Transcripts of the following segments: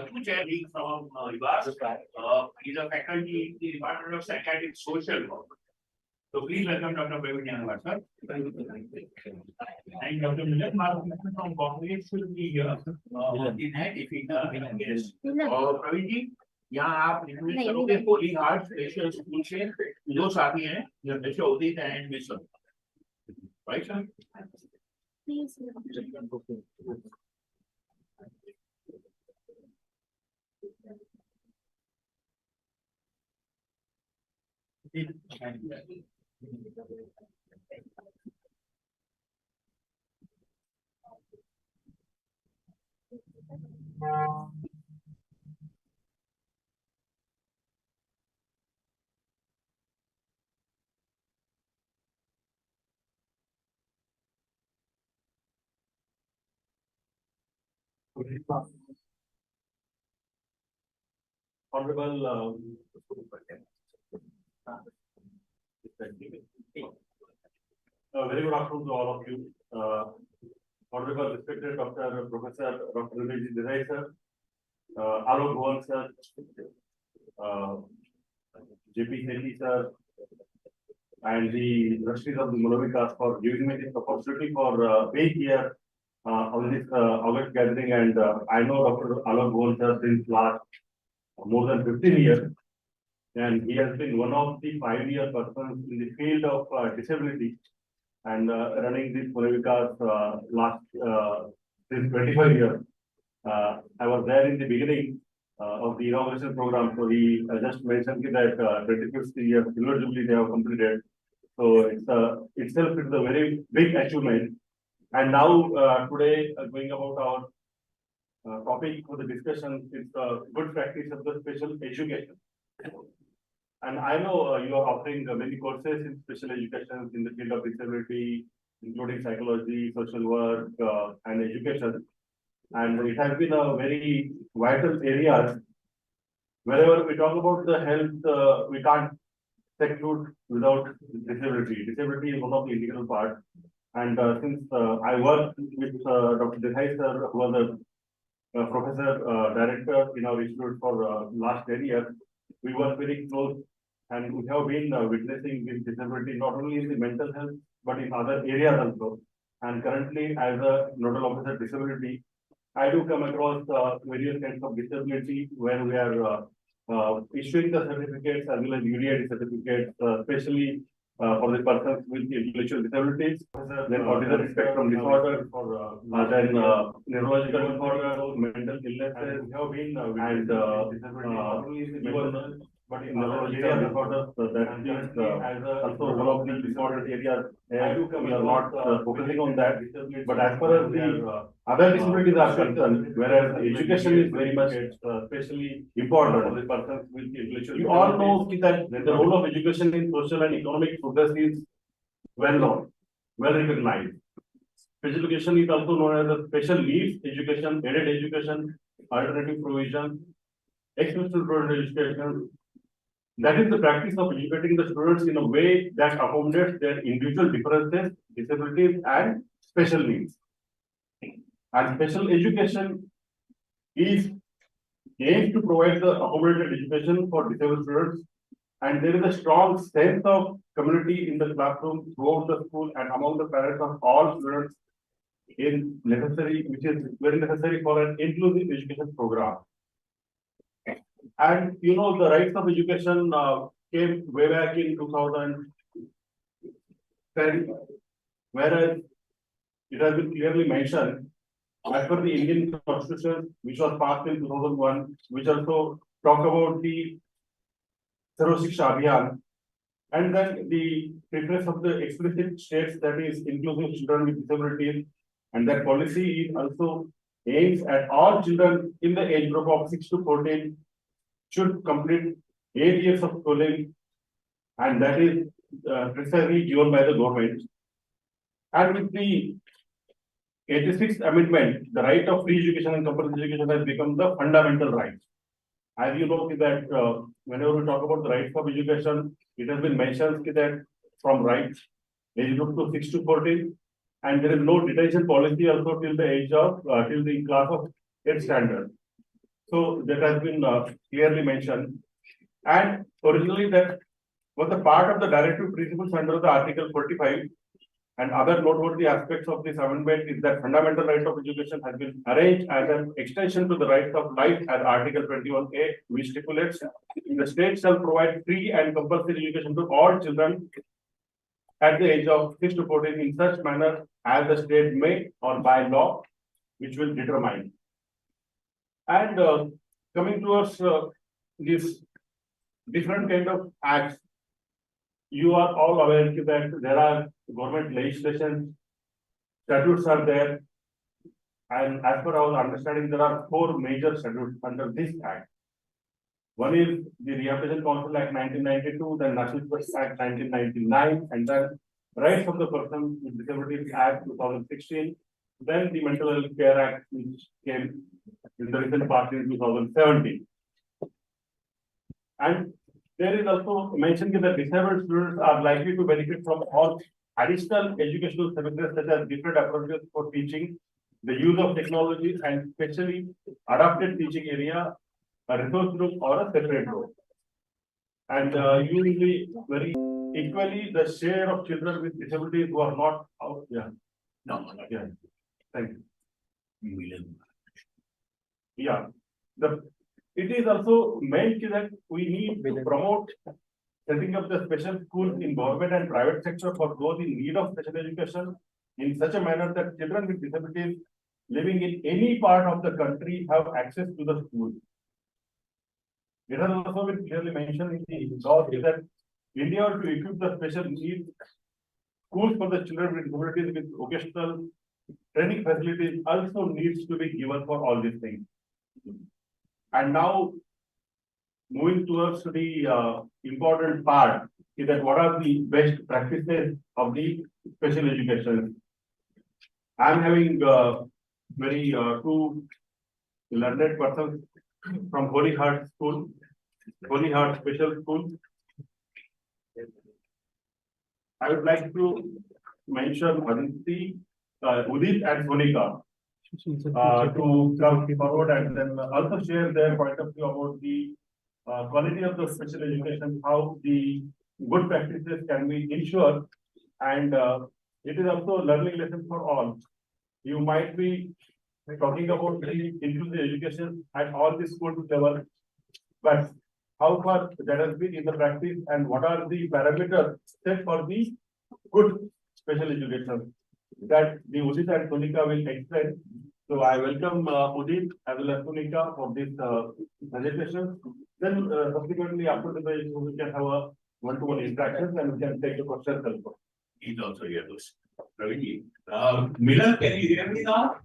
two chair being from Rivas. He's a faculty in the Department of Psychiatric Social Work. So please welcome Dr. Pravin Yannawar, sir. And Dr. Milan from Congress should be here. In that, if he yes. Pravin ji, यहाँ आप include करोगे Holi heart special school से दो साथी हैं जैसे Udit and मिशन right sir Honorable very good afternoon to all of you. Honorable respected Dr. Professor Dr. Relevance sir, Alok Bhuvan sir, JP Sethi sir, and the trustees of the Monovikas for giving me this opportunity for being here on this August gathering. And I know Dr. Alok Bhuvan sir since last more than 15 years, and he has been one of the pioneer persons in the field of disability and running this Monovikas last since 25 years. I was there in the beginning of the inauguration program, so he just mentioned that 25th year Silver Jubilee they have completed. So it's itself is a very big achievement. And now today going about our topic for the discussion is good practice of the special education. And I know you are offering many courses in special education in the field of disability, including psychology, social work, and education. And it has been a very vital area. Wherever we talk about the health, we can't seclude without disability. Disability is one of the integral parts. And since I worked with Dr. Desai sir, who was a professor director in our institute for last 10 years, we work very close, and we have been witnessing this disability not only in the mental health but in other areas also. And currently, as a nodal officer disability, I do come across various kinds of disability where we are issuing the certificates as well as UDID certificates, especially for the persons with intellectual disabilities, then autism spectrum disorder, then neurological disorder, mental illnesses, and even but in neurological disorders, that is also one of the important areas. We are not focusing on that. But as far as the other disabilities are concerned, whereas education is very much especially important for the persons with intellectual. You all know that the role of education in social and economic progress is well known, well recognized. Special education is also known as a special needs education, aided education, alternative provision, exceptional provided education. That is the practice of educating the students in a way that accommodates their individual differences, disabilities, and special needs. And special education is aimed to provide the accommodated education for disabled students. And there is a strong sense of community in the classroom, throughout the school, and among the parents of all students in necessary, which is very necessary for an inclusive education program. And you know, the rights of education came way back in 2010, whereas it has been clearly mentioned as per the Indian Constitution, which was passed in 2001, which also talk about the Sarva Shiksha Abhiyan, and then the preference of the explicit states that is inclusive children with disabilities, and that policy is also aims at all children in the age group of 6 to 14 should complete 8 years of schooling, and that is precisely given by the government. And with the 86th amendment, the right of free education and compulsory education has become the fundamental right. As you know that whenever we talk about the rights of education, it has been mentioned that from rights age group to 6 to 14, and there is no detention policy also till the age of till the class of 8th standard. So that has been clearly mentioned. And originally that was a part of the directive principles under the Article 45. And other noteworthy aspects of this amendment is that fundamental right of education has been arranged as an extension to the right of life as Article 21A, which stipulates the state shall provide free and compulsory education to all children at the age of 6 to 14 in such manner as the state may or by law, which will determine. And coming towards these different kind of acts, you are all aware that there are government legislation, statutes are there, and as per our understanding, there are 4 major statutes under this act. One is the Rehabilitation Council Act 1992, then National Service Act 1999, and then Rights of the Person with Disabilities Act 2016, then the Mental Health Care Act, which came in the recent past in 2017. And there is also mentioned that disabled students are likely to benefit from all additional educational services such as different approaches for teaching, the use of technology, and especially adapted teaching area, a resource room or a separate room. And usually very equally the share of children with disabilities who are not out. Yeah. No, Yeah. Thank you. Milan. Yeah. It is also meant that we need to promote setting up the special schools in government and private sector for those in need of special education in such a manner that children with disabilities living in any part of the country have access to the school. It has also been clearly mentioned in the law that India to equip the special needs schools for the children with disabilities with vocational training facilities also needs to be given for all these things. And now, moving towards the important part is that what are the best practices of the special education. I am having very 2 learned persons from Holy Heart School, Holy Heart Special School. I would like to mention Aditi, Udit and Sonika to come forward and then also share their point of view about the quality of the special education, how the good practices can be ensured, and it is also a learning lesson for all. You might be talking about the inclusive education at all the school level, but how far that has been in the practice and what are the parameters set for the good special education that the Udit and Sonika will explain. So I welcome Udit as well as Sonika for this presentation. Then subsequently after the presentation, we can have a one-to-one interactions and we can take the questions also. He's also here. Pravin, Milan, can you hear me now?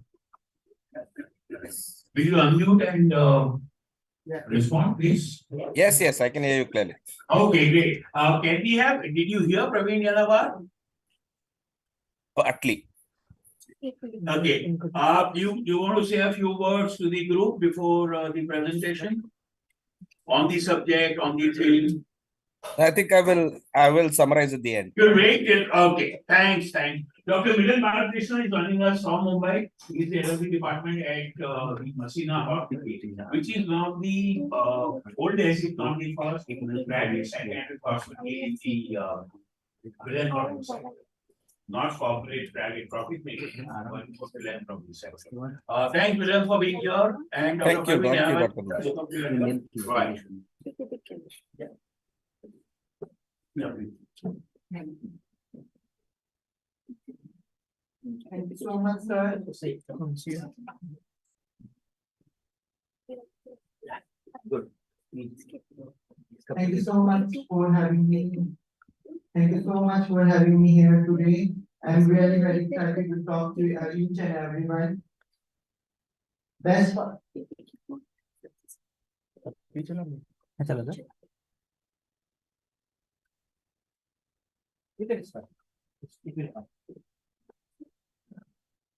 Will you unmute and respond, please? Yes, I can hear you clearly. Okay, great. Can we have? Did you hear Pravin Yannawar? Partly. Okay. You want to say a few words to the group before the presentation on the subject, on the film? I think I will summarize at the end. You'll wait till, okay, thanks. Dr. Milan Balakrishnan is joining us from Mumbai. He is the LLB department at Masina Hospital, which is one of the oldest, if not the first, private psychiatric hospital in the philanthropy sector. Not corporate, private profit making, but for philanthropy sector. Thanks, Milan, for being here. And Thank you, Dr. Right. Yeah, please. Thank you so much, sir. Good. Thank you so much for having me. Thank you so much for having me here today. I'm really very excited to talk to each and everyone. Best part.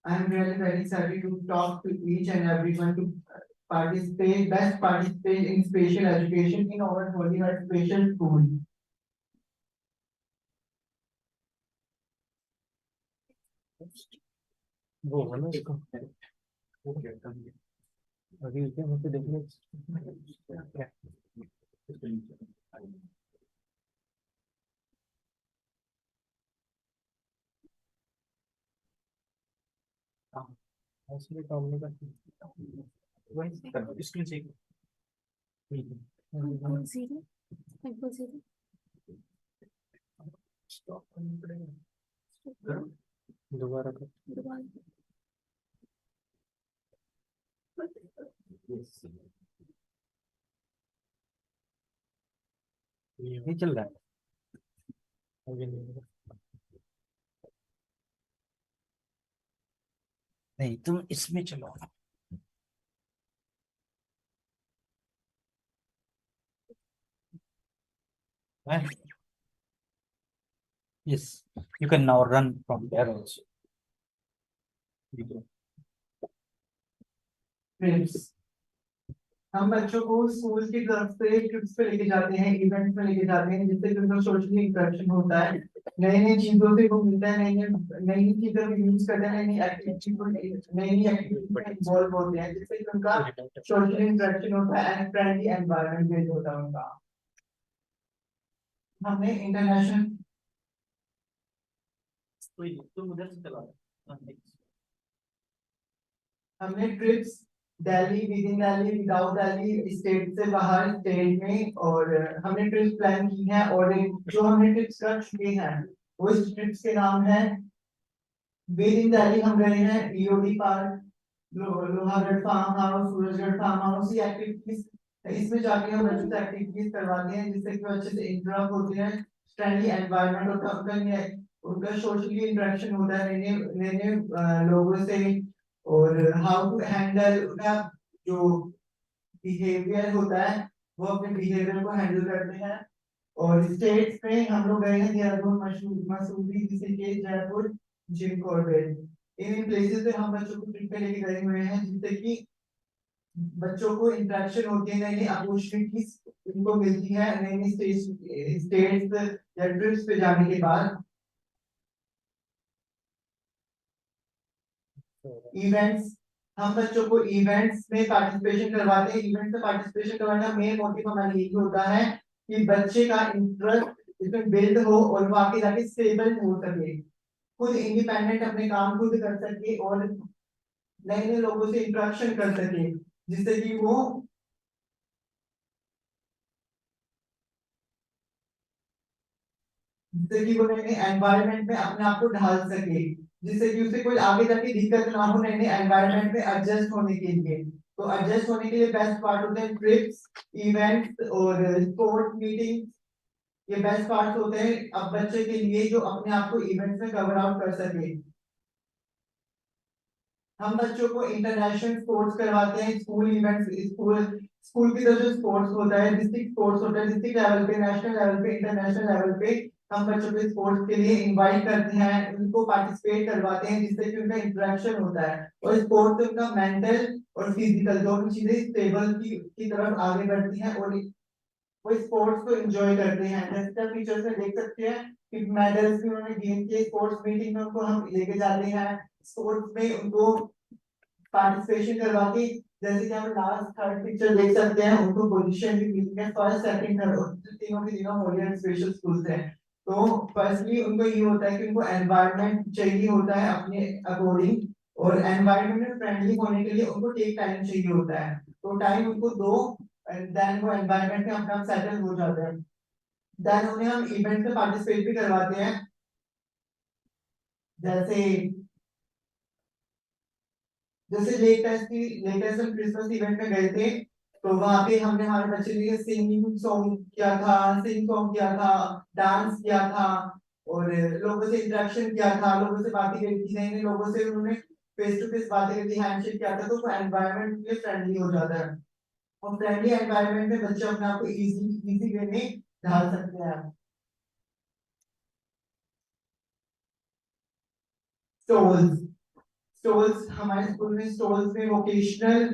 I'm really very excited to talk to each and everyone to participate in special education in our Holy Heart Special School. अभी मुझे देखने screen से दोबारा कर ये चल रहा है आगे नहीं तुम इसमें चलो yes you can now run from there also trips हम बच्चों को स्कूल की तरफ से ट्रिप्स पे लेके जाते हैं, इवेंट्स में लेके जाते हैं, जिससे कि उनका सोशली इंटरेक्शन होता है, नई नई चीजों से वो मिलता है, नई नई चीजों को यूज करते हैं, नई नई एक्टिविटी में इन्वॉल्व होते हैं, जिससे कि उनका सोशल इंटरेक्शन होता है एंड फ्रेंडली एनवायरनमेंट बिल्ड होता है उनका। हमने इंटरनेशनल तुम उधर से चला हमने trips Delhi, with in Delhi, without Delhi, state से बाहर, स्टेट में, और हमने ट्रिप्स प्लान की हैं, और जो हमने ट्रिप्स कर चुके हैं वो इस ट्रिप्स के नाम है। विद इन दिल्ली हम गए हैं EOD park, Lohagarh farm house, Surajgarh farm house. ये एक्टिविटीज इसमें जाके हम बच्चों से एक्टिविटीज करवाते हैं, जिससे कि वो अच्छे से इंटरेक्ट होते हैं, फ्रेंडली एनवायरनमेंट होता है उनका, उनका सोशली इंटरेक्शन होता है नए नए लोगों से, और हाउ टू हैंडल उनका जो बिहेवियर होता है वो अपने बिहेवियर को हैंडल करते हैं। और स्टेट्स में हम लोग गए हैं Dehradun, Mussoorie, Rishikesh, Jaipur, Jim Corbett. In places पे हम बच्चों को ट्रिप पे लेके गए हुए हैं, जिससे कि बच्चों को इंटरेक्शन होती है, नई नई अपॉर्चुनिटीज उनको मिलती है नई नई स्टेट्स या ट्रिप्स पे जाने के बाद। इवेंट्स हम बच्चों को इवेंट्स में पार्टिसिपेशन करवाते हैं। इवेंट्स में पार्टिसिपेशन करवाने का मेन मोटिव हमारा यही होता है कि बच्चे का इंटरेस्ट इसमें बिल्ड हो और वो आगे जाके स्टेबल हो सके, खुद इंडिपेंडेंट अपने काम खुद कर सके और नए नए लोगों से इंटरेक्शन कर सके, जिससे कि वो नए नए एनवायरनमेंट में अपने आप को ढाल सके, जिससे कि उसे कोई आगे जाके दिक्कत ना हो नए नए एनवायरनमेंट में एडजस्ट होने के लिए। तो एडजस्ट होने के लिए बेस्ट पार्ट होते हैं ट्रिप्स, इवेंट्स और स्पोर्ट मीटिंग। ये बेस्ट पार्ट होते हैं अब बच्चे के लिए जो अपने आप को इवेंट्स में कवर आउट कर सके। हम बच्चों को इंटरनेशनल स्पोर्ट्स करवाते हैं, स्कूल इवेंट्स, स्कूल की तरफ जो स्पोर्ट्स होता है, डिस्ट्रिक्ट स्पोर्ट्स होता है, डिस्ट्रिक्ट लेवल पे, नेशनल लेवल पे, इंटरनेशनल लेवल पे हम बच्चों को स्पोर्ट्स के लिए इनवाइट करते हैं, उनको पार्टिसिपेट करवाते हैं, जिससे कि उनका इंटरेक्शन होता है और स्पोर्ट्स से उनका मेंटल और फिजिकल दोनों चीजें स्टेबल की तरफ आगे बढ़ती हैं और वो स्पोर्ट्स को एंजॉय करते हैं। जैसे आप टीचर्स में देख सकते हैं कि मेडल्स भी उन्होंने गेन किए, स्पोर्ट्स मीटिंग में उनको हम लेके जाते हैं, स्पोर्ट्स में उनको पार्टिसिपेशन करवाके, जैसे कि हम लास्ट थर्ड पिक्चर देख सकते हैं, उनको पोजीशन भी मिली है, फर्स्ट सेकंड थर्ड, तीनों के तीनों होली एंड स्पेशल स्कूल से। तो फर्स्टली उनको ये होता है कि उनको एनवायरनमेंट चाहिए होता है अपने अकॉर्डिंग, और एनवायरनमेंट में फ्रेंडली होने के लिए उनको टेक टाइम चाहिए होता है, तो टाइम उनको दो एंड देन वो एनवायरनमेंट में अपना सेटल हो जाते हैं। देन उन्हें हम इवेंट में पार्टिसिपेट भी करवाते हैं, जैसे जैसे लेटेस्ट हम क्रिसमस इवेंट में गए थे, तो वहां पे हमने हमारे बच्चे के लिए सिंगिंग सॉन्ग किया था, सिंग सॉन्ग किया था, डांस किया था, और लोगों से इंटरेक्शन किया था, लोगों से बातें करी थी, नए नए लोगों से उन्होंने फेस टू फेस बातें करी थी, हैंडशेक किया था, तो वो एनवायरनमेंट के लिए फ्रेंडली हो जाता है और फ्रेंडली एनवायरनमेंट में बच्चे अपने आप को इजी वे में ढाल सकते हैं। स्टॉल्स स्टॉल्स हमारे स्कूल में स्टॉल्स में वोकेशनल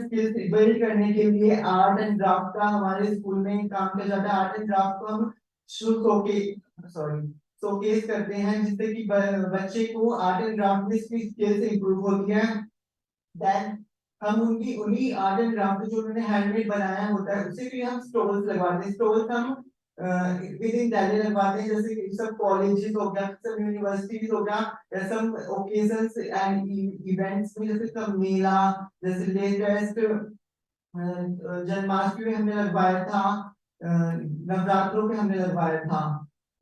स्किल्स बिल्ड करने के लिए आर्ट एंड क्राफ्ट का हमारे स्कूल में काम किया जाता है। आर्ट एंड क्राफ्ट को हम शोकेस करते हैं, जिससे कि बच्चे को आर्ट एंड क्राफ्ट में स्किल्स इंप्रूव होती है। देन हम उनकी उन्हीं आर्ट एंड क्राफ्ट जो उन्होंने हैंडमेड बनाया होता है उसे भी हम स्टॉल्स लगवाते हैं। स्टॉल्स हम विद इन दिल्ली लगवाते हैं, जैसे कि सब कॉलेजेस हो गया, सब यूनिवर्सिटीज हो गया, या सब ओकेजन्स एंड इवेंट्स में, जैसे सब मेला, जैसे लेटेस्ट जन्माष्टमी में हमने लगवाया था, नवरात्रों पे हमने लगवाया था।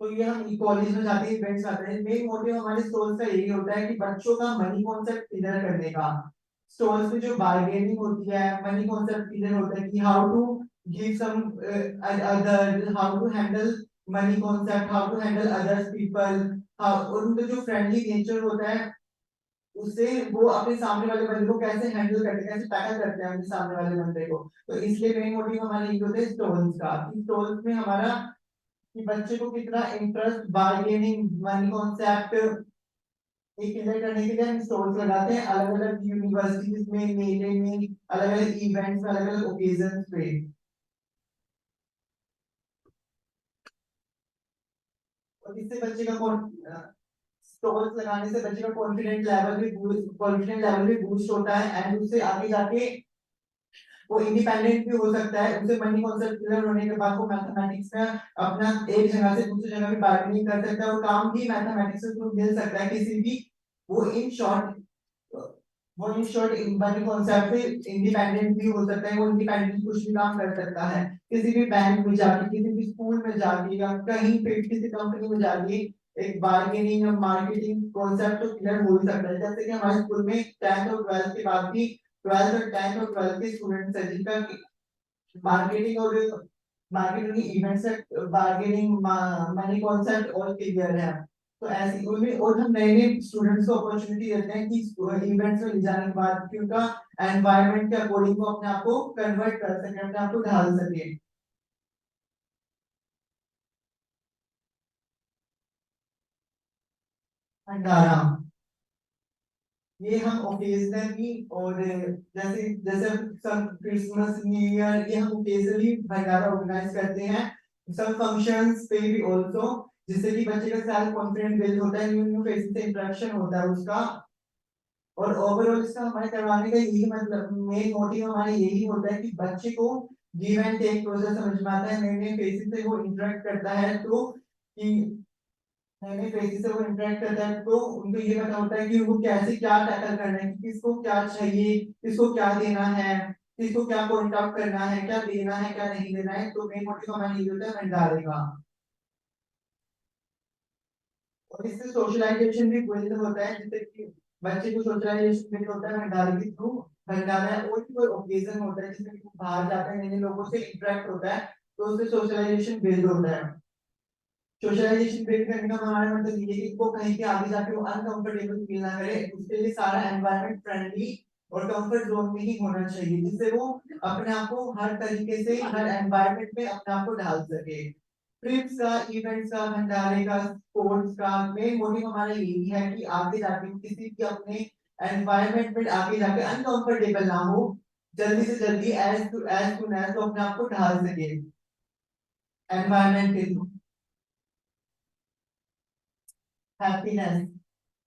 तो ये हम कॉलेज में जाते हैं, इवेंट्स आते हैं। मेन मोटिव हमारे स्टॉल्स का यही होता है कि बच्चों का मनी कॉन्सेप्ट क्लियर करने का। स्टॉल्स में जो बार्गेनिंग होती है, मनी कॉन्सेप्ट क्लियर होता है कि how to give some other, how to handle money concept, how to handle others people, how, उनका जो फ्रेंडली नेचर होता है उससे वो अपने सामने वाले बंदे को कैसे हैंडल करते हैं, कैसे टैकल करते हैं अपने सामने वाले बंदे को। तो इसलिए मेन मोटिव हमारा ये होता है स्टॉल्स का, कि स्टॉल्स में हमारा कि बच्चे को कितना इंटरेस्ट बार्गेनिंग मनी कॉन्सेप्ट ये क्लियर करने के लिए हम स्टॉल्स लगाते हैं अलग अलग यूनिवर्सिटीज में, मेले में, अलग अलग इवेंट्स में, अलग अलग ओकेजन पे। और इससे बच्चे का स्टॉल्स लगाने से बच्चे का कॉन्फिडेंट लेवल भी बूस्ट होता है, एंड उससे आगे जाके वो इंडिपेंडेंट भी हो सकता है। उसे मनी कॉन्सेप्ट क्लियर होने के बाद वो मैथमेटिक्स में अपना एक जगह से दूसरी जगह भी बार्गेनिंग कर सकता है, और काम भी मैथमेटिक्स के थ्रू मिल सकता है किसी भी। वो इन शॉर्ट मनी कॉन्सेप्ट से इंडिपेंडेंट भी हो सकता है। वो इंडिपेंडेंट कुछ भी काम कर सकता है, किसी भी बैंक में जाके, किसी भी स्कूल में जाके, या कहीं पे किसी कंपनी में जाके एक बार्गेनिंग या मार्केटिंग कॉन्सेप्ट तो क्लियर हो ही सकता है। जैसे कि हमारे स्कूल में 10th और 12th के बाद भी 12th और 10th और 12th के स्टूडेंट्स हैं जिनका मार्केटिंग और मार्केटिंग इवेंट्स से बार्गेनिंग मनी कॉन्सेप्ट और क्लियर है। तो ऐसी उनमें और हम नए नए स्टूडेंट्स को अपॉर्चुनिटी देते हैं कि इवेंट्स में ले जाने के बाद कि उनका एनवायरनमेंट के अकॉर्डिंग वो अपने आप को कन्वर्ट कर सके, अपने आप को ढाल सके। भंडारा ये हम ओकेजनली, और जैसे जैसे सब क्रिसमस न्यू ईयर ये हम ओकेजनली भंडारा ऑर्गेनाइज करते हैं, सब फंक्शंस पे भी ऑल्सो, जिससे कि बच्चे का सेल्फ कॉन्फिडेंस बिल्ड होता है, न्यू न्यू फेसेस से इंटरेक्शन होता है उसका। और ओवरऑल इसका हमारे करवाने का यही मतलब, मेन मोटिव हमारा यही होता है कि बच्चे को गिव एंड टेक प्रोसेस समझ में आता है, नए नए फेसेस से वो इंटरेक्ट करता है, तो कि नए नए फेसेस से वो इंटरेक्ट करता है तो उनको ये पता होता है कि उनको कैसे क्या टैकल करना है, कि किसको क्या चाहिए, किसको क्या देना है, किसको क्या पॉइंट आउट करना है, क्या देना है क्या नहीं देना है। तो मेन मोटिव हमारा ये होता है भंडारे का। और इससे सोशलाइजेशन भी बिल्ड होता है, जिससे कि बच्चे को सोशलाइजेशन बिल्ड होता है भंडारे के थ्रू। भंडारा और भी कोई ओकेजन होता है जिसमें वो बाहर जाते हैं, नए नए लोगों से इंटरेक्ट होता है, तो उससे सोशलाइजेशन बिल्ड होता है। सोशलाइजेशन बिल्ड करने का हमारा मतलब ये है कि वो कहीं के आगे जाके वो अनकंफर्टेबल फील ना करे, उसके लिए सारा एनवायरनमेंट फ्रेंडली और कंफर्ट जोन में ही होना चाहिए, जिससे वो अपने आप को हर तरीके से हर एनवायरनमेंट में अपने आप को ढाल सके। ट्रिप्स का, इवेंट्स का, भंडारे का, स्पोर्ट्स का मेन मोटिव हमारा यही है कि आगे जाके किसी भी अपने एनवायरनमेंट में आगे जाके अनकंफर्टेबल ना हो, जल्दी से जल्दी एज सुन एज तो अपने आप को ढाल सके एनवायरनमेंट के through. Happiness.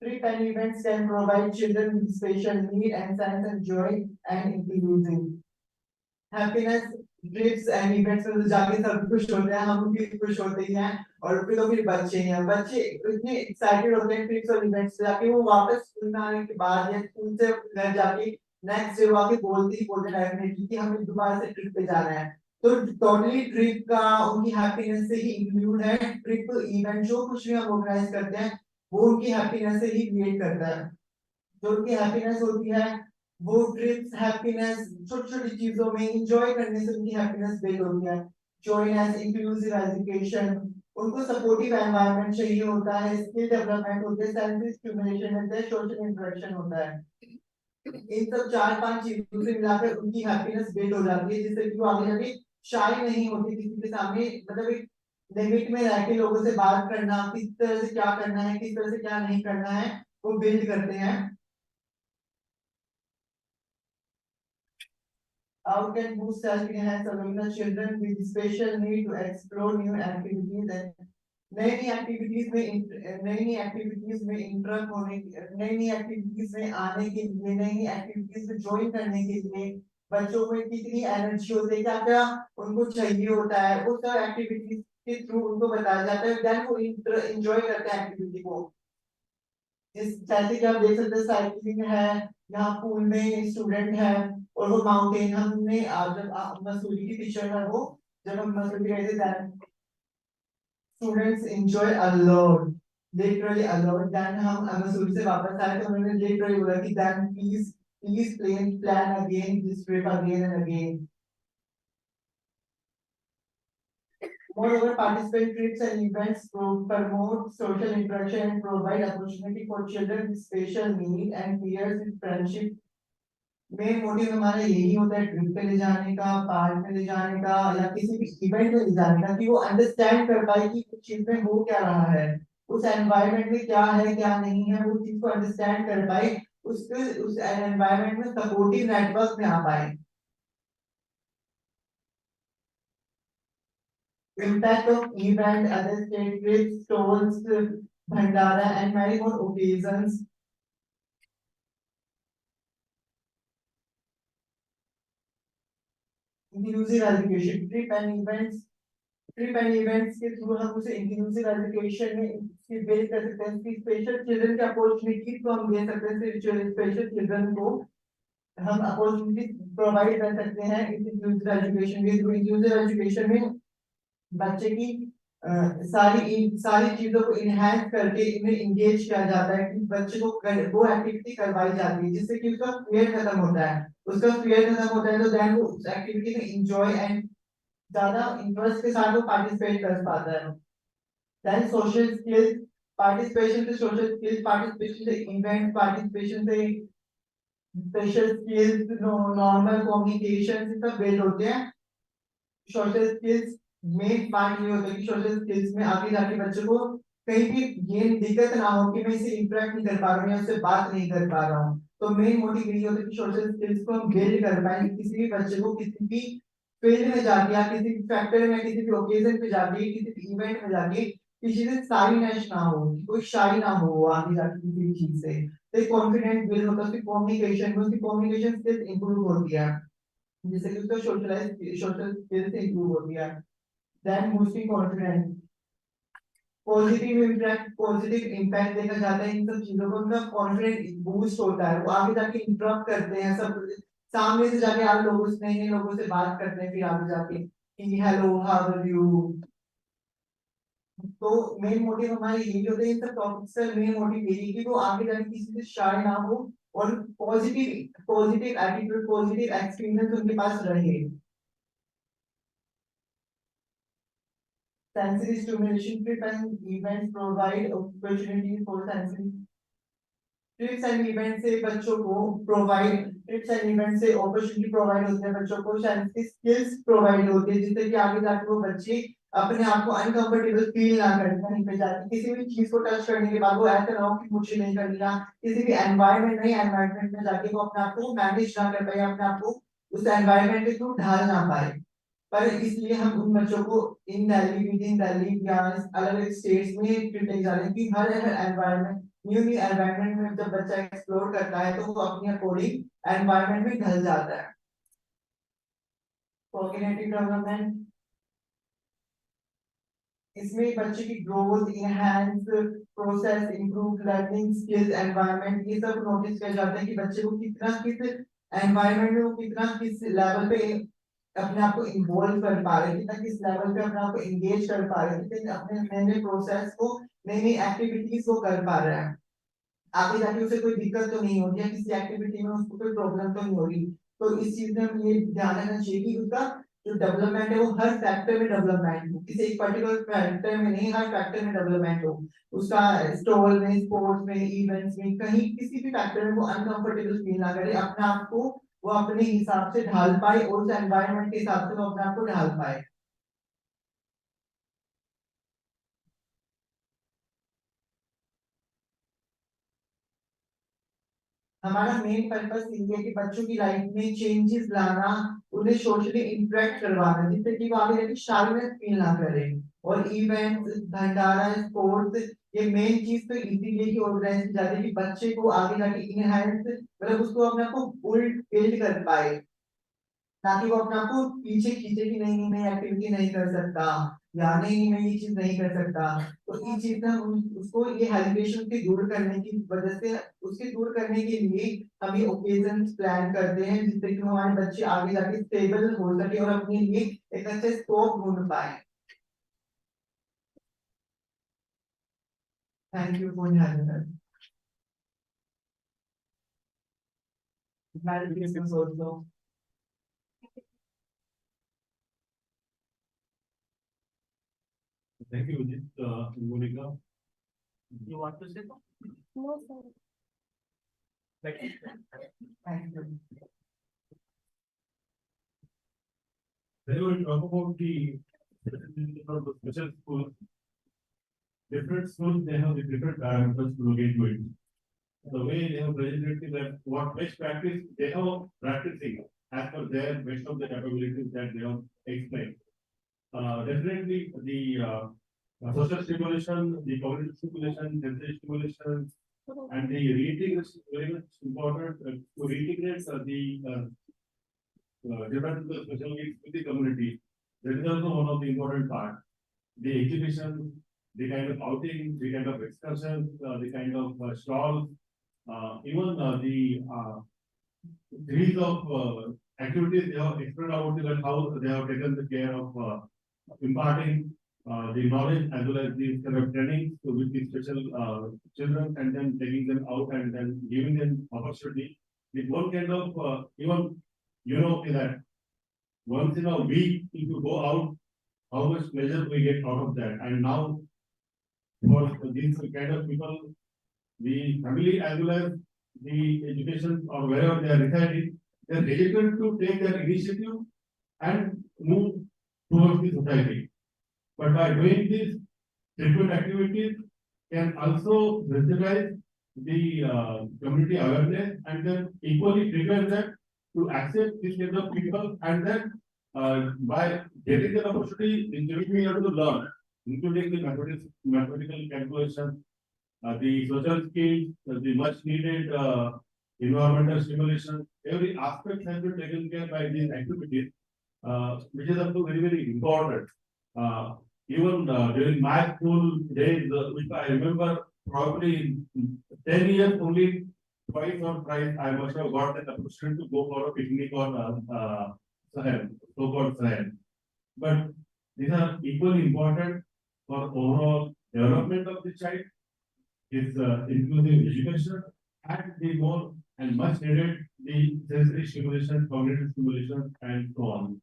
Trip and events can provide children with special need and sense and joy and inclusion. Happiness, trips and events में तो जाके सब खुश होते हैं, हम भी खुश होते ही हैं। और फिर तो फिर बच्चे हैं, बच्चे इतने एक्साइटेड होते हैं ट्रिप्स और इवेंट्स से जाके, वो वापस स्कूल में आने के बाद या स्कूल से घर जाके नेक्स्ट डे आके बोलते ही बोलते हैं डेफिनेटली कि हमें दोबारा से ट्रिप पे जाना है। तो टोटली ट्रिप का उनकी हैप्पीनेस से ही इंक्लूड है। ट्रिप इवेंट जो कुछ भी हम ऑर्गेनाइज करते हैं वो उनकी हैप्पीनेस से ही क्रिएट करता है। जो उनकी हैप्पीनेस होती है वो ट्रिप्स हैप्पीनेस छोटी छोटी चीजों में इंजॉय करने से उनकी हैप्पीनेस बिल्ड होती है। जॉयनेस, इंक्लूसिव एजुकेशन, उनको सपोर्टिव एनवायरनमेंट चाहिए होता है, स्किल डेवलपमेंट होते हैं, सेल्फ स्टिमुलेशन होता है, सोशल इंटरेक्शन होता है। इन सब चार पांच चीजों से मिलाकर उनकी हैप्पीनेस बिल्ड हो जाती है, जिससे कि वो आगे जाके शाय नहीं होती किसी के सामने, मतलब एक लिमिट में रह के लोगों से बात करना, किस तरह से क्या करना है, किस तरह से क्या नहीं करना है, वो बिल्ड करते हैं। How can boost self-enhance allowing the children with special need to explore new activities and नई नई एक्टिविटीज में इंटरेस्ट होने, नई एक्टिविटीज में आने के लिए, नई एक्टिविटीज में ज्वाइन करने के लिए बच्चों में कितनी एनर्जी होती है, क्या क्या उनको चाहिए होता है, वो सब एक्टिविटीज के थ्रू उनको बताया जाता है, देन वो इंजॉय करते हैं एक्टिविटी को। जैसे कि आप देख सकते हैं साइकिलिंग है, यहाँ पूल में स्टूडेंट है, और वो माउंटेन हमने जब मसूरी की टीचर है वो, जब हम मसूरी गए थे, students enjoy a lot, literally a lot. Then हम मसूरी से वापस आए तो उन्होंने literally बोला कि then please plan again this trip again and again. Moreover, participate trips and events promote social interaction and provide opportunity for children with special need and peers with friendship. Main motive हमारा यही होता है trip पे ले जाने का, park में ले जाने का, या किसी भी इवेंट में ले जाने का, कि वो अंडरस्टैंड कर पाए कि उस चीज में हो क्या रहा है, उस एनवायरनमेंट में क्या है क्या नहीं है, वो चीज को अंडरस्टैंड कर पाए, उस एनवायरनमेंट में सपोर्टिव नेटवर्क में आ पाए। Impact of event, other state trips, stalls, bhandara, and many more occasions. Inclusive education, trip and events के थ्रू हम उसे इंक्लूसिव एजुकेशन में इसकी बेस कर सकते हैं, इसकी स्पेशल चिल्ड्रन की अपॉर्चुनिटी को हम दे सकते हैं, स्पेशल चिल्ड्रन को हम अपॉर्चुनिटी प्रोवाइड कर सकते हैं इस इंक्लूसिव एजुकेशन के थ्रू। इंक्लूसिव एजुकेशन में बच्चे की सारी चीजों को इनहैंस करके इन्हें इंगेज किया जाता है, कि बच्चे को वो एक्टिविटी करवाई जाती है जिससे कि उसका फियर खत्म होता है, तो देन वो उस एक्टिविटी में इंजॉय एंड ज्यादा इंटरेस्ट के साथ वो पार्टिसिपेट कर पाता है। देन सोशल स्किल्स, पार्टिसिपेशन से सोशल स्किल्स, पार्टिसिपेशन से इवेंट, पार्टिसिपेशन से स्पेशल स्किल्स, नॉर्मल कम्युनिकेशन सब बिल्ड होते हैं। सोशल स्किल्स मेन पार्ट ये होता है कि सोशल स्किल्स में आगे जाके बच्चे को कहीं भी ये दिक्कत ना हो कि मैं इसे इंटरेक्ट नहीं कर पा रहा हूँ या उससे बात नहीं कर पा रहा हूँ, तो मेन मोटिव यही होता है कि सोशल स्किल्स को हम बिल्ड कर पाए, किसी भी बच्चे को किसी भी फील्ड में जाके या किसी भी फैक्टर में, किसी भी ओकेजन पे जाके, किसी भी इवेंट में जाके किसी से शाइनेस ना हो, कोई शाई ना हो वो आगे जाके किसी भी चीज से, तो कॉन्फिडेंस बिल्ड होता है, उसकी कम्युनिकेशन स्किल्स इंप्रूव होती है, जिससे कि उसका सोशल स्किल्स इंप्रूव होती है। Then boosting confidence, positive impact देखा जाता है इन सब चीजों को, उनका कॉन्फिडेंस बूस्ट होता है, वो आगे जाके इंटरेक्ट करते हैं, सब सामने से जाके आप लोगों से, नए नए लोगों से बात करते हैं, फिर आगे जाके कि हेलो हाउ आर यू। तो मेन मोटिव हमारे यही होते हैं इन सब टॉपिक्स का, मेन मोटिव यही है कि वो आगे जाके किसी से शाय ना हो और पॉजिटिव एटीट्यूड, पॉजिटिव एक्सपीरियंस उनके पास रहे। Sensory stimulation, trip and events provide opportunities for sensory trips and event से बच्चों को प्रोवाइड ट्रिप्स एंड इवेंट से अपॉर्चुनिटी प्रोवाइड होती है, बच्चों को सेंसरी स्किल्स प्रोवाइड होती है, जिससे कि आगे जाके वो बच्चे अपने आप को अनकंफर्टेबल फील ना करें, कहीं पे जाके किसी भी चीज को टच करने के बाद वो ऐसा ना हो कि मुझे नहीं करनी, या किसी भी एनवायरनमेंट में जाके वो अपने आप को मैनेज ना कर पाए, अपने आप को उस एनवायरनमेंट के थ्रू ढाल ना पाए। पर इसलिए हम उन बच्चों को इन दिल्ली, विद इन दिल्ली या अलग अलग स्टेट्स में ट्रिप लेके जा रहे हैं, कि हर एनवायरनमेंट, न्यू एनवायरनमेंट में जब बच्चा एक्सप्लोर करता है तो वो अपने अकॉर्डिंग एनवायरनमेंट में ढल जाता है। कॉग्निटिव डेवलपमेंट, इसमें बच्चे की growth, enhance process, improve learning skills, environment, ये सब नोटिस किया जाता है कि बच्चे को कितना किस एनवायरनमेंट में, वो कितना किस लेवल पे अपने आप को इन्वॉल्व कर पा रहे हैं, कितना किस लेवल पे अपने आप को एंगेज कर पा रहे हैं, कितने अपने नए नए प्रोसेस को, नई नई एक्टिविटीज को कर पा रहे हैं, आगे जाके उसे कोई दिक्कत तो नहीं होगी, या किसी एक्टिविटी में उसको कोई प्रॉब्लम तो नहीं होगी। तो इस चीज में हम ये ध्यान रखना चाहिए कि उसका जो डेवलपमेंट है वो हर फैक्टर में डेवलपमेंट हो, किसी एक पर्टिकुलर फैक्टर में नहीं, हर फैक्टर में डेवलपमेंट हो उसका, स्टोर में, स्पोर्ट्स में, इवेंट्स में, कहीं किसी भी फैक्टर में वो अनकंफर्टेबल फील ना करे, अपने आप को वो अपने हिसाब से ढाल पाए और उस एनवायरनमेंट के हिसाब से वो अपने आप को ढाल पाए। हमारा मेन पर्पस ये है कि बच्चों की लाइफ में चेंजेस लाना, उन्हें सोशली इंटरेक्ट करवाना, जिससे कि वो आगे जाके शाइनेस फील ना करें, और इवेंट्स, भंडारा, स्पोर्ट्स, ये मेन चीज तो इसीलिए ही ऑर्गेनाइज की जाती है कि बच्चे को आगे जाके इनहैंस मतलब उसको अपने आप को बिल्ड कर पाए, ताकि वो अपने आप को पीछे खींचे कि नहीं मैं एक्टिविटी नहीं कर सकता या नहीं मैं ये चीज नहीं कर सकता। तो ये चीज ना उसको ये हेजिटेशन के दूर करने की वजह से उसके दूर करने के लिए हम ये ओकेजन प्लान करते हैं जिससे कि हमारे बच्चे आगे जाके स्टेबल हो सके और अपने लिए एक अच्छे स्कोप ढूंढ पाए। Thank you for having us. Merry Christmas also. Thank you, Vijit, Monica. You want to say something? No, sir. Thank you. Thank you. Then we will talk about the special schools. Different schools, they have the different parameters to look into it. The way they have presented is that what best practice they have practicing as per their best of the capabilities that they have explained. Definitely the social stimulation, the cognitive stimulation, sensory stimulation, and the reintegration is very much important to reintegrate the different special needs with the community. That is also one of the important parts. The exhibition, the kind of outing, the kind of excursions, the kind of stalls, even the series of activities they have explained about it and how they have taken the care of imparting the knowledge as well as the kind of training with the special children and then taking them out and then giving them opportunity. With one kind of even that once in a week if you go out, how much pleasure we get out of that. And now for these kind of people, the family as well as the education or wherever they are residing, they are dedicated to take their initiative and move towards the society. But by doing these frequent activities can also sensitize the community awareness and then equally prepare them to accept this kind of people and then by getting the opportunity, individually have to learn, including the mathematical calculation, the social skills, the much needed environmental stimulation, every aspect has been taken care by these activities, which is also very, very important. Even during my school days, which I remember probably in 10 years only twice or thrice, I must have got an opportunity to go for a picnic on Sahel, so-called Sahel. But these are equally important for overall development of the child, his inclusive education, and the more and much needed the sensory stimulation, cognitive stimulation, and so on.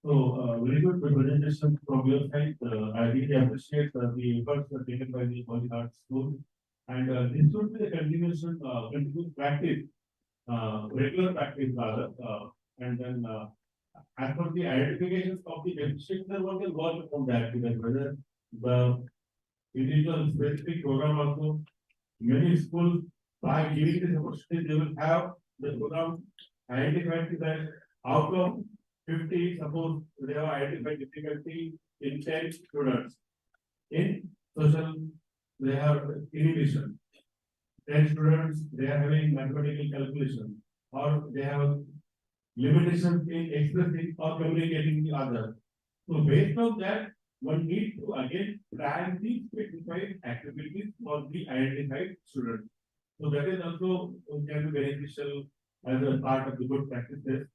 So, very good presentation from your side. I really appreciate the efforts taken by the Holy Heart School. And this should be a continuation, continuous practice, regular practice rather. And then, as for the identifications of the deficiencies, one can work from that, because whether the individual specific program also, many schools, by giving this opportunity, they will have the program identified that out of 50, suppose they have identified difficulty in 10 students. In social, they have inhibition. 10 students, they are having mathematical calculation, or they have limitations in expressing or communicating with others. So based on that, one needs to again plan the specified activities for the identified students. So that is also can be beneficial as a part of the good practices.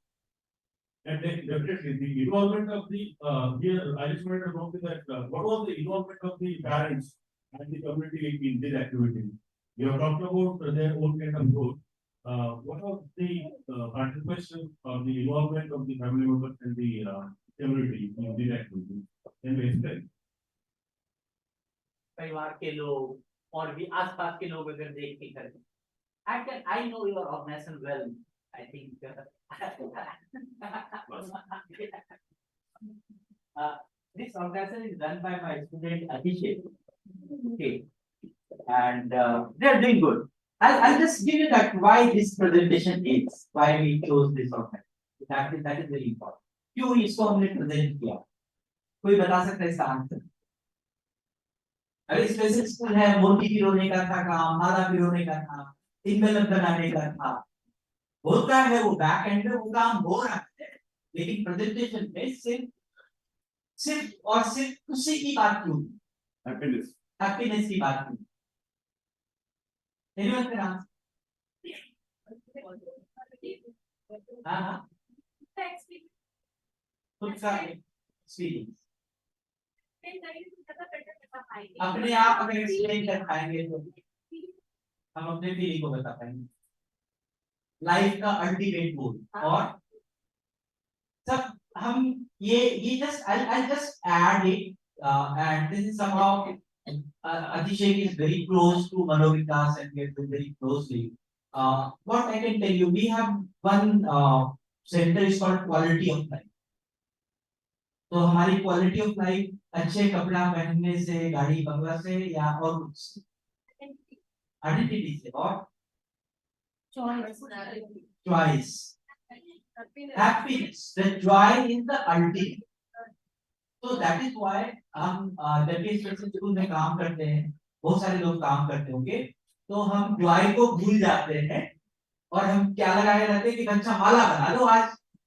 And then definitely the involvement of the here I just wanted to know that what was the involvement of the parents and the community in this activity? You have talked about their own kind of role. What was the participation or the involvement of the family members and the community in this activity? Can we explain? परिवार के लोग और भी आसपास के लोग अगर देख के करें, I know your organization well. I think this organization is run by my student Abhishek. Okay, and they are doing good. I'll just give you that why this presentation is, why we chose this organization. That is very important. क्यों इसको हमने present किया? कोई बता सकता है इसका answer? अगर स्पेशल स्कूल है, मोटी पिरोने का था काम, माला पिरोने का था, इनवेलप बनाने का था, होता है वो बैक एंड में वो काम हो रहा है, लेकिन प्रेजेंटेशन में सिर्फ सिर्फ और सिर्फ खुशी की बात क्यों, हैप्पीनेस की बात क्यों? Anyone can answer? हाँ, खुद का एक्सपीरियंस अपने आप अगर एक्सप्लेन कर पाएंगे तो हम अपने फीलिंग को बता पाएंगे। लाइफ का अल्टीमेट गोल और सब हम ये just I just add it and this is somehow Abhishek is very close to Manovikas and we are doing very closely. What I can tell you, we have one center is called quality of life. तो हमारी quality of life अच्छे कपड़ा पहनने से, गाड़ी बंगला से या और कुछ आइडेंटिटी से और choice happiness the joy in the ultimate. तो दैट इज व्हाई हम जब भी स्पेशल स्कूल में काम करते हैं, बहुत सारे लोग काम करते होंगे, तो हम जॉय को भूल जाते हैं और हम क्या लगाए रहते हैं कि बच्चा माला बना लो,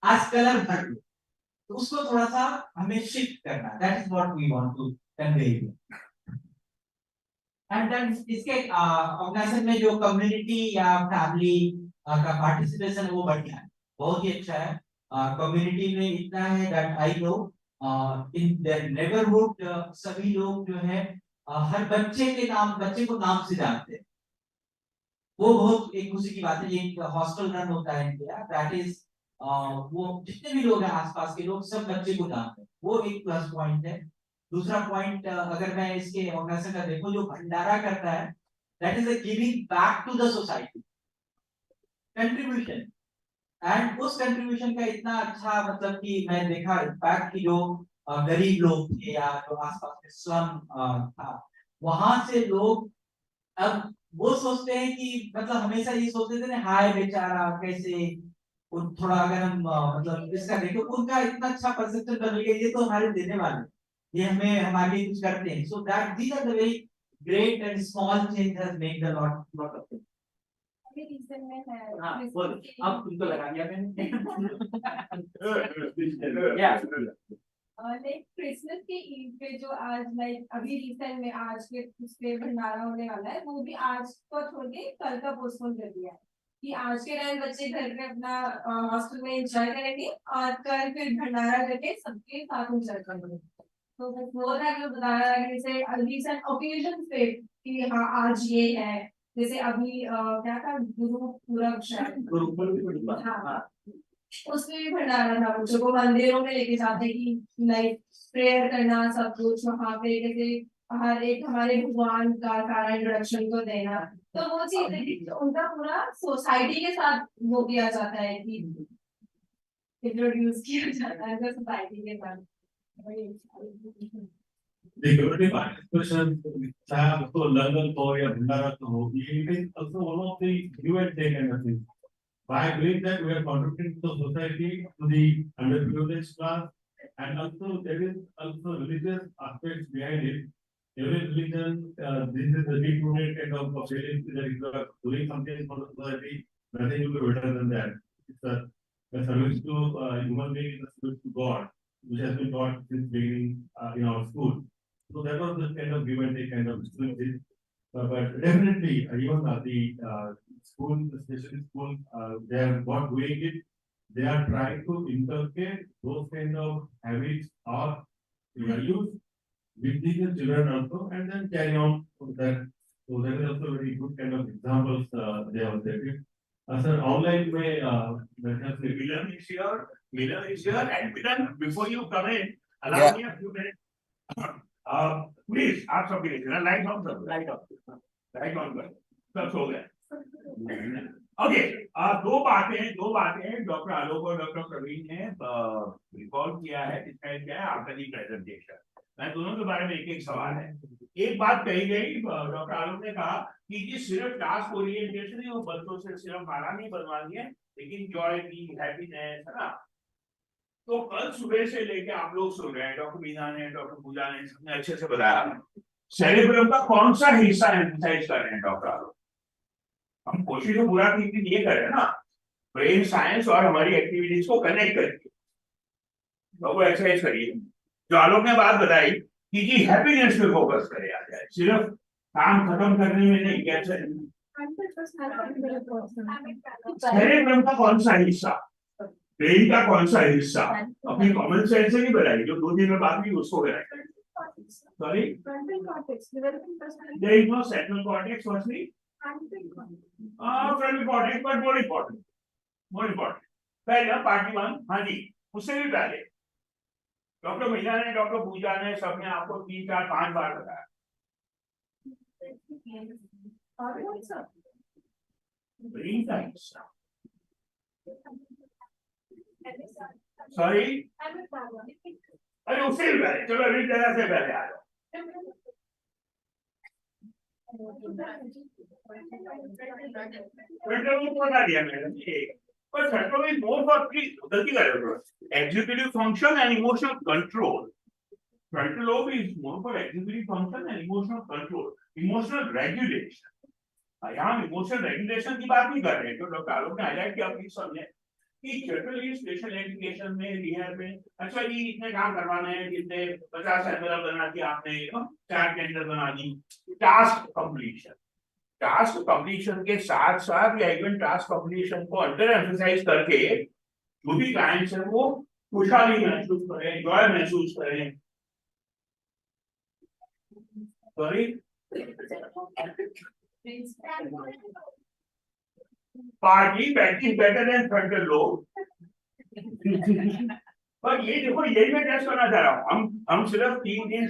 आज कलर भर लो। तो उसको थोड़ा सा हमें शिफ्ट करना, that is what we want to convey. And then इसके ऑर्गेनाइजेशन में जो कम्युनिटी या फैमिली का पार्टिसिपेशन है वो बढ़िया है, बहुत ही अच्छा है। कम्युनिटी में इतना है that I know in their neighbourhood सभी लोग जो है हर बच्चे को नाम से जानते हैं। वो बहुत एक खुशी की बात है। एक हॉस्टल रन होता है इंडिया, दैट इज वो जितने भी लोग हैं आसपास के लोग सब बच्चे को जानते हैं, वो एक प्लस पॉइंट है। दूसरा पॉइंट अगर मैं इसके ऑर्गेनाइजेशन का देखूं जो भंडारा करता है, that is a giving back to the society, contribution. And उस कंट्रीब्यूशन का इतना अच्छा मतलब कि मैं देखा इम्पैक्ट की जो गरीब लोग थे या जो आसपास के स्लम था, वहां से लोग अब वो सोचते हैं कि मतलब हमेशा ये सोचते थे ना, हाय बेचारा कैसे, थोड़ा अगर हम मतलब इसका देखें उनका इतना अच्छा परसेप्शन बन गया, ये तो हमारे देने वाले, ये हमें हमारे लिए कुछ करते हैं। So that these are the very great and small change has made the lot of things. हाँ बोल, अब तुमको लगा दिया मैंने। लाइक क्रिसमस के ईव पे जो आज लाइक अभी रिसेंट में आज के उसपे भंडारा होने वाला है, वो भी आज को छोड़ के कल का पोस्टपोन कर दिया है कि आज के टाइम बच्चे घर पे अपना हॉस्टल में एंजॉय करेंगे और कल फिर भंडारा करके सबके साथ एंजॉय करेंगे। तो वो था कि बताया जैसे रिसेंट ओकेजन पे कि हाँ आज ये है, जैसे अभी क्या था गुरु पूरब शायद, हाँ उसमें भी भंडारा था, बच्चों को मंदिरों में लेके जाते कि लाइक प्रेयर करना सब कुछ वहाँ पे, जैसे हर एक हमारे भगवान का सारा इंट्रोडक्शन को देना। तो वो चीज है कि उनका पूरा सोसाइटी के साथ वो किया जाता है कि इंट्रोड्यूस किया जाता है सोसाइटी के साथ। The participation, चाहे आपको लंगर हो या भंडारा तो हो, it is also one of the give and take kind of thing. By doing that, we are contributing to the society, to the underprivileged class, and also there is also religious aspects behind it. Every religion, this is a deep-rooted kind of feeling that if you are doing something for the society, nothing will be better than that. It's a service to human being, a service to God, which has been taught since beginning in our school. So that was the kind of give and take kind of experience. But definitely, even the school, especially school, they are not doing it. They are trying to inculcate those kind of habits or values with the children also, and then carry on that. So that is also very good kind of examples they have taken. Sir, online may Milan is here. Milan is here, and Milan, before you come in, allow Yeah. me a few minutes. Please, आप सब light on कर, light on कर, सब सो गए। Okay, दो बातें doctor आलोक और doctor Praveen ने रिकॉर्ड किया है, इसका क्या है आपका प्रेजेंटेशन। मैं दोनों के बारे में एक सवाल है। एक बात कही गई, डॉक्टर आलोक ने कहा कि ये सिर्फ टास्क ओरिएंटेशन है, वो बच्चों से सिर्फ माला नहीं बनवानी है, लेकिन जॉय की हैप्पीनेस है ना। तो कल सुबह से लेके आप लोग सुन रहे हैं, डॉक्टर मीना ने, डॉक्टर पूजा ने, सबने अच्छे से बताया सेरेब्रम का कौन सा हिस्सा एम्फसाइज कर रहे हैं डॉक्टर? हम कोशिश तो पूरा की ये कर रहे हैं ना, ब्रेन साइंस और हमारी एक्टिविटीज को कनेक्ट करके तो वो एक्सरसाइज करिए। जो आलोक ने बात बताई कि जी हैप्पीनेस पे फोकस करें, आ जाए सिर्फ काम खत्म करने में नहीं। कैसे सेरेब्रम का कौन सा हिस्सा, ब्रेन का कौन सा हिस्सा, अपनी कॉमन सेंस से नहीं बताई, जो 2 दिन में बात की उसको बताई। Sorry, there is no central cortex firstly, frontal cortex, but more important, पहले पार्टी 1, हाँ जी, उससे भी पहले डॉक्टर मीना ने, डॉक्टर पूजा ने, सबने आपको 3, 4, 5 बार बताया। ब्रेन का हिस्सा, सॉरी, अरे उससे भी पहले, चलो अभी जरा से पहले आ जाओ। फ्रंटल लोब बता दिया मैडम, पर फ्रंटल लोब मोर फॉर, गलती कर रहे हो, executive function and emotional control. Frontal lobe is more for executive function and emotional control, emotional regulation. यहाँ इमोशनल रेगुलेशन की बात नहीं कर रहे हैं, तो डॉक्टर आलोक ने हाईलाइट किया प्लीज समझे कि जनरली स्पेशल एजुकेशन में, रिहैब में, अच्छा जी इतने काम करवाना है, जितने 50 एमएल बना दिया आपने, 4 कैंडल बना दी, टास्क कंप्लीशन। टास्क कंप्लीशन के साथ साथ या इवन टास्क कंप्लीशन को अंडर एम्फसाइज करके जो भी क्लाइंट्स है वो खुशहाली महसूस करें, जॉय महसूस करें। Sorry, party batting better than frontal lobe. पर ये देखो, यही मैं टेस्ट करना चाह रहा हूँ। हम सिर्फ 3 दिन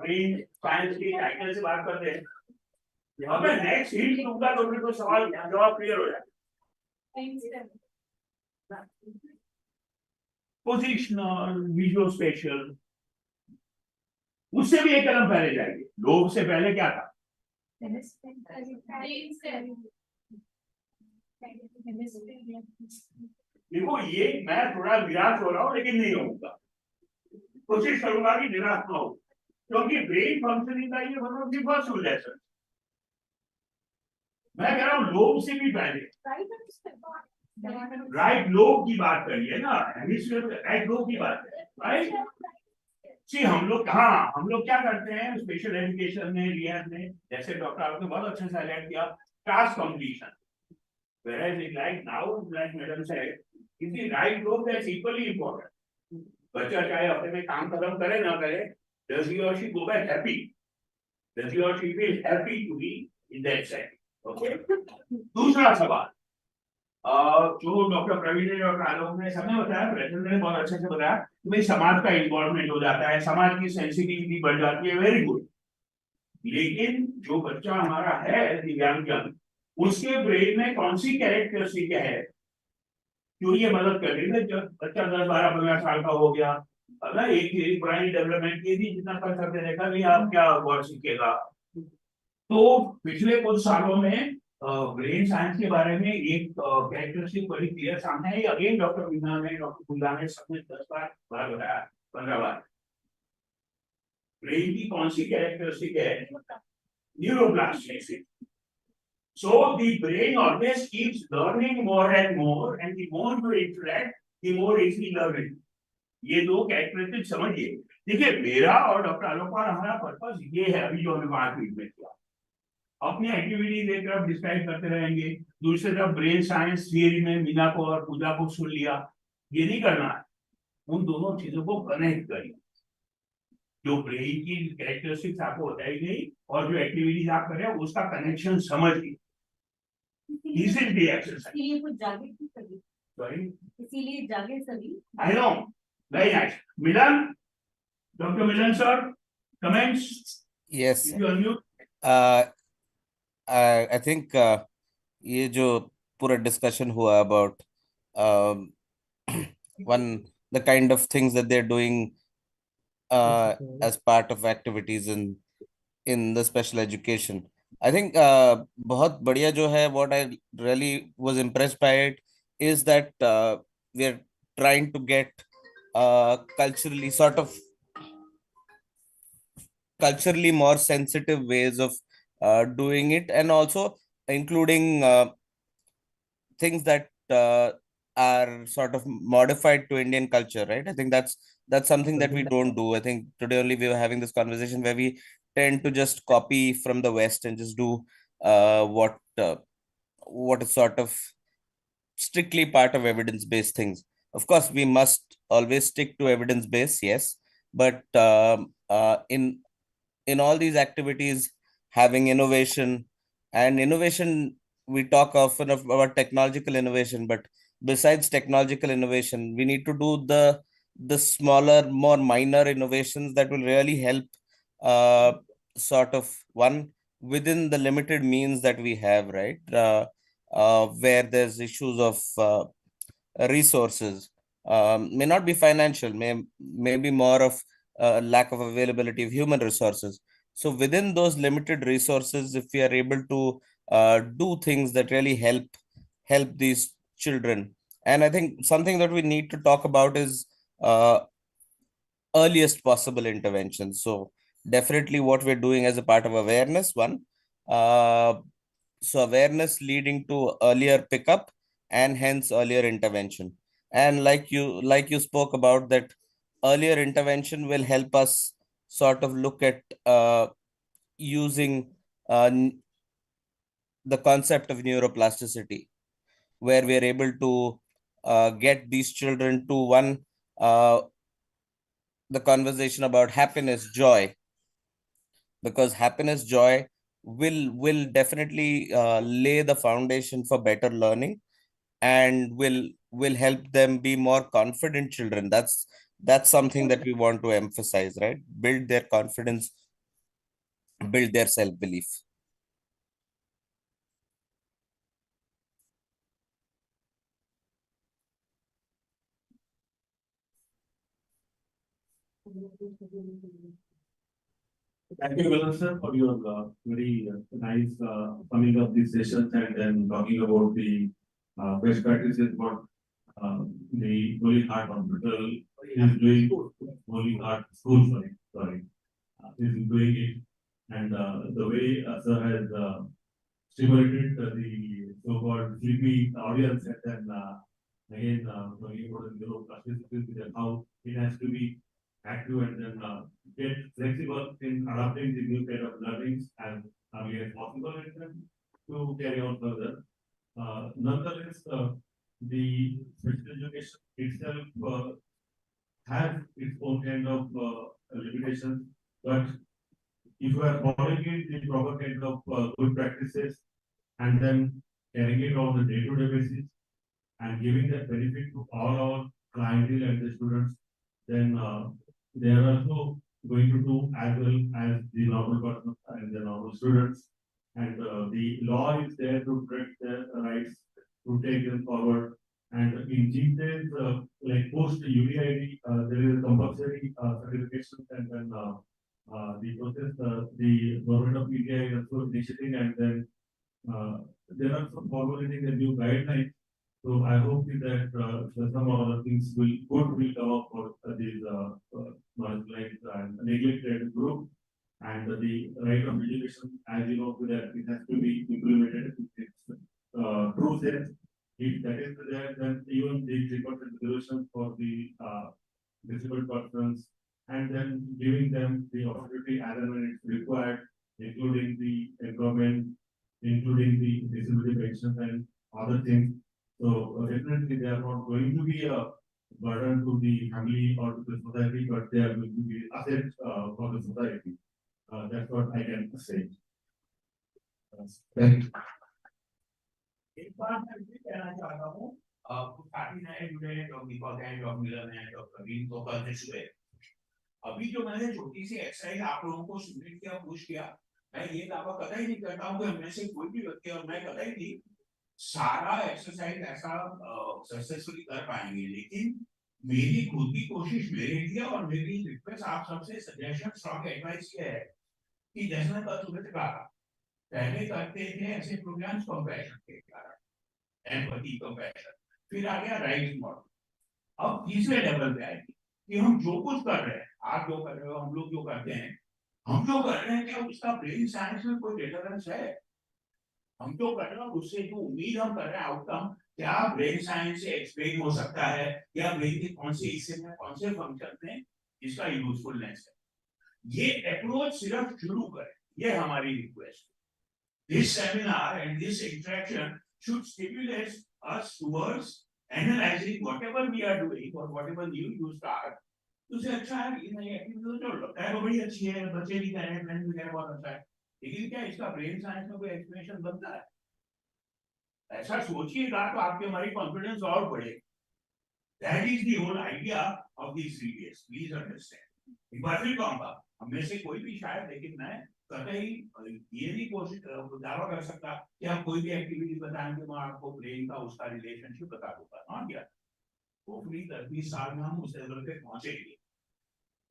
ब्रेन साइंस के टाइटल से बात करते हैं, यहाँ पे नेक्स्ट हिंट दूंगा तो फिर तो सवाल जवाब क्लियर हो जाए। पोजिशनल, विजुअल स्पेशल, उससे भी एक कदम पहले जाएंगे। लोब से पहले क्या था? देखो ये मैं थोड़ा निराश हो रहा हूँ, लेकिन नहीं होऊंगा, कोशिश करूंगा कि निराश ना हो, क्योंकि ब्रेन फंक्शनिंग का ये मतलब फर्स्ट लेसन। मैं कह रहा हूँ लोब से भी पहले, राइट लोब की बात करिए ना, राइट लोब की बात है, राइट। सी हम लोग क्या करते हैं स्पेशल एजुकेशन में, रिहैब में, जैसे डॉक्टर आपने बहुत अच्छे से हाईलाइट किया, task completion. Whereas in like now, like madam said, is the right lobe that's equally important. बच्चा चाहे अपने में काम खत्म करे ना करे, does he or she go back happy? Does he or she feel happy to be in that setting? Okay. दूसरा सवाल, जो डॉक्टर प्रवीण ने और आलोक ने सबने बताया, प्रेजेंट ने बहुत अच्छे से बताया कि भाई समाज का इन्वॉल्वमेंट हो जाता है, समाज की सेंसिटिविटी बढ़ जाती है, वेरी गुड। लेकिन जो बच्चा हमारा है दिव्यांगजन, उसके ब्रेन में कौन सी कैरेक्टरिस्टिक है जो ये मदद कर रही है? जब बच्चा 10, 12, 15 साल का हो गया, अगर एक ब्रेन डेवलपमेंट की थी, जितना कर सकते देखा भी, आप क्या वर्ड सीखेगा। तो पिछले कुछ सालों में ब्रेन साइंस के बारे में एक कैरेक्टरिस्टिक बड़ी क्लियर सामने है। अगेन डॉक्टर मीना ने, डॉक्टर पूजा ने, सबने 10 बार बताया, 15 बार। ब्रेन की कौन सी कैरेक्टरिस्टिक है? Neuroplasticity. So the brain always keeps learning more and more, and the more you interact, the more easily learning. ये 2 कैरेक्टरिस्टिक समझिए। देखिए मेरा और डॉक्टर आलोक का हमारा पर्पस ये है, अभी जो हमें 5 मिनट में किया, अपनी एक्टिविटी एक तरफ डिस्क्राइब करते रहेंगे, दूसरी तरफ ब्रेन साइंस थियरी में मीना को और पूजा को सुन लिया। ये नहीं करना है, उन दोनों चीजों को कनेक्ट करिए। जो ब्रेन की कैरेक्टरिस्टिक्स आपको बताई गई और जो एक्टिविटीज आप कर रहे हैं उसका कनेक्शन समझिए। इसीलिए एक्सरसाइज, इसीलिए कुछ जागे सभी, सॉरी, इसीलिए जागे सभी। I know, very nice. Milan, doctor Milan sir, comments? Yes. If you unmute. I think ये जो पूरा डिस्कशन हुआ about one the kind of things that they're doing as part of activities in the special education. I think बहुत बढ़िया जो है, what I really was impressed by it is that we are trying to get culturally culturally more sensitive ways of doing it, and also including things that are sort of modified to Indian culture, right? I think that's something that we don't do. I think today only we were having this conversation where we tend to just copy from the West and just do what is sort of strictly part of evidence-based things. Of course, we must always stick to evidence-based, yes, but in all these activities, having innovation and innovation, we talk often about technological innovation, but besides technological innovation, we need to do the smaller, more minor innovations that will really help uh, sort of one within the limited means that we have, right? Where there's issues of resources, may not be financial, may be more of lack of availability of human resources. So within those limited resources, if we are able to do things that really help these children, and I think something that we need to talk about is uh, earliest possible intervention. So definitely what we're doing as a part of awareness, one, uh, so awareness leading to earlier pickup and hence earlier intervention. And like you spoke about, that earlier intervention will help us sort of look at using the concept of neuroplasticity, where we are able to get these children to one, uh, the conversation about happiness, joy, because happiness, joy will definitely lay the foundation for better learning, and will help them be more confident children. That's something that we want to emphasize, right? Build their confidence, build their self belief. Thank you, Milan sir, for your very nice summing up these sessions and then talking about the best practices what the Holy Heart Hospital is doing. Holy Heart School, sorry, is doing it, and the way sir has stimulated the so-called sleepy audience, and then again talking about the neuroplasticity and how it has to be active and then get flexible in adapting the new kind of learnings as early as possible and then to carry on further. Nonetheless, the special education itself has its own kind of limitations, but if you are following it the proper kind of good practices and then carrying it on a day-to-day basis and giving that benefit to all our clientele and the students, then they are also going to do as well as the normal person and the normal students. And the law is there to protect their rights, to take them forward. And in GTEs, like post UDID, there is a compulsory certification, and then the process, the government of India is also initiating, and then there are some formulating a new guidelines. So I hope that some other things will come up for these marginalized and neglected group, and the right of education, as you know, that it has to be implemented in its true sense. If that is there, then even the treatment and solutions for the disabled persons, and then giving them the opportunity as and when it's required, including the employment, including the disability pensions and other things. So definitely they are not going to be a burden to the family or to the society, but they are going to be asset for the society. That's what I can say. Thank you. एक बात मैं ये कहना चाहता हूँ, काफी नए जुड़े हैं, जो दीपक हैं, जो मिलन हैं, जो प्रवीण तो कल से शुरू है। अभी जो मैंने छोटी सी एक्सरसाइज आप लोगों को सबमिट किया, पूछ किया, मैं ये दावा कतई ही नहीं करता हूँ कि हमने से कोई भी व्यक्ति और मैं कतई नहीं सारा एक्सरसाइज ऐसा सक्सेसफुली कर पाएंगे, लेकिन मेरी खुद की कोशिश मेरे लिए और मेरी रिक्वेस्ट आप सबसे सजेशन स्ट्रॉन्ग एडवाइस ये है कि जैसे मैं कल सुबह कहा, पहले करते थे ऐसे प्रोग्राम्स कंपैशन के कारण, एम्पैथी कंपैशन, फिर आ गया राइट मॉडल, अब तीसरे लेवल पे आएगी कि हम जो कुछ कर रहे हैं, आप जो कर रहे हो, हम लोग जो करते हैं, हम जो कर रहे हैं क्या उसका ब्रेन साइंस में कोई रेलेवेंस है? हम जो कर रहे हैं उससे जो उम्मीद हम कर रहे हैं आउटकम क्या ब्रेन साइंस से एक्सप्लेन हो सकता है, या ब्रेन के कौन से हिस्से में कौन से फंक्शन में इसका यूजफुलनेस है? ये अप्रोच सिर्फ शुरू करें, ये हमारी request. This seminar and this interaction should stimulate us towards analyzing whatever we are doing or whatever new you start. तो उससे अच्छा है ये नहीं एक्टिविटी तो लगता है बड़ी अच्छी है, बच्चे भी कह रहे हैं, फ्रेंड भी कह रहे हैं बहुत अच्छा है, लेकिन क्या इसका ब्रेन साइंस में कोई एक्सप्लेनेशन बनता है? ऐसा सोचिएगा तो आपकी हमारी कॉन्फिडेंस और बढ़ेगी। That is the whole idea of these videos. Please understand. एक बार फिर कहूंगा, हम में से कोई भी शायद, लेकिन मैं कतई ये नहीं कोशिश दावा कर सकता कि आप कोई भी एक्टिविटी बताएंगे मैं आपको ब्रेन का उसका रिलेशनशिप बता दूंगा, नॉट यार। होपफुली 30 साल में हम उस लेवल पे पहुंचेंगे।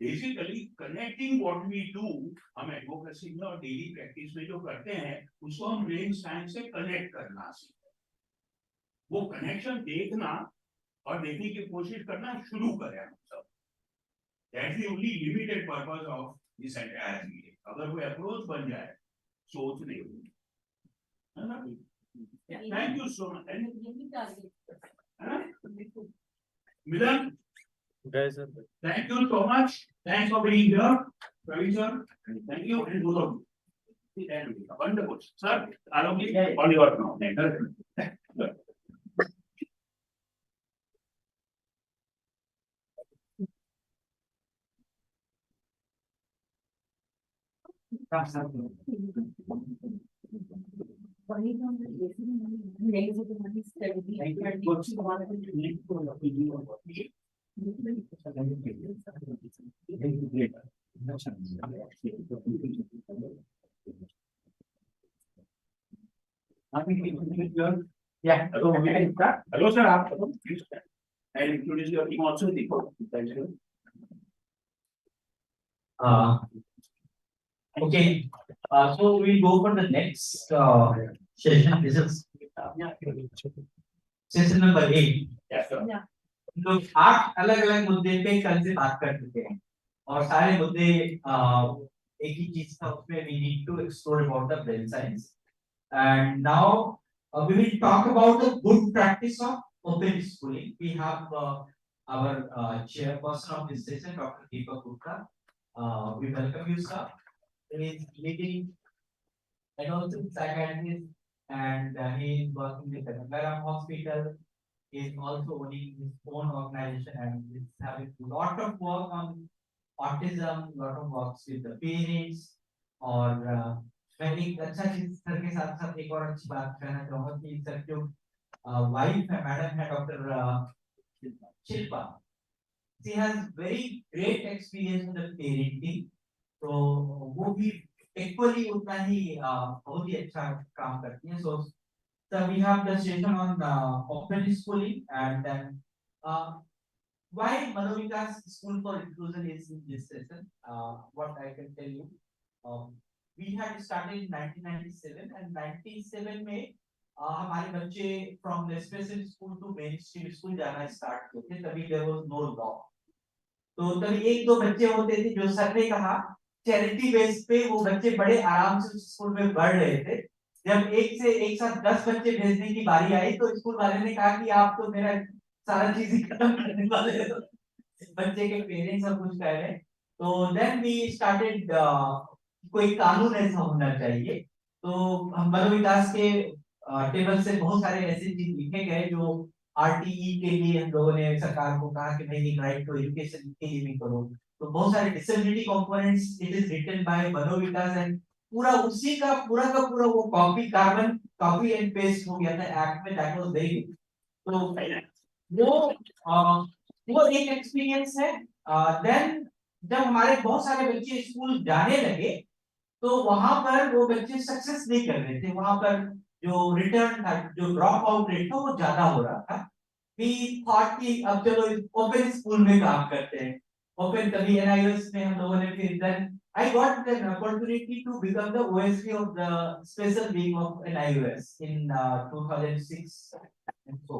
Basically connecting what we do, हम एडवोकेसी में और डेली प्रैक्टिस में जो करते हैं उसको हम ब्रेन साइंस से कनेक्ट करना सीखते हैं। वो कनेक्शन देखना और देखने की कोशिश करना शुरू करें हम सब। That's the only limited purpose of this entire meeting. अगर कोई अप्रोच बन जाए सोच नहीं होगी, है ना? Thank you so much. Milan, thank you so much. Thanks for being here, Pravin sir. Thank you and both of you. Wonderful, sir. Alok, all yours now. Yeah. Hello, sir. And introduce your team also. Thank you. Okay, so we'll go for the next session. This is session number 8. Yes, sir. लोग 8 अलग-अलग मुद्दे पे कल से बात कर चुके हैं और सारे मुद्दे एक ही चीज था, उसमें we need to explore about the brain science, and now we will talk about the good practice of open schooling. We have our chairperson of this session, Dr. Deepak Gupta. We welcome you, sir. He is leading adolescent psychiatrist, and he is working with the Milan hospital. He is also owning his own organization and is having a lot of work on autism, lot of works with the parents. और मैं एक अच्छा चीज sir के साथ साथ एक और अच्छी बात कहना चाहूंगा कि सर जो वाइफ है, मैडम है, doctor Shilpa, she has very great experience in the parenting, तो वो भी इक्वली उतना ही बहुत ही अच्छा काम करती है. So we have the session on open schooling, and then why Manovikas School for Inclusion is in this session. What I can tell you, we had started in 1997, and 97 में हमारे बच्चे from the special school to mainstream school जाना start किए थे. तभी there was no law. तो तभी एक दो बच्चे होते थे जो सर ने कहा चैरिटी बेस पे वो बच्चे बड़े आराम से स्कूल में पढ़ रहे थे. जब एक साथ 10 बच्चे भेजने की बारी आई तो स्कूल वाले ने कहा कि आप तो मेरा सारा चीज ही खत्म करने वाले हो. बच्चे के पेरेंट्स सब कुछ कह रहे हैं. तो देन वी स्टार्टेड कोई कानून ऐसा होना चाहिए. तो हम मनोविकास के टेबल से बहुत सारे ऐसे चीज लिखे गए जो आरटीई के लिए हम लोगों ने सरकार को कहा कि भाई राइट टू एजुकेशन के लिए भी करो. तो बहुत सारे disability components it is written by Manovikas, and पूरा उसी का पूरा वो कॉपी एंड पेस्ट हो गया था एक्ट में. That was very good. तो वो एक एक्सपीरियंस है. देन जब हमारे बहुत सारे बच्चे स्कूल जाने लगे तो वहां पर वो बच्चे सक्सेस नहीं कर रहे थे. वहां पर जो रिटर्न था, जो ड्रॉप आउट रेट था वो ज्यादा हो रहा था. वी थॉट कि अब चलो ओपन स्कूल में काम करते हैं. ओपन तभी एनआईओएस में हम लोगों ने फिर then I got an opportunity to become the OSP of the special wing of NIOS in 2006 and so.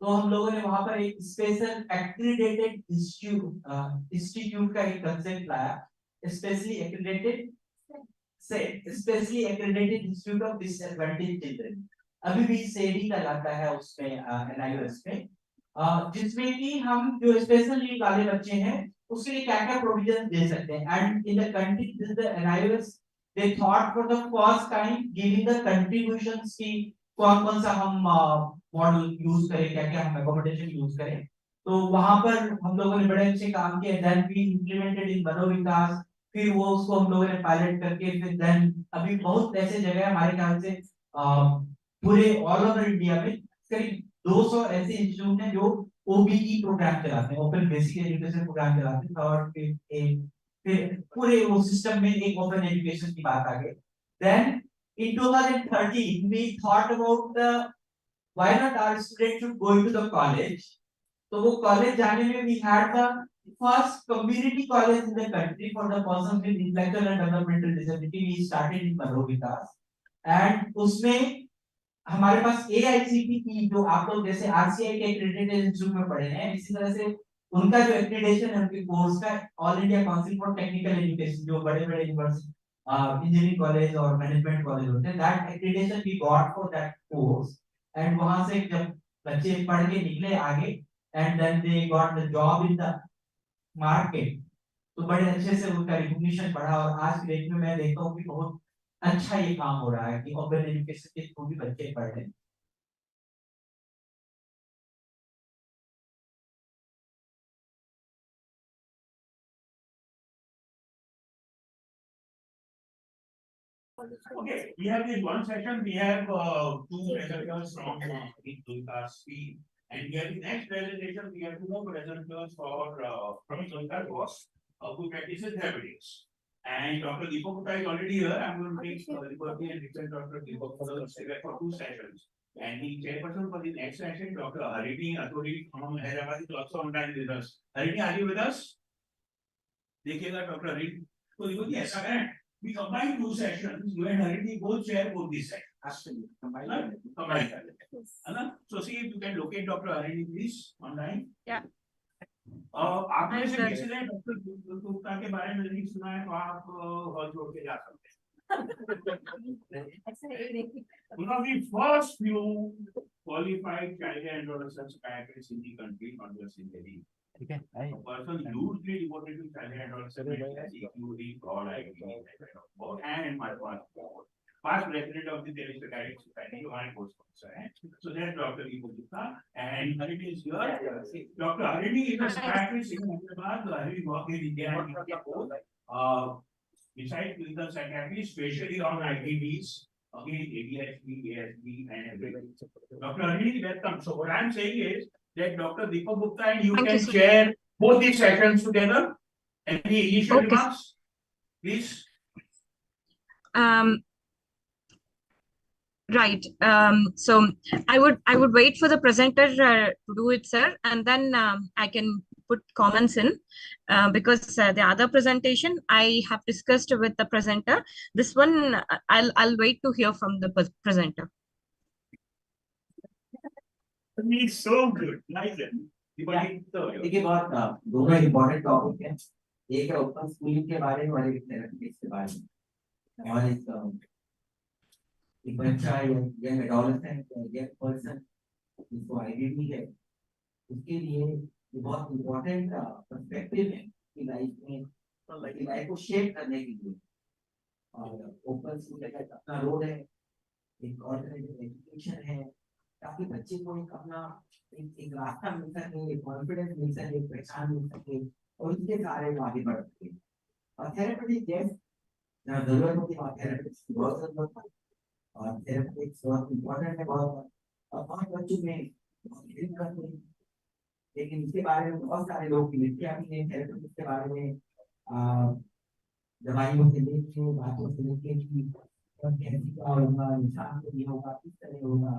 तो हम लोगों ने वहां पर एक स्पेशल एक्रीडेटेड इंस्टीट्यूट का एक कंसेप्ट लाया especially accredited Institute of Disadvantaged Children. अभी भी सेडी का लाता है उसमें NIOS में, जिसमें कि हम जो स्पेशल नीड वाले बच्चे हैं उसके लिए क्या-क्या प्रोविजन दे सकते हैं. And in the country, this is the NIOS, they thought for the first time giving the contributions की कौन-कौन सा हम मॉडल यूज करें, क्या-क्या हम अकोमोडेशन यूज करें. तो वहां पर हम लोगों ने बड़े अच्छे काम किए. Then we implemented in मनोविकास, फिर वो उसको हम लोगों ने पायलट करके फिर देन अभी बहुत ऐसे जगह हमारे ख्याल से पूरे ऑल ओवर इंडिया में करीब 200 ऐसे इंस्टीट्यूट हैं जो ओबीई प्रोग्राम चलाते हैं, ओपन बेसिक एजुकेशन प्रोग्राम चलाते हैं. और फिर पूरे वो सिस्टम में एक ओपन एजुकेशन की बात आ गई. Then in 2013 we thought about the why not our students should go into the college. तो वो कॉलेज जाने में we had the first community college in the country for the persons with intellectual and developmental disability. We started in Manovikas, and उसमें हमारे पास AICP की जो आप लोग जैसे RCI के accredited इंस्टीट्यूट में पढ़े हैं, इसी तरह से उनका जो एक्रेडिटेशन है उनके कोर्स का All India Council for Technical Education, जो बड़े-बड़े यूनिवर्सिटी इंजीनियरिंग कॉलेज और मैनेजमेंट कॉलेज होते हैं, that accreditation we got for that course. And वहां से जब बच्चे पढ़ के निकले आगे and then they got the job in the market, तो बड़े अच्छे से उनका रिकॉग्निशन बढ़ा. और आज की डेट में मैं देखता हूँ कि बहुत अच्छा ये काम हो रहा है कि ओपन एजुकेशन के थ्रू भी बच्चे पढ़ रहे हैं. Okay, we have this one session. We have two presenters from Advocacy speed, and we have the next presentation. We have two more presenters from Boss, who practices therapeutics. And Dr. Deepak Gupta is already here. I'm going to take Liberty and request Dr. Deepak for two sessions. And the chairperson for the next session, Dr. Harini Athuri from Hyderabad, is also online with us. Harini, are you with us? देखिएगा Dr. Harini. तो देखो जी ऐसा करें. We combine two sessions. You and Harini both chair both these sessions. Absolutely. Combine. So see if you can locate Dr. Harini, please, online. Yeah. आपने से किसी ने doctor Gupta के बारे में नहीं सुना है तो आप और जोड़ के जा सकते हैं. One of the first few qualified child and adolescent psychiatrists in the country, not just in Delhi. A person hugely devoted to child and adolescent including God, and my past president of the Delhi Psychiatric Society, hमारे post sponsor है. So that's Dr. Deepak Gupta, and Harini is here. Dr. Harini is a psychiatrist in Hyderabad. Harini worked in India and India both. Besides clinical psychiatry, especially on ITDs, again ADHD, ASD, and everything. Dr. Harini, welcome. So what I'm saying is that Dr. Deepak Gupta and you can share both these sessions together. Any initial remarks, please? Right. So I would wait for the presenter to do it, sir, and then I can put comments in because the other presentation I have discussed with the presenter. This one I'll wait to hear from the presenter. It's so good. Nice. देखिए बहुत दोनों important topic है. एक है open schooling के बारे में और एक थेरेपीज के बारे में. और एक बच्चा या एडोलेसेंट या पर्सन जिसको आइडेंटिटी है उसके लिए ये बहुत इम्पोर्टेंट पर्सपेक्टिव है कि लाइफ को शेप करने के लिए. और ओपन स्कूल का अपना रोल है, एक ऑल्टरनेटिव एजुकेशन है ताकि बच्चे को एक अपना एक रास्ता मिल सके, एक कॉन्फिडेंस मिल सके, एक पहचान मिल सके और उसके कार्य में आगे बढ़ सके. और थेरेपीज जहाँ जरूरत होती है थेरेपीज की बहुत जरूरत है. और थेरेपीज बहुत इम्पोर्टेंट है. बहुत बच्चों में हेल्प करते हैं, लेकिन इसके बारे में बहुत सारे लोग लिखते हैं थेरेपीज के बारे में दवाइयों से लेके बातों से लेके कि कैसे क्या होगा, इंसान को ये होगा, किस तरह होगा.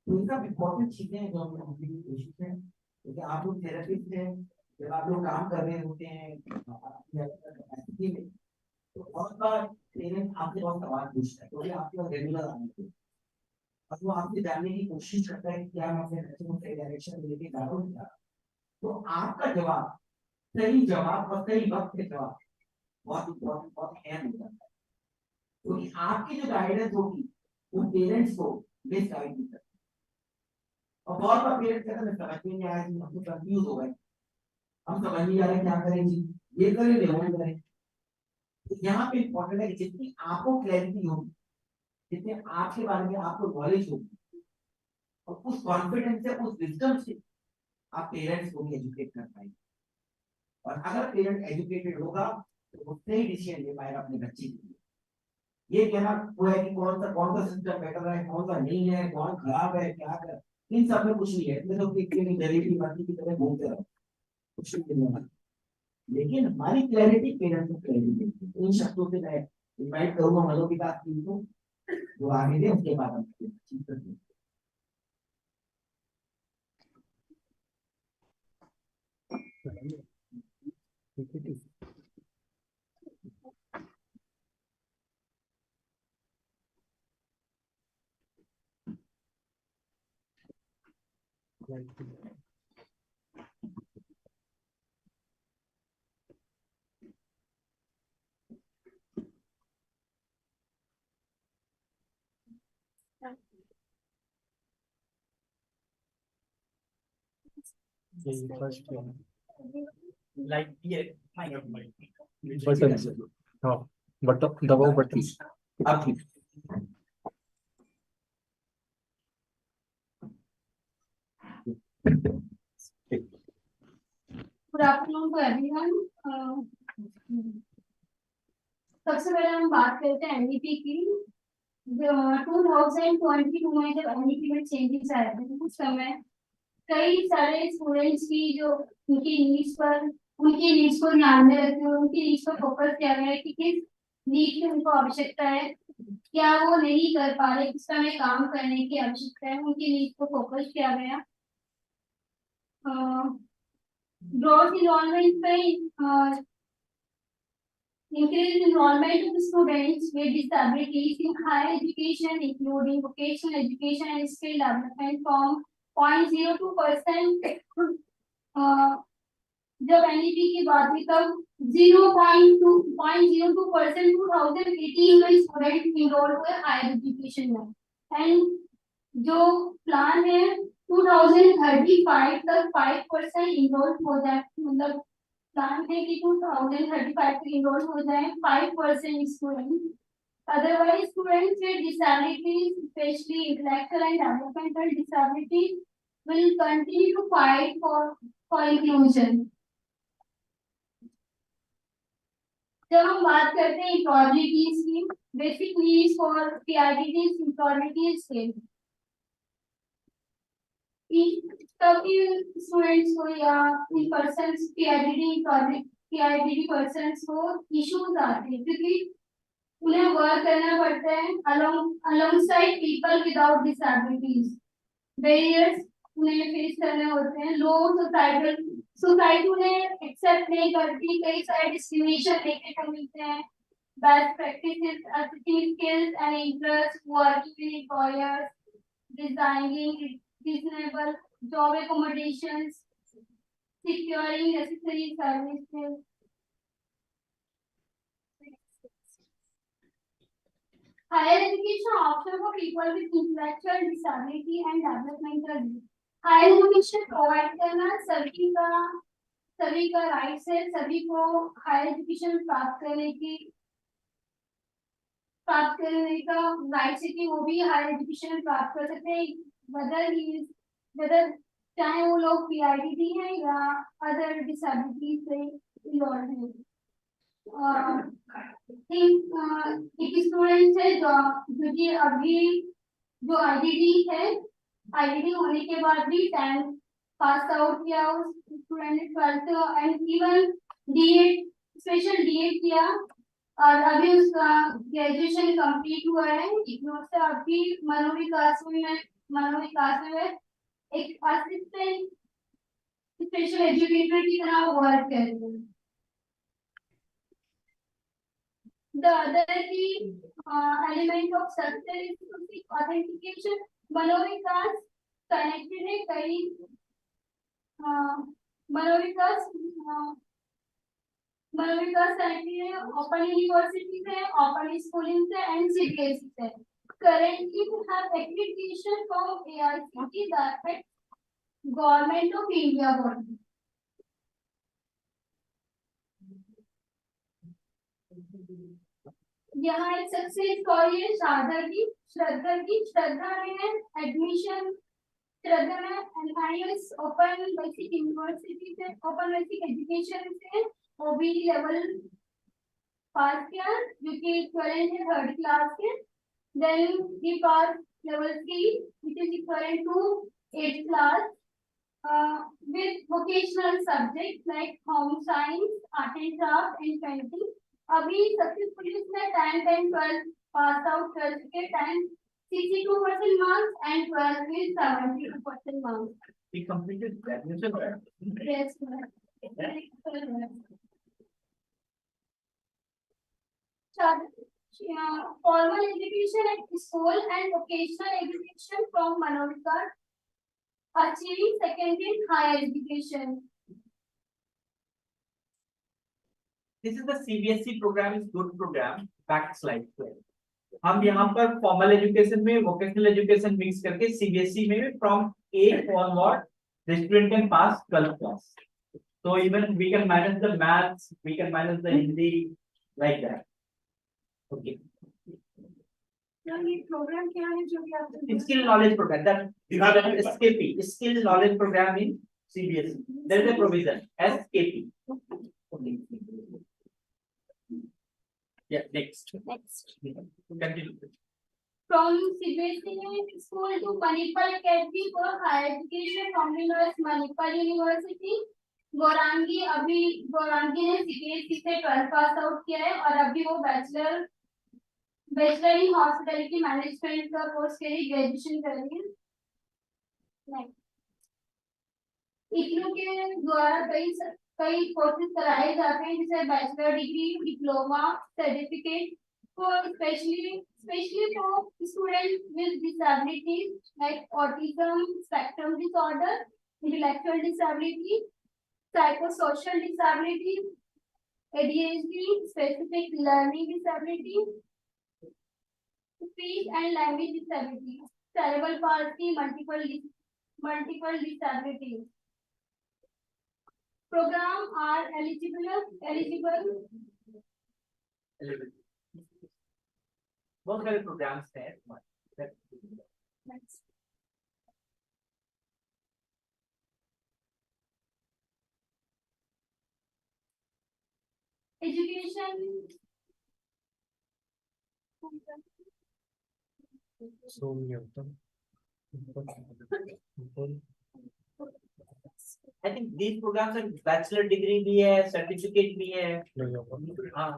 तो इनका इम्पोर्टेंट चीजें हैं जो हम समझने की कोशिश है. क्योंकि आप लोग थेरेपिस्ट हैं, जब आप लोग काम कर रहे होते हैं कैपेसिटी में तो बहुत बार पेरेंट्स आपसे बहुत सवाल पूछता है क्योंकि आपके पास रेगुलर आने के और वो आपसे जानने की कोशिश करता है कि क्या मैं अपने बच्चे को सही डायरेक्शन में लेके जा रहा हूँ. तो आपका जवाब, सही जवाब और सही वक्त के जवाब बहुत इम्पोर्टेंट, बहुत अहम हो जाता है, क्योंकि आपकी जो गाइडेंस होगी वो पेरेंट्स को बेस्ट गाइड नहीं करती। और बहुत बार पेरेंट्स कहते हैं समझ में नहीं आया जी, हम तो कंफ्यूज हो गए, हम समझ नहीं आ रहे क्या करें जी, ये करें वो करें। तो यहाँ पे इम्पोर्टेंट है कि जितनी आपको क्लैरिटी होगी, जितने आपके बारे में आपको नॉलेज होगी, और उस कॉन्फिडेंस से, उस विजडम से आप पेरेंट्स को भी एजुकेट कर पाएंगे। और अगर पेरेंट एजुकेटेड होगा तो वो सही डिसीजन ले पाएगा अपने बच्चे के लिए। ये कहना वो है कि कौन सा सिस्टम बेटर है, कौन सा नहीं है, कौन खराब है, क्या कर, इन सब में कुछ नहीं है, इसमें तो जलेबी बाती की तरह घूमते रहो, कुछ नहीं है। लेकिन हमारी क्लैरिटी पेरेंट्स को क्लैरिटी, इन शब्दों से मैं इनवाइट करूंगा मनोविकास टीम को जो आगे दे, उसके बाद हम ठीक करते हैं। लाइक ये बटन से, हाँ बटन दबाओ, बटन अब ठीक। Good afternoon to everyone. सबसे पहले हम बात करते हैं एनईपी की। 2022 में जब एनईपी में चेंजेस आए थे उस समय कई सारे स्टूडेंट्स की जो उनकी नीड्स को ध्यान में रखते हुए उनकी नीड्स पर फोकस किया गया है कि किस नीड की उनको आवश्यकता है, क्या वो नहीं कर पा रहे, किस पर हमें काम करने की आवश्यकता है, उनकी नीड्स को फोकस किया गया। ग्रोथ इन्वॉल्वमेंट पे increase enrollment of students with disabilities in higher education, including vocational education and skill development from 0.02% जब एनईपी की बात हुई तब 0.02% 2018 में स्टूडेंट इनरोल हुए हायर एजुकेशन में, एंड जो प्लान है 2035 तक 5% इनरोल हो जाए, मतलब प्लान है कि 2035 तक इनरोल हो जाए 5% student. Otherwise, students with disabilities, especially intellectual and developmental disabilities, will continue to fight for inclusion. जब हम बात करते हैं employabilities की, basic needs for PIDTs, employabilities के सभी स्टूडेंट्स को या इन पर्सन्स PIDD पर्सन्स को इश्यूज आते हैं क्योंकि उन्हें वर्क करना पड़ता है alongside people without disabilities. Barriers उन्हें फेस करने होते हैं, लो सोसाइटी उन्हें एक्सेप्ट नहीं करती, कई सारे डिस्क्रिमिनेशन देखने को मिलते हैं। Best practices, assisting skills and interest, working with employers, designing reasonable job accommodations, securing necessary services. Higher education option for people with intellectual disability and developmental needs. Higher education provide करना सभी का rights है, सभी को higher education प्राप्त करने का right है कि वो भी हायर एजुकेशन प्राप्त कर सकते हैं, whether चाहे वो लोग PIDD हैं या अदर डिसेबिलिटी से इन्वॉल्व हैं। एक स्टूडेंट है जो कि अभी जो IDD होने के बाद भी 10th पास आउट किया, उस स्टूडेंट ने 12th and even D.Ed special D.Ed किया और अभी उसका ग्रेजुएशन कंप्लीट हुआ है। से अभी मनोविकास में एक असिस्टेंट स्पेशल एजुकेटर की तरह वर्क कर रहे हैं। The other key element of success is to seek authentication. Manovikas connected है कई, मनोविकास मनोविकास सेनेटरी है, ओपन यूनिवर्सिटी है, ओपन स्कूलिंग है एंड सीबीएसई है. Currently we have accreditation from AICTE, that Government of India body. यहाँ एक सक्सेस स्टोरी है श्रद्धा में है एडमिशन. श्रद्धा में एनआईएस ओपन बेसिक यूनिवर्सिटी से ओपन बेसिक एजुकेशन से ओबीटी लेवल पास किया, जो कि 12th है 3rd क्लास के. देन ही pass level 3 which is equivalent to 8th class with vocational subjects like home science, art and craft and painting. अभी successfully उसने 10th and 12th pass out कर चुके. 10th 62% marks and 12th with 72% marks. He completed graduation, right? Yes, sir. Formal education at school and vocational education from Manovikas, achieving secondary higher education. This is the CBSE program, is good program. Back slide पे हम यहाँ पर formal education में vocational education mix करके CBSE में from 8 onward the student can pass 12th class. So even we can manage the maths, we can manage the Hindi like that. Okay. ये programme क्या है जो कि आप Skill knowledge program, that SKP, skill knowledge program in CBSE. There is a provision SKP. Okay. Yeah, next. Continue. From CBSE school to Manipal Academy for higher education from Manipal University. Gaurangi ने CBSE से 12th pass out किया है और अभी वो bachelor in hospitality management का course के लिए ग्रेजुएशन कर रही है. इग्नू के द्वारा कई कोर्सेज कराए जाते हैं, जैसे bachelor degree, diploma, certificate for specially for student with disabilities like autism spectrum disorder, intellectual disability, psychosocial disability, ADHD, specific learning disability, speech and language disability, cerebral palsy, multiple disabilities. Program are eligible. बहुत सारे programs हैं. Education. So many of them. I think these programs are bachelor degree भी है, certificate भी है. हाँ,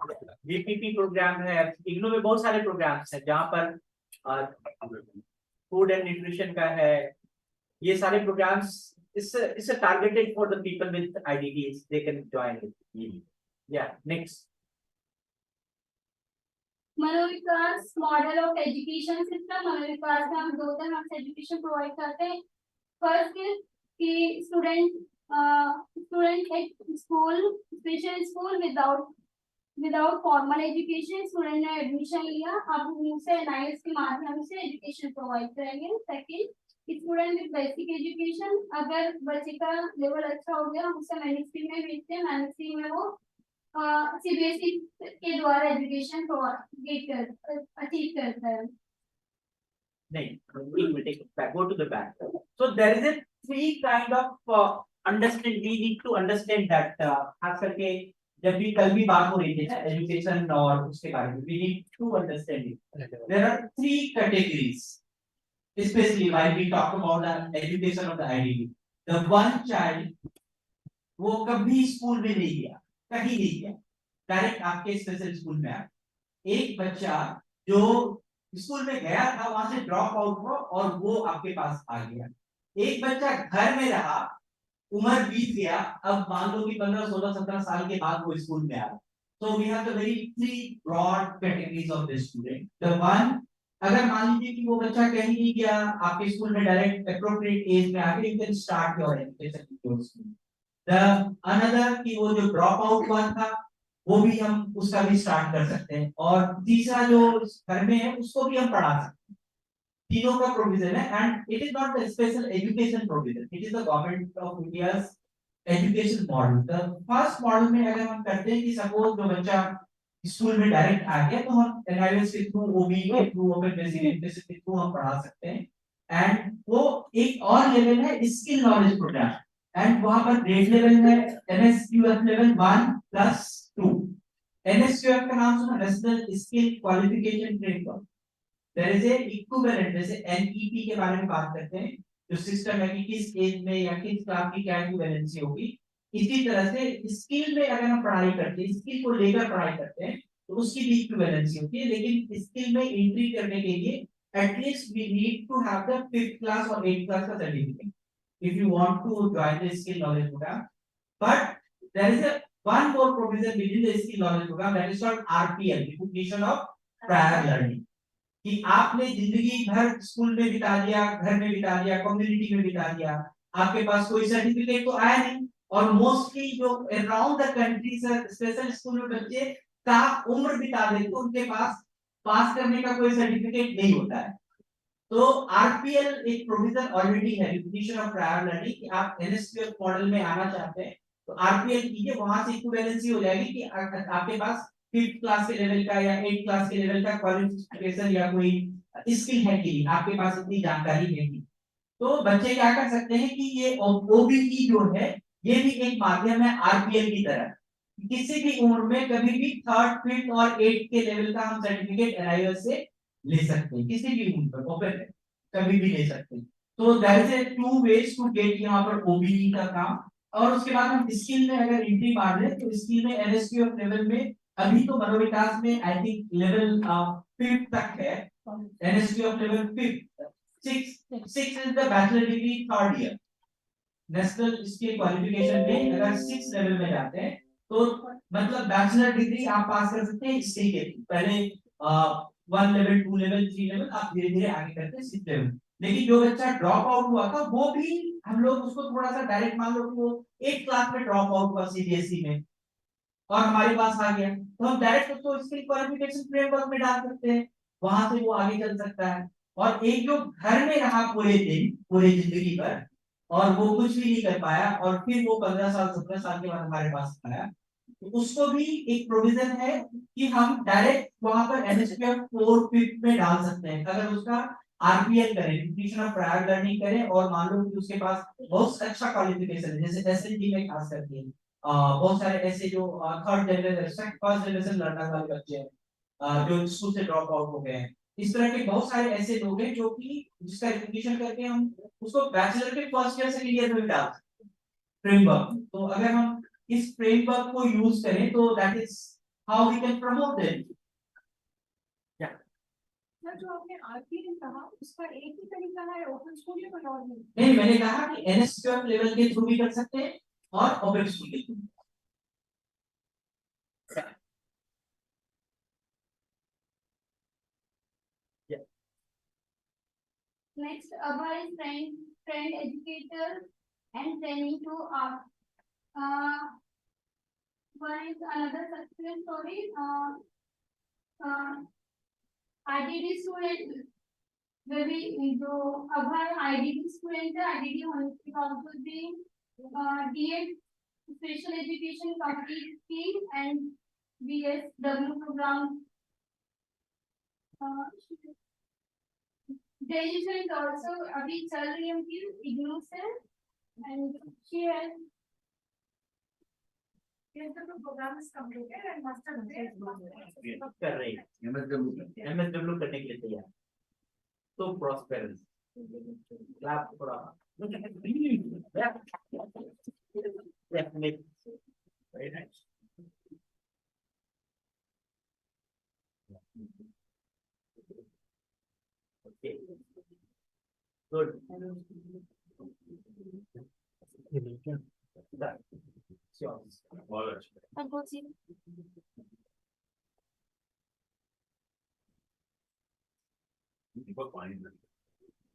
VPP program है. इग्नू में बहुत सारे programs हैं जहाँ पर food and nutrition का है. ये सारे programs is targeted for the people with IDDs. They can join it. Yeah, next. Manovikas model of education system. Manovikas में हम 2 तरह से एजुकेशन प्रोवाइड करते हैं. फर्स्ट इज कि स्टूडेंट एक school special school without formal education student ने एडमिशन लिया, अब उनसे एनआईएस के माध्यम से एजुकेशन प्रोवाइड करेंगे. Second, student with basic education, अगर बच्चे का लेवल अच्छा हो गया हम उसे मैनेजमेंट में भेजते हैं. मैनेजमेंट में वो सीबीएसई के द्वारा एजुकेशन अचीव करता है. नहीं, we'll take it back. Go to the back. So there is a 3 kind of understand. We need to understand that खास करके जब भी कल भी बात हो रही थी ना एजुकेशन और उसके बारे में, we need to understand it. There are 3 categories, especially while we talk about the education of the IDD. The one child वो कभी स्कूल में नहीं गया, कहीं नहीं गया, डायरेक्ट आपके स्पेशल स्कूल में आया. एक बच्चा जो स्कूल में गया था वहां से ड्रॉप आउट हुआ और वो आपके पास आ गया. एक बच्चा घर में रहा, उम्र बीत गया, अब मान लो कि 15, 16, 17 साल के बाद वो स्कूल में आया. So we have the very 3 broad categories of the student. The one, अगर मान लीजिए कि वो बच्चा कहीं नहीं गया, आपके स्कूल में डायरेक्ट appropriate एज में आके you can start your education in your school. The another कि वो जो ड्रॉप आउट हुआ था, वो भी हम उसका भी स्टार्ट कर सकते हैं। और तीसरा जो घर में है उसको भी हम पढ़ा सकते हैं। तीनों का प्रोविजन है and it is not the special education provision, it is the government of India's education model. The first model में अगर हम करते हैं कि सपोज जो बच्चा स्कूल में डायरेक्ट आ गया तो हम एनआईएस के थ्रू, ओबी के थ्रू, ओपन बेसिक एजुकेशन के थ्रू हम पढ़ा सकते हैं। एंड वो एक और लेवल है स्किल नॉलेज प्रोग्राम एंड वहां पर ग्रेड लेवल है एनएसक्यूएफ लेवल 1+2। एनएसक्यूएफ का नाम सुना, national skill qualification framework. There is a equivalent, जैसे एनईपी के बारे में बात करते हैं जो सिस्टम है कि किस एज में या किस क्लास की क्या इक्विवेलेंसी होगी, इसी तरह से स्किल में अगर हम पढ़ाई करते हैं, स्किल को लेकर पढ़ाई करते हैं तो उसकी भी इक्विवेलेंसी होती है। लेकिन स्किल में एंट्री करने के लिए at least we need to have the 5th class और 8th क्लास का certificate if you want to join the skill knowledge program. But there is a one more provision within the skill knowledge program, that is called RPL, recognition of prior learning. कि आपने जिंदगी भर school में बिता दिया, घर में बिता दिया, कम्युनिटी में बिता दिया, आपके पास कोई सर्टिफिकेट तो आया नहीं। और मोस्टली जो around the country special school में बच्चे का उम्र बिता देते तो उनके पास पास करने का कोई सर्टिफिकेट नहीं होता है। तो आरपीएल एक प्रोविजन ऑलरेडी है, रिकॉग्निशन ऑफ प्रायर लर्निंग, कि आप एनएसक्यूएफ मॉडल में आना चाहते हैं तो आरपीएल कीजिए, वहां से इक्विवेलेंसी हो जाएगी कि आपके पास 5th क्लास के लेवल का या 8th क्लास के लेवल का क्वालिफिकेशन या कोई स्किल है कि आपके पास इतनी जानकारी है कि। तो बच्चे क्या कर सकते हैं कि ये ओबीई जो है ये भी एक माध्यम है आरपीएल की तरह, किसी भी उम्र में कभी भी 3rd, 5th और 8th के लेवल का हम सर्टिफिकेट एनआईएस से ले सकते हैं, किसी भी उम्र पर ओपन है, कभी भी ले सकते हैं। तो there is a 2 ways to get यहाँ पर ओबीई का काम। और उसके बाद हम स्किल में अगर एंट्री मार लें तो स्किल में एनएसक्यूएफ लेवल में अभी तो मनोविकास में आई थिंक लेवल 5th तक है, NSQF level 5th, 6 is the bachelor degree 3rd year. National skill qualification में अगर 6 लेवल में जाते हैं तो मतलब बैचलर डिग्री आप पास कर सकते हैं स्किल के थ्रू। पहले 1 लेवल, 2 लेवल, 3 लेवल, आप धीरे धीरे आगे करते हैं 6 लेवल। लेकिन जो बच्चा ड्रॉप आउट हुआ था वो भी हम लोग उसको थोड़ा सा डायरेक्ट मान लो कि वो 8 क्लास में ड्रॉप आउट हुआ सीबीएसई में और हमारे पास आ गया तो हम डायरेक्ट उसको स्किल क्वालिफिकेशन फ्रेमवर्क में डाल सकते हैं, वहां से वो आगे चल सकता है। और एक जो घर में रहा पूरे दिन, पूरे जिंदगी भर और वो कुछ भी नहीं कर पाया और फिर वो 15 साल 17 साल के बाद हमारे पास आया, तो उसको भी एक प्रोविजन है कि हम डायरेक्ट वहां पर एनएसपीएफ 4 में डाल सकते हैं अगर उसका आरपीएल करें, रिकग्निशन ऑफ प्रायर लर्निंग करें और मान लो कि उसके पास बहुत अच्छा क्वालिफिकेशन है, जैसे एसएलजी में खास करके बहुत सारे ऐसे जो 3rd generation 1st generation learner वाले बच्चे हैं जो स्कूल से ड्रॉप आउट हो गए हैं। इस तरह के बहुत सारे ऐसे लोग हैं जो कि जिसका रिकग्निशन करके हम उसको बैचलर के 1st ईयर 2nd ईयर में भी डाल सकते हैं फ्रेमवर्क। तो अगर हम इस फ्रेमवर्क को यूज करें तो that is how we can promote them. जो आपने आरपीएल कहा उसका एक ही तरीका है ओपन स्कूल या कोई और नहीं, मैंने कहा कि एनएसक्यूएफ लेवल के थ्रू भी कर सकते हैं और ओपन स्कूल के through. Next, Abha is friend educator and training to art. One is another success story. IDD student, maybe जो Abha IDD student है, IDD होने के बावजूद भी DED special education complete scheme and BSW program. Graduation is also अभी चल रही है उनकी इग्नू से and she has BSW program is completed and master कर रही है एमएसडब्ल्यू करने के लिए तैयार। तो प्रॉस्पेरेंस क्लाप थोड़ा very nice. Okay. Good. Done. Sure. All right.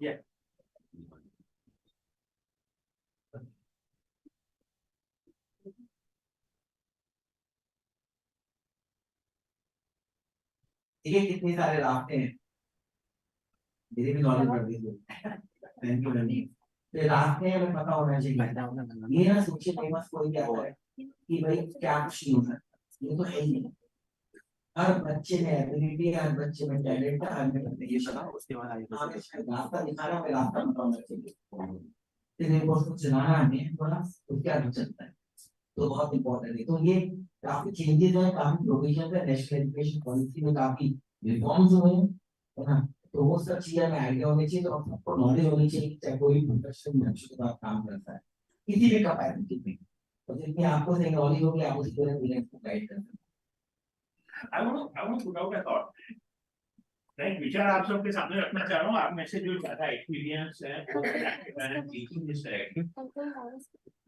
Yeah. ये कितने सारे रास्ते हैं, मेरे भी नॉलेज बढ़ गई। Thank you. तो रास्ते हमें पता होना चाहिए। ये ना सोचिए फेमस कोई क्या है कि भाई क्या कुछ नहीं हो सकता, ये तो है ही नहीं। हर बच्चे में एबिलिटी है, हर बच्चे में टैलेंट है, हर में ये चला उसके बाद आगे रास्ता दिखाना, हमें रास्ता बताना चाहिए। तेरे को उसको चलाना है थोड़ा, तो क्या चलता है, तो बहुत इम्पोर्टेंट है। तो ये काफी चेंजेस है, काफी प्रोविजन है, नेशनल एजुकेशन पॉलिसी में काफी रिफॉर्म्स हुए हैं, है ना। तो वो सब चीजें हमें आइडिया होनी चाहिए, तो सबको नॉलेज होनी चाहिए, चाहे कोई भी प्रोफेशन में अच्छे से काम करता है, किसी भी कैपेसिटी में, तो जितनी आपको सही नॉलेज होगी आप उसी तरह बिजनेस को गाइड कर सकते हैं। I want to put out a thought. Right, विचार आप सबके सामने रखना चाह रहा हूँ। आप में से जो ज्यादा एक्सपीरियंस है teaching this directly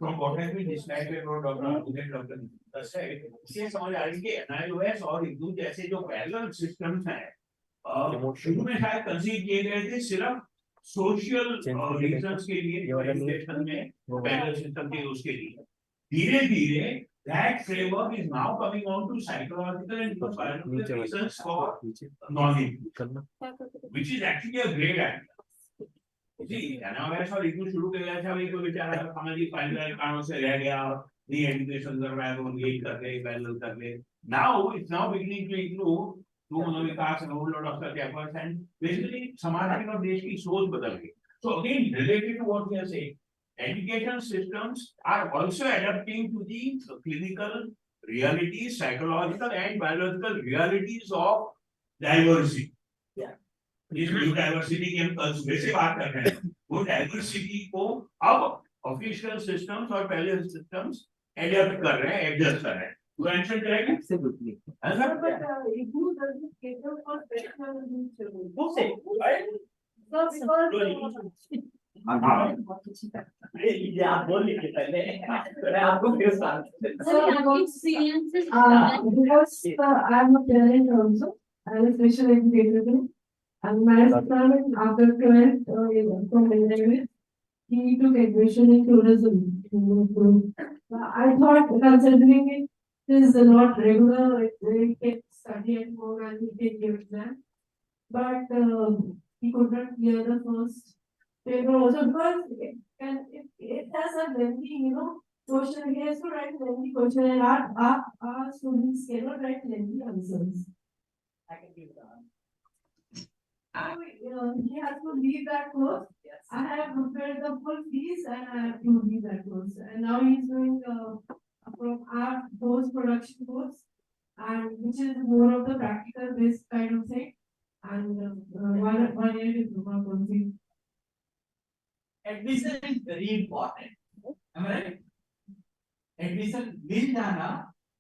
from what has been described by Dr. said, इससे समझ आ रही है कि NIOS और IGNOU जैसे जो पैरेलल सिस्टम्स हैं शुरू में शायद कंसीव किए गए थे सिर्फ सोशल रीजंस के लिए, एजुकेशन में पैरेलल सिस्टम के उसके लिए। धीरे धीरे that framework is now coming on to psychological and biological reasons for knowledge, which is actually a great idea. Ji, NIOS और IGNOU शुरू कर दिया था, कोई बेचारा सामाजिक पारिवारिक कारणों से रह गया, री एजुकेशन कर रहा है, तो ये कर ले, पैरेलल कर ले। Now it's now beginning to include through Manovikas and whole lot of such efforts, and basically समाज की और देश की सोच बदल गई। So again, related to what we are saying, education systems are also adapting to the clinical realities, psychological and biological realities of diversity. इस diversity की हम कल सुबह से बात कर रहे हैं, वो डाइवर्सिटी को अब ऑफिशियल सिस्टम्स और पहले सिस्टम्स एडप्ट कर रहे हैं, एडजस्ट कर रहे हैं। तो answer correct? Absolutely. Answer IGNOU doesn't cater for special needs children. वो से राइट? आप बोल लीजिए पहले, मैं आपको फिर So about experiences, because I'm a parent also, I'm a special educator, and my son after 12th from Relevance, he took admission in tourism. I thought considering it is not regular, he can study at home and he can give exam, but he could not clear the first paper also because it has a lengthy, question. He has to write lengthy question, and our students cannot write lengthy answers. I can give that. So he has to leave that course. Yes. I have prepared the full fees and I have to leave that course. And now he's doing from our post production course, and which is more of the practical based kind of thing. And one year diploma course. Admission is very important. Am I right? Admission मिल जाना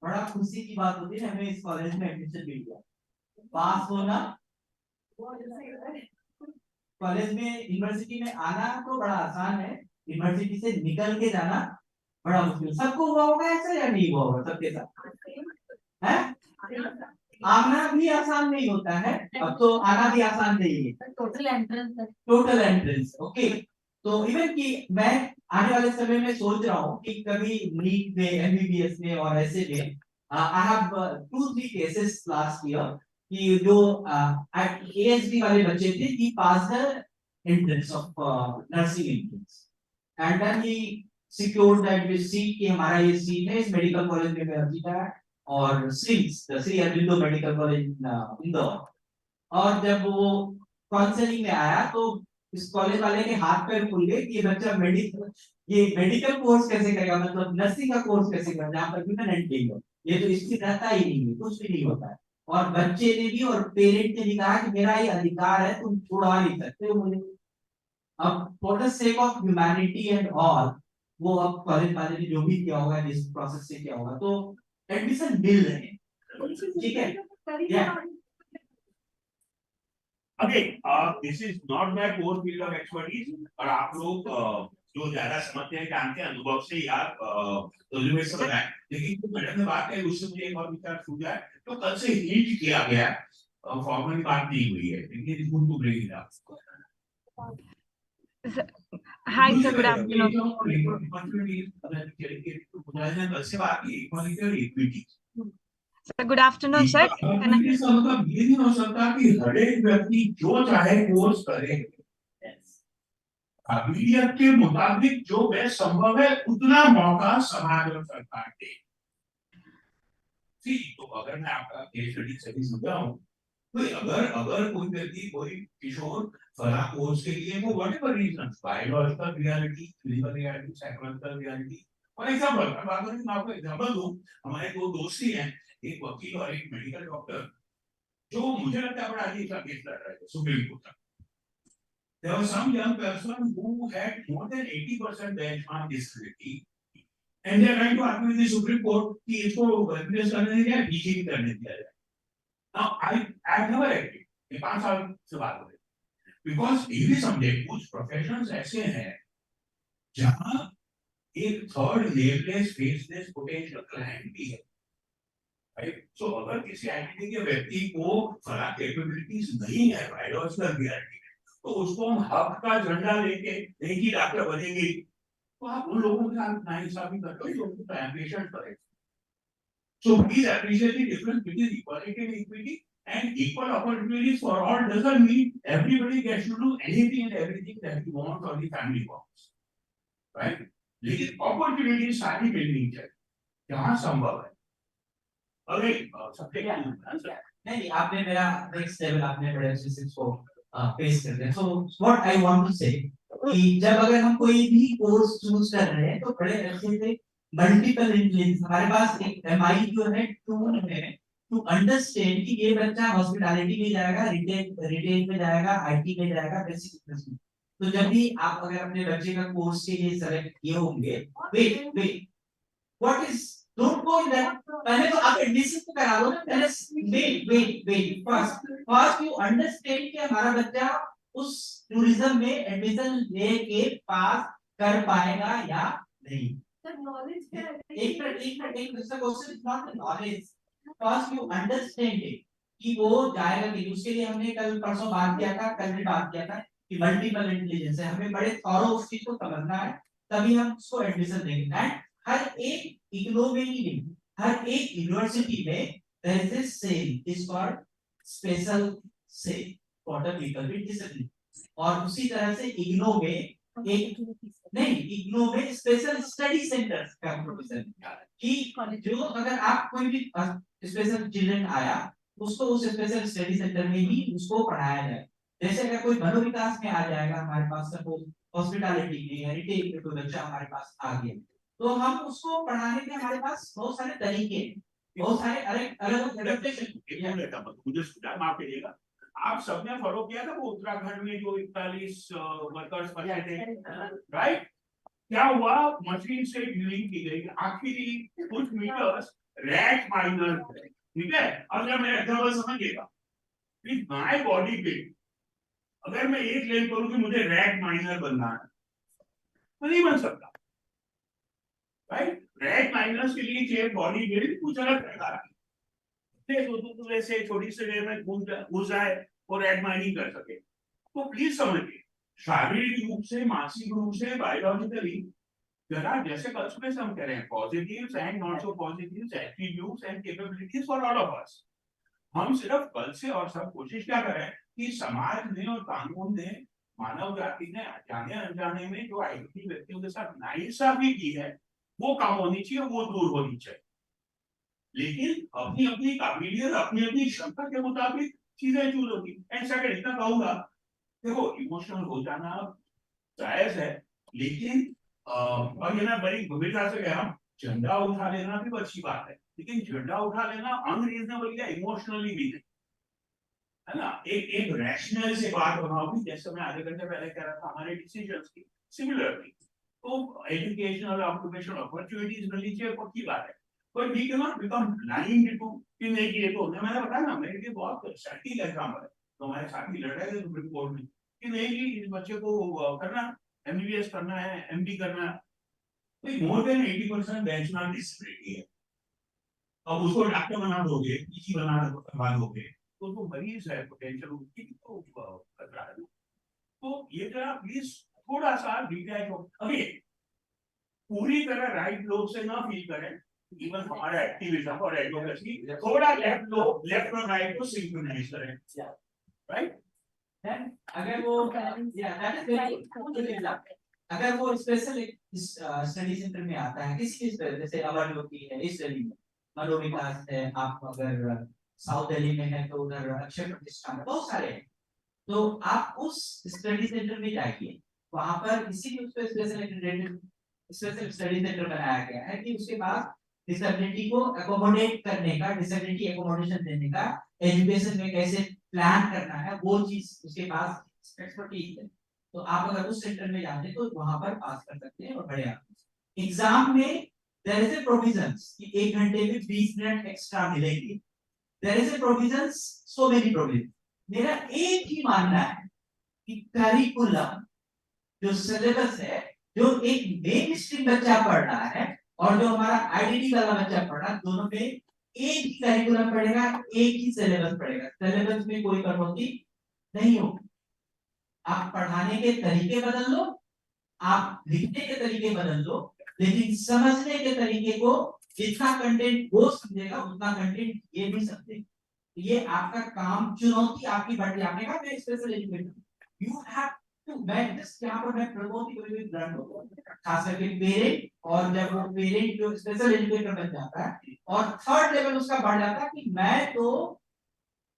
बड़ा खुशी की बात होती है, हमें इस college में एडमिशन मिल गया। पास होना, कॉलेज में यूनिवर्सिटी में आना तो बड़ा आसान है, यूनिवर्सिटी से निकल के जाना बड़ा मुश्किल। सबको हुआ होगा ऐसा या नहीं हुआ होगा सबके साथ? है आना भी आसान नहीं होता है, अब तो आना भी आसान नहीं है। Total entrance okay. तो इवन कि मैं आने वाले समय में सोच रहा हूँ कि कभी नीट में, एमबीबीएस में और ऐसे में I have 2-3 cases last year कि जो एएसडी वाले बच्चे थे, he passed the entrance of nursing entrance and then he secured that seat कि हमारा ये सीट है इस मेडिकल कॉलेज में मेरा सीट है, और श्री अरविंदो मेडिकल कॉलेज इंदौर। और जब वो काउंसलिंग में आया तो इस कॉलेज वाले के हाथ पैर खुल गए कि ये बच्चा मेडिकल कोर्स कैसे करेगा, मतलब नर्सिंग का कोर्स कैसे करेगा जहाँ पर परमानेंट नहीं हो, ये तो इसकी रहता ही नहीं है, कुछ भी नहीं होता है। और बच्चे ने भी और पेरेंट ने भी कहा कि मेरा ये अधिकार है, तुम छुड़ा नहीं सकते हो मुझे। अब for the sake of humanity and all, वो अब कॉलेज वाले ने जो भी किया होगा, जिस प्रोसेस से किया होगा, तो एडमिशन मिल रहे हैं, ठीक है। Again, this is not my core field of expertise, और आप लोग जो ज्यादा समझते हैं जानते हैं अनुभव से या तजुर्बे से बताएं। लेकिन जो मैडम ने बात है उससे मुझे एक और विचार सूझा है, तो कल से हीट किया गया फॉर्मल बात नहीं हुई है, लेकिन इस गुण को break down. Hi sir, good afternoon. कल से बात की इक्वालिटी और equity, So good afternoon, sir. Can I- इसका मतलब ये नहीं हो सकता कि हर एक व्यक्ति जो चाहे कोर्स करे, काबिलियत के मुताबिक जो बेस्ट संभव है उतना मौका समाज और सरकार दे। तो अगर मैं आपका केस स्टडी सही समझा हूं, तो अगर अगर कोई व्यक्ति कोई किशोर फला कोर्स के लिए वो whatever reasons, biological reality, physical reality, psychological reality, for example मैं आपको एग्जांपल दूं, हमारे दो दोस्त ही हैं, एक वकील और एक मेडिकल डॉक्टर, जो मुझे लगता है बड़ा अजीब सा केस लड़ रहे थे सुप्रीम कोर्ट तक। There was some young person who had more than 80% benchmark disability, and they are trying to argue with the Supreme Court कि इसको replace करने दिया जाए, पीछे भी करने दिया जाए। Now I've never agreed, ये 5 साल से बात हो रही है, because ये भी समझे कुछ प्रोफेशंस ऐसे हैं जहां एक third nameless faceless potential client भी है, राइट? सो अगर किसी आईटी के व्यक्ति को फला कैपेबिलिटीज नहीं है बायोलॉजिकल रियलिटी, तो उसको हम हक का झंडा लेके नहीं कि डॉक्टर बनेंगे, तो आप उन लोगों के साथ नाइंसाफी कर रहे हो, उनको एम्बिशन करें। So please appreciate the difference between equality and equity, and equal opportunities for all doesn't mean everybody gets to do anything and everything that he wants or the family wants, right? लेकिन opportunities सारी मिलनी चाहिए जहाँ संभव है। अगर सबके नहीं, आपने मेरा नेक्स्ट लेवल आपने बड़े अच्छे से इसको पेश कर दिया। So what I want to say कि जब अगर हम कोई भी कोर्स चूज कर रहे हैं तो बड़े अच्छे से मल्टीपल इंटेलिजेंस हमारे पास एक एमआई जो है टूल है टू अंडरस्टैंड कि ये बच्चा हॉस्पिटैलिटी में जाएगा, रिटेल में जाएगा, आईटी में जाएगा, बेसिक बिजनेस में। तो जब भी आप अगर अपने बच्चे का कोर्स के लिए सेलेक्ट किए होंगे, wait what is don't go in that, पहले तो आप एडमिशन तो करा दो ना, पहले वेट फर्स्ट यू अंडरस्टैंड कि हमारा बच्चा उस टूरिज्म में एडमिशन लेके पास कर पाएगा या नहीं। सर नॉलेज क्या है? एक मिनट दूसरा question is not knowledge, first you understand कि वो जाएगा कि उसके लिए हमने कल परसों बात किया था, कल भी बात किया था कि मल्टीपल इंटेलिजेंस है, हमें बड़े थॉरो उस चीज को समझना है, तभी हम उसको एडमिशन देंगे। एंड हर एक इग्नो में ही नहीं, हर एक यूनिवर्सिटी में there is a cell is called special cell for the people with disability, और उसी तरह से इग्नो में एक नहीं, इग्नो में स्पेशल स्टडी सेंटर का प्रोविजन कि जो अगर आप कोई भी स्पेशल चिल्ड्रन आया उसको उस स्पेशल स्टडी सेंटर में ही उसको पढ़ाया जाए। जैसे अगर कोई मनोविकास में आ जाएगा हमारे पास, सपोज हॉस्पिटैलिटी में या रिटेल में कोई बच्चा हमारे पास आ गया, तो हम उसको पढ़ाने के हमारे पास बहुत सारे तरीके, बहुत सारे अलग अलग एडेप्टेशन। मुझे माफ करिएगा, आप सबने फॉलो किया था वो उत्तराखंड में जो 41 वर्कर्स बचे थे, राइट? क्या हुआ, मशीन से ड्रिलिंग की गई, आखिरी कुछ मीटर्स रैट माइनर, ठीक है? अगर मैं एग्जांपल समझिएगा, विद माय बॉडी बिल्ड अगर मैं एक क्लेम करूं कि मुझे रैट माइनर बनना है, तो नहीं बन सकता, राइट? रैट माइनर्स के लिए चाहिए बॉडी बिल्ड कुछ अलग प्रकार की, तो ऐसे छोटी सी जगह में घुस जाए और रैट माइनिंग कर सके। तो प्लीज समझिए, शारीरिक रूप से, मानसिक रूप से, बायोलॉजिकली, जरा जैसे कल सुबह से हम कह रहे हैं, positives and not so positives, attributes and capabilities for all of us. हम सिर्फ कल से और सब कोशिश क्या करें कि समाज ने और कानून ने, मानव जाति ने जाने अनजाने में जो आईटी व्यक्तियों के साथ नाइंसाफी की है वो कम होनी चाहिए, वो दूर होनी चाहिए। लेकिन अपनी अपनी काबिलियत, अपनी अपनी क्षमता के मुताबिक चीजें चूज होगी। एंड सेकंड इतना कहूंगा, देखो इमोशनल हो जाना जायज है, लेकिन और ये ना बड़ी गंभीरता से कह रहा हूं, झंडा उठा लेना भी अच्छी बात है, लेकिन झंडा उठा लेना अनरीजनेबल या इमोशनली भी नहीं, है ना? एक रैशनल से बात बनाओ, जैसे मैं आधे घंटे पहले कह रहा था हमारे डिसीजंस की सिमिलरली, तो एजुकेशनल ऑक्यूपेशनल अपॉर्चुनिटीज मिलनी चाहिए, पक्की बात है, but we cannot become blind to कि नहीं ये तो मैंने बताया ना, मेरे लिए बहुत सटीक एग्जांपल है, तो हमारे साथी लड़ रहे थे सुप्रीम कोर्ट में कि नहीं जी इस बच्चे को करना एमबीबीएस करना है, एमडी करना है, तो मोर देन 80% बेंचमार्क डिसेबिलिटी है, अब उसको डॉक्टर बना दोगे, पीजी बना दोगे, तो जो मरीज है पोटेंशियल उसकी तो खतरा है। तो ये जरा प्लीज थोड़ा सा डिटैच हो, अभी पूरी तरह राइट लोग से ना फील करें, इवन हमारा एक्टिविज्म और एडवोकेसी थोड़ा लेफ्ट और राइट को सिंक्रोनाइज करें, राइट? अगर वो अगर वो स्पेशल स्टडी सेंटर में आता है किसी भी तरह, जैसे अवलोकी है इस दिल्ली में, मनोविकास है, आप अगर साउथ दिल्ली में है तो उधर अक्षय प्रतिष्ठान है, बहुत सारे हैं। तो आप उस स्टडी सेंटर में जाइए, वहां पर इसीलिए उसको स्पेशल स्टडी सेंटर बनाया गया है कि उसके पास डिसेबिलिटी को अकोमोडेट करने का, डिसेबिलिटी अकोमोडेशन देने का, एजुकेशन में कैसे प्लान करना है, वो चीज उसके पास एक्सपर्टीज है। तो आप अगर उस सेंटर में जाते हैं तो वहां पर पास कर सकते हैं और बढ़िया। एग्जाम में देयर इज ए प्रोविजंस कि 1 घंटे में 20 मिनट एक्स्ट्रा मिलेगी। There is a provisions, so many provision. मेरा एक ही मानना है कि करिकुलम जो सिलेबस है, जो एक मेन स्ट्रीम बच्चा पढ़ रहा है और जो हमारा आईडीडी वाला बच्चा पढ़ रहा है, दोनों में एक ही करिकुलम पढ़ेगा, एक ही सिलेबस पढ़ेगा, सिलेबस में कोई कटौती नहीं होगी। आप पढ़ाने के तरीके बदल लो, आप लिखने के तरीके बदल लो, लेकिन समझने के तरीके को, जितना कंटेंट वो समझेगा उतना कंटेंट ये भी समझेगा। ये आपका काम, चुनौती आपकी बढ़ जाने का। मैं special educator, you have to, मैं जस्ट यहाँ पर मैं प्रमोट कोई भी ब्रांड हो, खास करके पेरेंट, और जब वो पेरेंट जो स्पेशल एजुकेटर बन जाता है और थर्ड लेवल उसका बढ़ जाता है कि मैं तो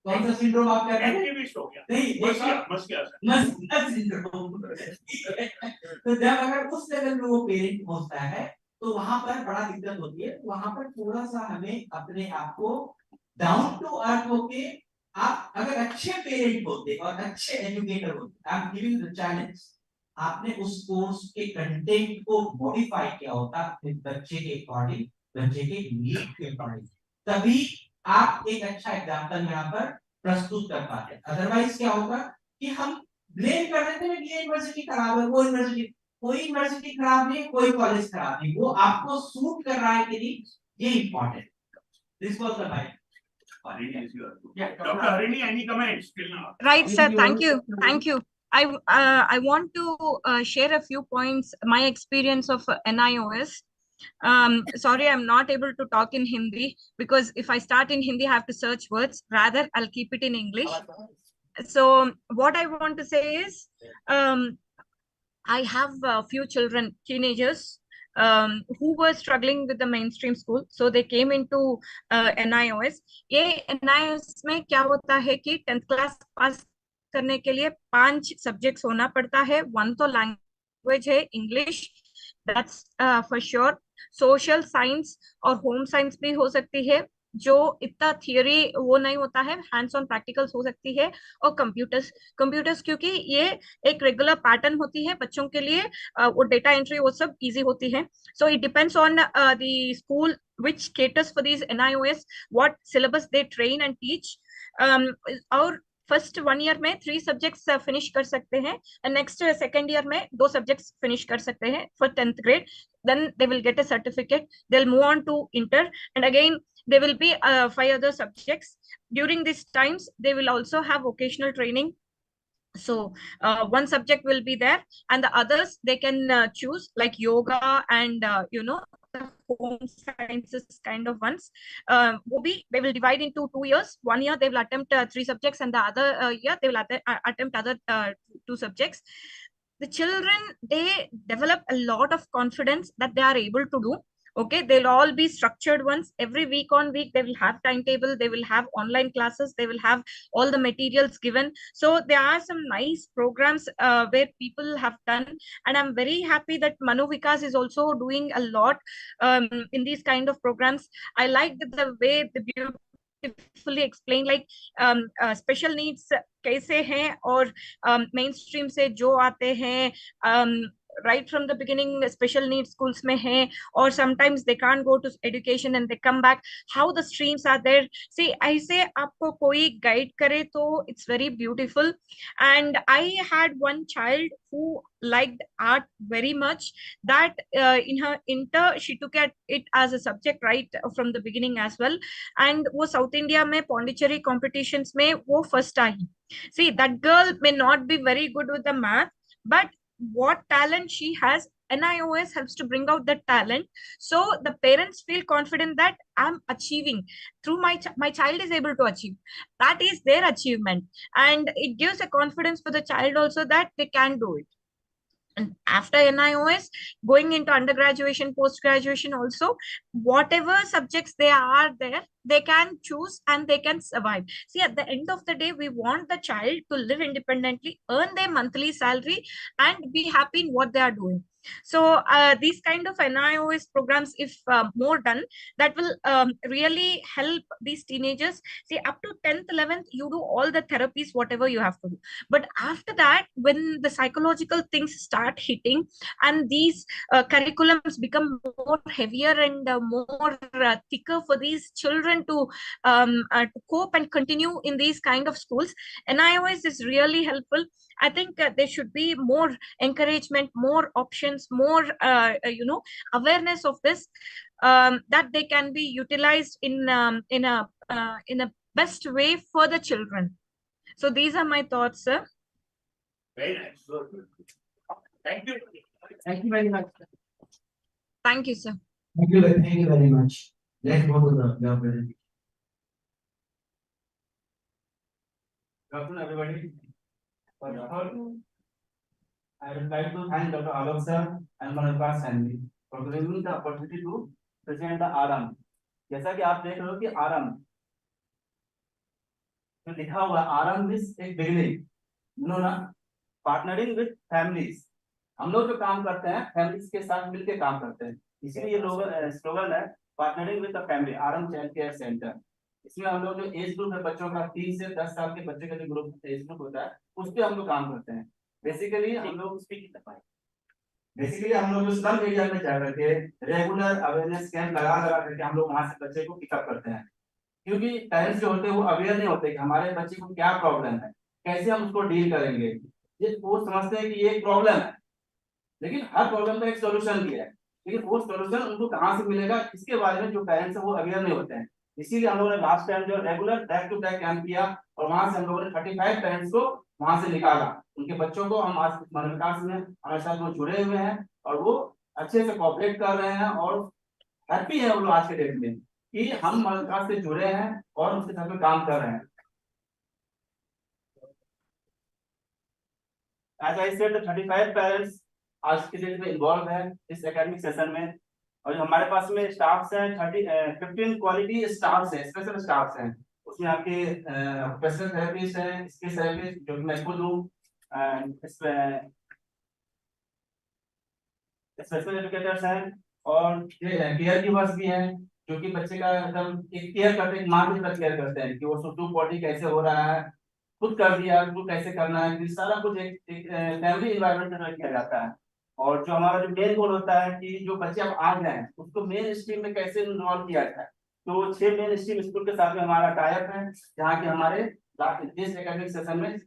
कौन सा सिंड्रोम आप कह रहे हैं, एक्टिविस्ट हो गया, नहीं मस्किया सिंड्रोम। तो जब अगर उस लेवल में वो पेरेंट पहुंचता है तो वहां पर बड़ा दिक्कत होती है। वहां पर थोड़ा सा हमें अपने आप को डाउन टू अर्थ होके, आप अगर अच्छे पेरेंट होते और अच्छे एजुकेटर होते, I am giving the challenge, आपने उस कोर्स के कंटेंट को मॉडिफाई किया होता अपने बच्चे के अकॉर्डिंग, बच्चे के नीड के अकॉर्डिंग, तभी आप एक अच्छा एग्जाम्पल यहाँ पर प्रस्तुत कर पाते। अदरवाइज क्या होगा कि हम ब्लेम कर देते हैं कि ये यूनिवर्सिटी खराब है, वो यूनिवर्सिटी, कोई यूनिवर्सिटी खराब नहीं, कोई कॉलेज खराब नहीं, वो आपको सूट कर रहा है कि नहीं, ये important. This was the point. Dr. Harini, any comments till now? Right, sir. Thank you. Thank you. I want to share a few points, my experience of NIOS. Sorry, I'm not able to talk in Hindi because if I start in Hindi, I have to search words. Rather, I'll keep it in English. So what I want to say is, I have a few children, teenagers, who were struggling with the mainstream school. So they came into NIOS. ये NIOS में क्या होता है कि 10th class pass करने के लिए 5 subjects होना पड़ता है। वन तो लैंग्वेज है, English, that's for sure. Social science और होम साइंस भी हो सकती है, जो इतना थियरी वो नहीं होता है, हैंड्स ऑन प्रैक्टिकल्स हो सकती है। और कंप्यूटर्स क्योंकि ये एक रेगुलर पैटर्न होती है बच्चों के लिए, वो डेटा एंट्री वो सब इजी होती है। So it depends on the school which caters for these NIOS, what syllabus they train and teach. और फर्स्ट 1 ईयर में 3 सब्जेक्ट्स फिनिश कर सकते हैं, नेक्स्ट सेकेंड ईयर में 2 सब्जेक्ट्स फिनिश कर सकते हैं for 10th grade. Then they will get a certificate, they'll move on to inter, and again there will be 5 other subjects. During these times they will also have vocational training. So one subject will be there, and the others they can choose, like yoga and the home sciences kind of ones. They will divide into 2 years. 1 year they will attempt 3 subjects, and the other year they will attempt other 2 subjects. The children, they develop a lot of confidence that they are able to do. Okay, they'll all be structured ones. Every week on week they will have timetable, they will have online classes, they will have all the materials given. So there are some nice programs where people have done, and I'm very happy that Manu Vikas is also doing a lot in these kind of programs. I like the way the beautifully explain, like special needs कैसे हैं, और mainstream से जो आते हैं, right from the beginning special needs schools mein hai, or sometimes they can't go to education and they come back, how the streams are there. See, aise aapko koi guide kare to it's very beautiful. And I had one child who liked art very much, that in her inter she took it as a subject right from the beginning as well, and wo South India mein Pondicherry competitions mein wo first aayi. See, that girl may not be very good with the math, but what talent she has, NIOS helps to bring out the talent, so the parents feel confident that I'm achieving through my child is able to achieve. That is their achievement, and it gives a confidence for the child also that they can do it. And after NIOS, going into undergraduation, post graduation also, whatever subjects they are there, they can choose and they can survive. See, at the end of the day, we want the child to live independently, earn their monthly salary, and be happy in what they are doing. So these kind of NIOS programs, if more done, that will really help these teenagers. See, up to 10th, 11th, you do all the therapies, whatever you have to do. But after that, when the psychological things start hitting and these curriculums become more heavier and more thicker for these children to cope and continue in these kind of schools, NIOS is really helpful. I think there should be more encouragement, more options, more awareness of this, that they can be utilized in a best way for the children. So these are my thoughts, sir. Very nice. Good. Thank you. Thank you very much. Thank you, sir. Thank you very much. Let's go to the presentation. Good afternoon, everybody. First of all, I would like to thank Dr. Alok sir and Manoj family for giving me the opportunity to present the आराम. जैसा कि आप देख रहे हो कि आराम जो लिखा हुआ आराम इज एक बिगिनिंग, नो ना, पार्टनरिंग विद फैमिलीज. हम लोग जो काम करते हैं फैमिलीज के साथ मिलकर काम करते हैं, इसलिए ये स्लोगन है पार्टनरिंग विद द फैमिली, आराम चाइल्ड केयर सेंटर. इसमें हम लोग जो एज ग्रुप है बच्चों का 3 से 10 साल के बच्चे का जो ग्रुप एज ग्रुप होता है उस पर हम लोग काम करते हैं. बेसिकली हम लोग जो स्लम एरिया में जा करके रेगुलर अवेयरनेस कैंप लगा करके हम लोग वहां से बच्चे को पिकअप करते हैं, क्योंकि पेरेंट्स जो होते हैं वो अवेयर नहीं होते कि हमारे बच्चे को क्या प्रॉब्लम है, कैसे हम उसको डील करेंगे. ये वो समझते हैं कि ये एक प्रॉब्लम है, लेकिन हर प्रॉब्लम का एक सोल्यूशन भी है, लेकिन वो सोल्यूशन उनको कहाँ से मिलेगा इसके बारे में जो पेरेंट्स है वो अवेयर नहीं होते हैं. इसीलिए हम लोगों ने लास्ट टाइम जो regular back to back camp किया और वहां से हम लोगों ने 35 पेरेंट्स को वहां से निकाला. उनके बच्चों को हम आज मनोविकास में हमारे साथ वो जुड़े हुए हैं और वो अच्छे से कोऑपरेट कर रहे हैं और हैप्पी है वो लोग आज के डेट में कि हम मनोविकास से जुड़े हैं और उसके साथ में काम कर रहे हैं. As I said, the 35 parents आज के डेट में इन्वॉल्व है इस एकेडमिक सेशन में, और हमारे पास में स्टाफ्स हैं 15 क्वालिटी स्टाफ्स हैं, स्पेशल स्टाफ्स हैं. उसमें आपके प्रोफेशनल थेरेपिस्ट हैं, स्पीच थेरेपिस्ट जो कि मैं खुद हूँ, स्पेशल एजुकेटर्स हैं और केयर गिवर्स भी हैं जो कि बच्चे का एकदम एक केयर करते हैं, माँ की तरह केयर करते हैं कि वो सुसु पॉटी कैसे हो रहा है, खुद कर दिया खुद कैसे करना है, ये सारा कुछ एक फैमिली एनवायरनमेंट में किया जाता है. और जो हमारा जो मेन गोल होता है कि जो बच्चे अब आ गए हैं उसको मेन स्ट्रीम में कैसे इन्वॉल्व किया जाए. तो 6 मेन स्ट्रीम स्कूल के साथ में हमारा टाइप है, जहाँ के हमारे इस एकेडमिक सेशन में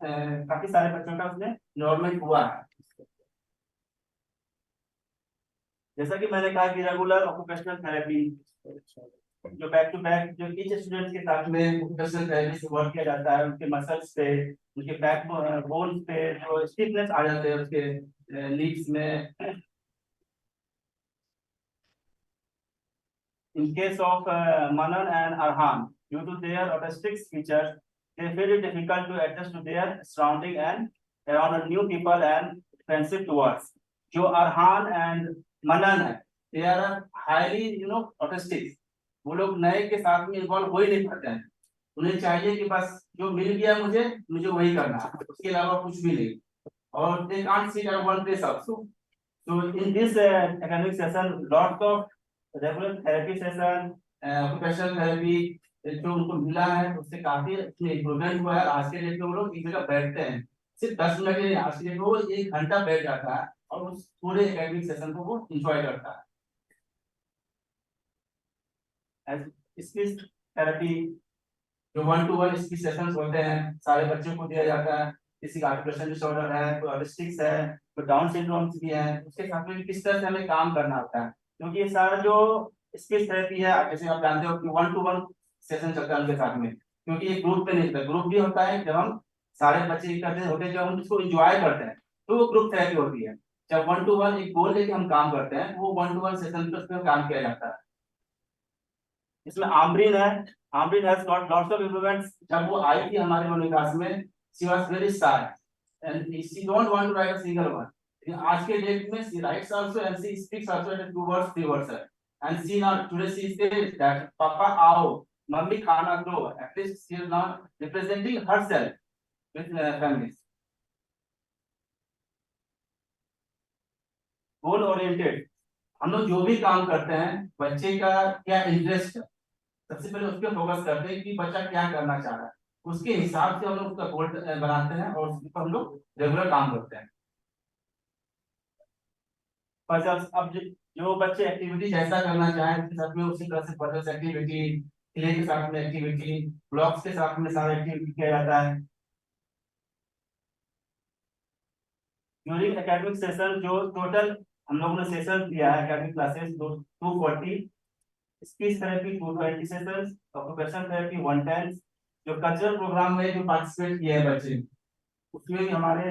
काफी सारे बच्चों का उसमें इन्वॉल्वमेंट हुआ है. जैसा कि मैंने कहा कि रेगुलर ऑक्यूपेशनल थेरेपी जो बैक टू बैक जो ईच स्टूडेंट के साथ में ऑक्यूपेशनल थेरेपी से वर्क किया जाता है, उनके मसल्स पे, उनके बैक बोन्स पे जो स्टिफनेस आ जाते हैं उसके लीग्स में. In case of Manan and Arhan, due to their autistic features, they find it difficult to adjust to their surrounding and around new people and friendship towards. जो Arhan and Manan है, they are highly autistic. वो लोग नए के साथ में involve हो ही नहीं पाते हैं. उन्हें चाहिए कि बस जो मिल गया मुझे वही करना है, उसके अलावा कुछ भी नहीं. और they can't sit at one place also. So in this academic session, lots of regular therapy session, occupational therapy जो उनको मिला है उससे काफी इम्प्रूवमेंट हुआ है. आज के डेट में वो लोग एक जगह बैठते हैं, सिर्फ 10 मिनट के लिए, आज के डेट में वो 1 घंटा बैठ जाता है और उस पूरे एकेडमिक सेशन को वो एंजॉय करता है. स्पीच थेरेपी जो 1-to-1 स्पीच सेशंस होते हैं सारे बच्चों को दिया जाता है. किसी का आर्टिकुलेशन डिसऑर्डर है, कोई ऑटिस्टिक्स है, कोई डाउन सिंड्रोम भी है, उसके साथ में किस तरह से हमें काम करना होता है. क्योंकि ये सारा जो स्पीच थेरेपी है जैसे आप जानते हो कि 1-to-1 सेशन चलता है उनके साथ में, क्योंकि एक ग्रुप पे नहीं होता. ग्रुप भी होता है जब हम सारे बच्चे इकट्ठे होते हैं, जब हम इसको एंजॉय करते हैं तो वो ग्रुप थेरेपी होती है. जब 1-to-1 एक गोल लेके हम काम करते हैं, वो 1-to-1 सेशन पे उस पर काम किया जाता है। इसमें आमरीन है, Amreen has got lots of improvements. जब वो आई थी हमारे मनोविकास में, she was very shy and she don't want to write a single one. आज के डेट में she writes also and she speaks also in 2 words 3 words and she not today she said that पापा आओ मम्मी खाना दो। At least she is not representing herself with families. Goal oriented, हम लोग जो भी काम करते हैं बच्चे का क्या इंटरेस्ट है, सबसे पहले उस पर फोकस करते हैं कि बच्चा क्या करना चाह रहा है, उसके हिसाब से हम लोग उसका गोल बनाते हैं और उस पर हम लोग रेगुलर काम करते हैं। पजल्स, अब जो बच्चे एक्टिविटी जैसा करना चाहें उसके साथ में उसी तरह से पजल्स एक्टिविटी, क्ले के साथ में एक्टिविटी, ब्लॉक्स के साथ में सारा एक्टिविटी किया जाता है। ड्यूरिंग एकेडमिक सेशन, जो टोटल हम लोगों ने सेशन दिया है academic classes 240, speech therapy 220 sessions, occupation therapy 110। जो कल्चरल प्रोग्राम में जो पार्टिसिपेट किए हैं बच्चे, उसमें भी हमारे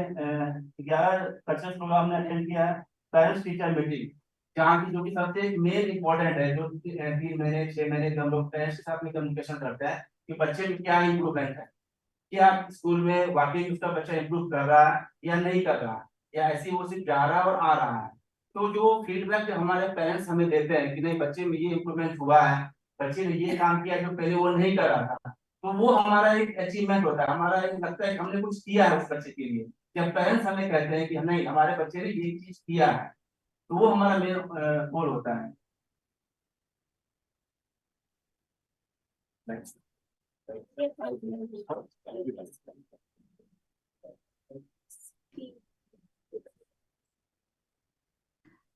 11 कल्चरल प्रोग्राम ने अटेंड किया है। पेरेंट्स टीचर मीटिंग, जहाँ की जो कि सबसे मेन इंपॉर्टेंट है, जो 3 महीने 6 महीने के हम लोग पेरेंट्स के साथ में कम्युनिकेशन करते हैं कि बच्चे में क्या इम्प्रूवमेंट है, क्या स्कूल में वाकई उसका बच्चा इम्प्रूव कर रहा है या नहीं कर रहा है, या ऐसी वो सिर्फ जा रहा है और आ रहा है। तो जो फीडबैक जो हमारे पेरेंट्स हमें देते हैं कि नहीं बच्चे में ये इम्प्रूवमेंट हुआ है, बच्चे ने ये काम किया जो पहले वो नहीं कर रहा था, तो वो हमारा एक अचीवमेंट होता है, हमारा एक लगता है कि हमने कुछ किया है उस बच्चे के लिए। जब पेरेंट्स हमें कहते हैं कि नहीं हमारे बच्चे ने ये चीज किया है, तो वो हमारा मेन गोल होता है।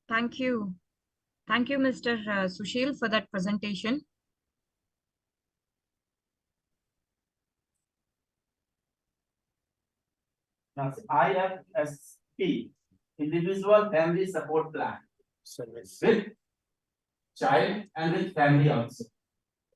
Thank you. Thank you, Mr. Sushil, for that presentation. Now, IFSP, Individual Family Support Plan, with child and with family also.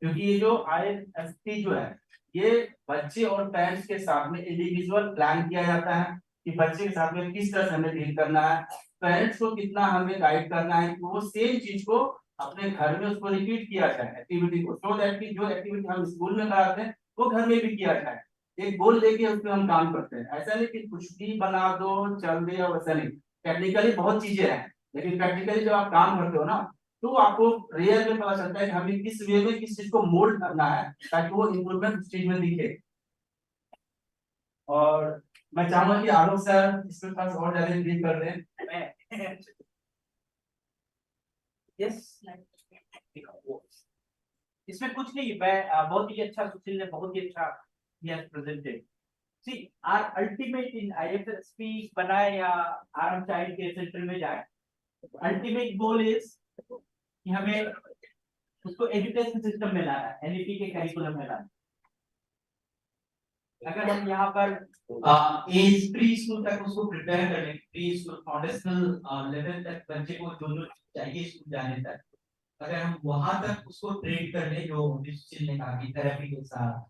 क्योंकि ये जो IFSP जो है, ये बच्चे और पेरेंट्स के साथ में इंडिविजुअल प्लान किया जाता है कि बच्चे के साथ में किस तरह से हमें डील करना है, पेरेंट्स को कितना हमें गाइड करना है कि वो सेम चीज को अपने घर में उसको रिपीट किया जाए एक्टिविटी को, सो दैट कि जो एक्टिविटी हम स्कूल में कराते हैं वो घर में भी किया जाए। एक गोल लेके उस पर हम काम करते हैं, ऐसा नहीं कि कुछ भी बना दो चल दे, वैसा नहीं। टेक्निकली बहुत चीजें हैं, लेकिन प्रैक्टिकली जब आप काम करते हो ना, तो आपको रियल में पता चलता है कि हमें किस वे में किस चीज को मोल्ड करना है ताकि वो इम्प्रूवमेंट उस चीज में दिखे। और मैं चाहूंगा कि आलोक सर इस पे थोड़ा और ज्यादा ब्रीफ कर दें। यस, इसमें कुछ नहीं, मैं बहुत ही अच्छा, सुशील ने बहुत ही अच्छा प्रेजेंटेड। सी आर अल्टीमेट इन IFSP बनाए या आराम चाइल्ड के सेंटर में जाए, अल्टीमेट गोल इज कि हमें उसको एजुकेशन सिस्टम में लाना है, NEP के करिकुलम में लाना। अगर हम यहाँ पर एज प्री स्कूल तक उसको प्रिपेयर कर लें, प्री स्कूल फाउंडेशनल लेवल तक बच्चे को जो चाहिए स्कूल जाने तक, अगर हम वहां तक उसको ट्रेन कर ले, जो सुशील ने कहा कि थेरेपी के साथ,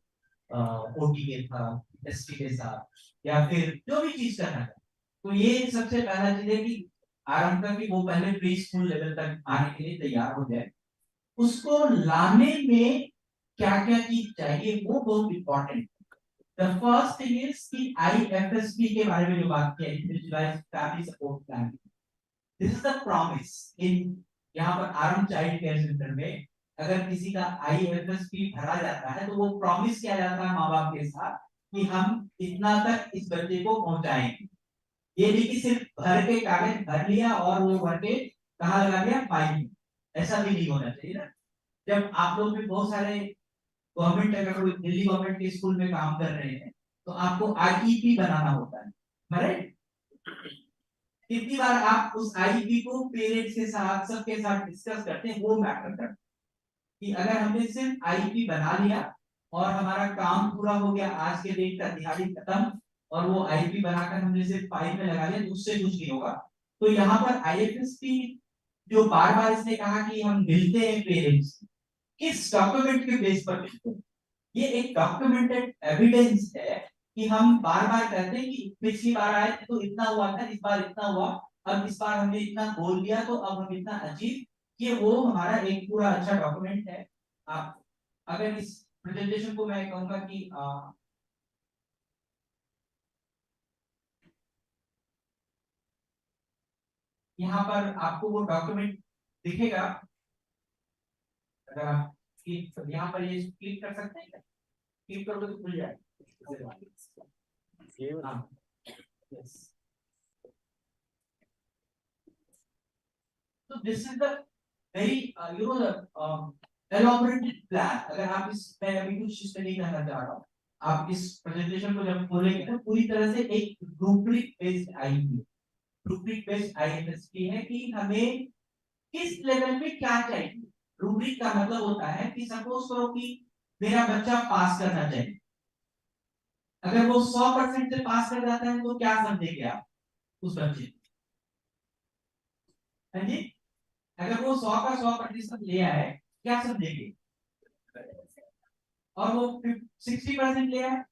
OT के साथ, ST के साथ, या फिर जो भी चीज करना है, तो ये सबसे पहला चीज है कि आरंभ का कि वो पहले प्री स्कूल लेवल तक आने के लिए तैयार हो जाए। उसको लाने में क्या क्या चीज चाहिए वो बहुत important. The first thing is कि IFSP के बारे में जो बात की, individualized family support plan, this is the promise in यहाँ पर आरंभ चाइल्ड केयर सेंटर में। अगर किसी का IFSP भरा जाता है तो वो प्रॉमिस किया जाता है माँ बाप के साथ कि हम इतना तक इस बच्चे को पहुंचाएंगे। ये नहीं कि सिर्फ भर के कागज भर लिया और वो भर के कहाँ लगा दिया फाइल में, ऐसा भी नहीं होना चाहिए ना। जब आप लोग भी बहुत सारे गवर्नमेंट, अगर कोई दिल्ली गवर्नमेंट के स्कूल में काम कर रहे हैं तो आपको IEP बनाना होता है, राइट? कितनी बार आप उस IEP को पेरेंट्स के साथ सबके साथ डिस्कस करते हैं, वो मैटर करता है। कि अगर हमने सिर्फ IEP बना लिया और हमारा काम पूरा हो गया, आज के डेट का दिहाड़ी खत्म, और वो IEP बनाकर हमने सिर्फ फाइल में लगा लिया, तो उससे कुछ नहीं होगा। तो यहाँ पर IFSP जो बार बार इसने कहा कि हम मिलते हैं पेरेंट्स, किस डॉक्यूमेंट के बेस पर मिलते हैं? ये एक डॉक्यूमेंटेड एविडेंस है कि हम बार बार कहते हैं कि पिछली बार आए थे तो इतना हुआ था, इस बार इतना हुआ, अब इस बार हमने इतना बोल दिया तो अब हम इतना अचीव किए, वो हमारा एक पूरा अच्छा डॉक्यूमेंट है। आप अगर इस प्रेजेंटेशन को मैं कहूँगा कि यहाँ पर आपको वो डॉक्यूमेंट दिखेगा, अगर आप यहाँ पर ये क्लिक कर सकते हैं, क्लिक करोगे तो खुल जाएगा। हाँ, yes. So this is the very the elaborated plan. अगर आप इस मैं अभी कुछ स्टडी करना चाह रहा हूँ, आप इस प्रेजेंटेशन को जब खोलेंगे ना पूरी तरह से एक रूब्रिक बेस्ड आएगी। रूब्रिक बेस्ड आईएफएसपी है कि हमें किस लेवल पे क्या चाहिए। रूब्रिक का मतलब होता है कि सपोज करो कि मेरा बच्चा पास करना चाहिए, अगर वो 100% से पास कर जाता है तो क्या समझेंगे आप उस बच्चे को? हाँ जी, अगर वो 100 का 100% ले आए क्या समझेंगे? और वो 60% ले आए,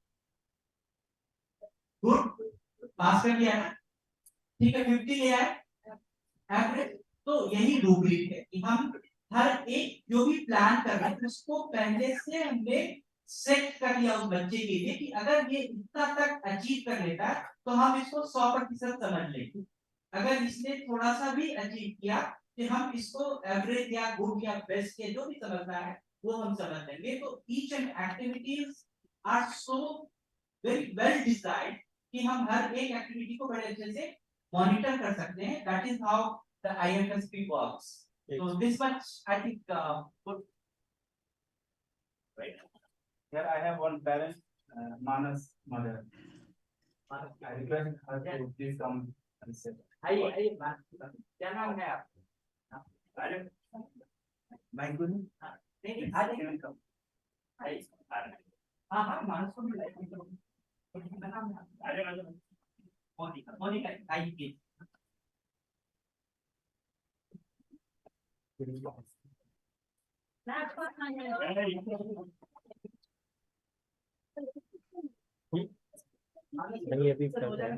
गुड, पास कर लिया ना, ठीक है। 50 ले आए, एवरेज। तो यही रूब्रिक है कि हम हर एक जो भी प्लान कर रहे हैं उसको पहले से हमने सेट कर लिया उस बच्चे के लिए कि अगर ये इतना तक अचीव कर लेता है तो हम इसको 100% समझ लेंगे। अगर इसने थोड़ा सा भी अचीव किया कि हम इसको एवरेज या गुड या बेस्ट के जो भी समझना है वो हम समझ लेंगे। तो each and activities are so very well designed कि हम हर एक एक्टिविटी को बड़े अच्छे से मॉनिटर कर सकते हैं। That is how the IFSP works. So this much I think good. Right. Here I have one parent, Manas mother. Manas, I request her to please come and sit. आइए क्या नाम है आप? Madam, माय गुड नहीं आ जाइए कम। हाँ हाँ मानस को भी लाइक नाम है मोनिका। मोनिका आइए। नहीं अभी कर रहे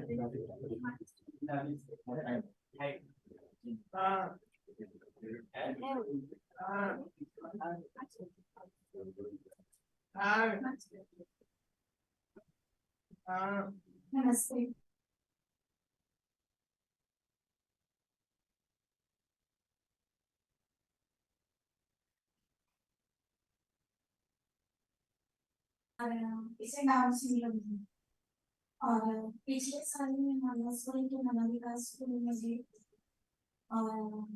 नमस्ते। इसे नाम से मिलूंगी और पिछले साल में मानसपुरी के मनोविकास स्कूल में गई और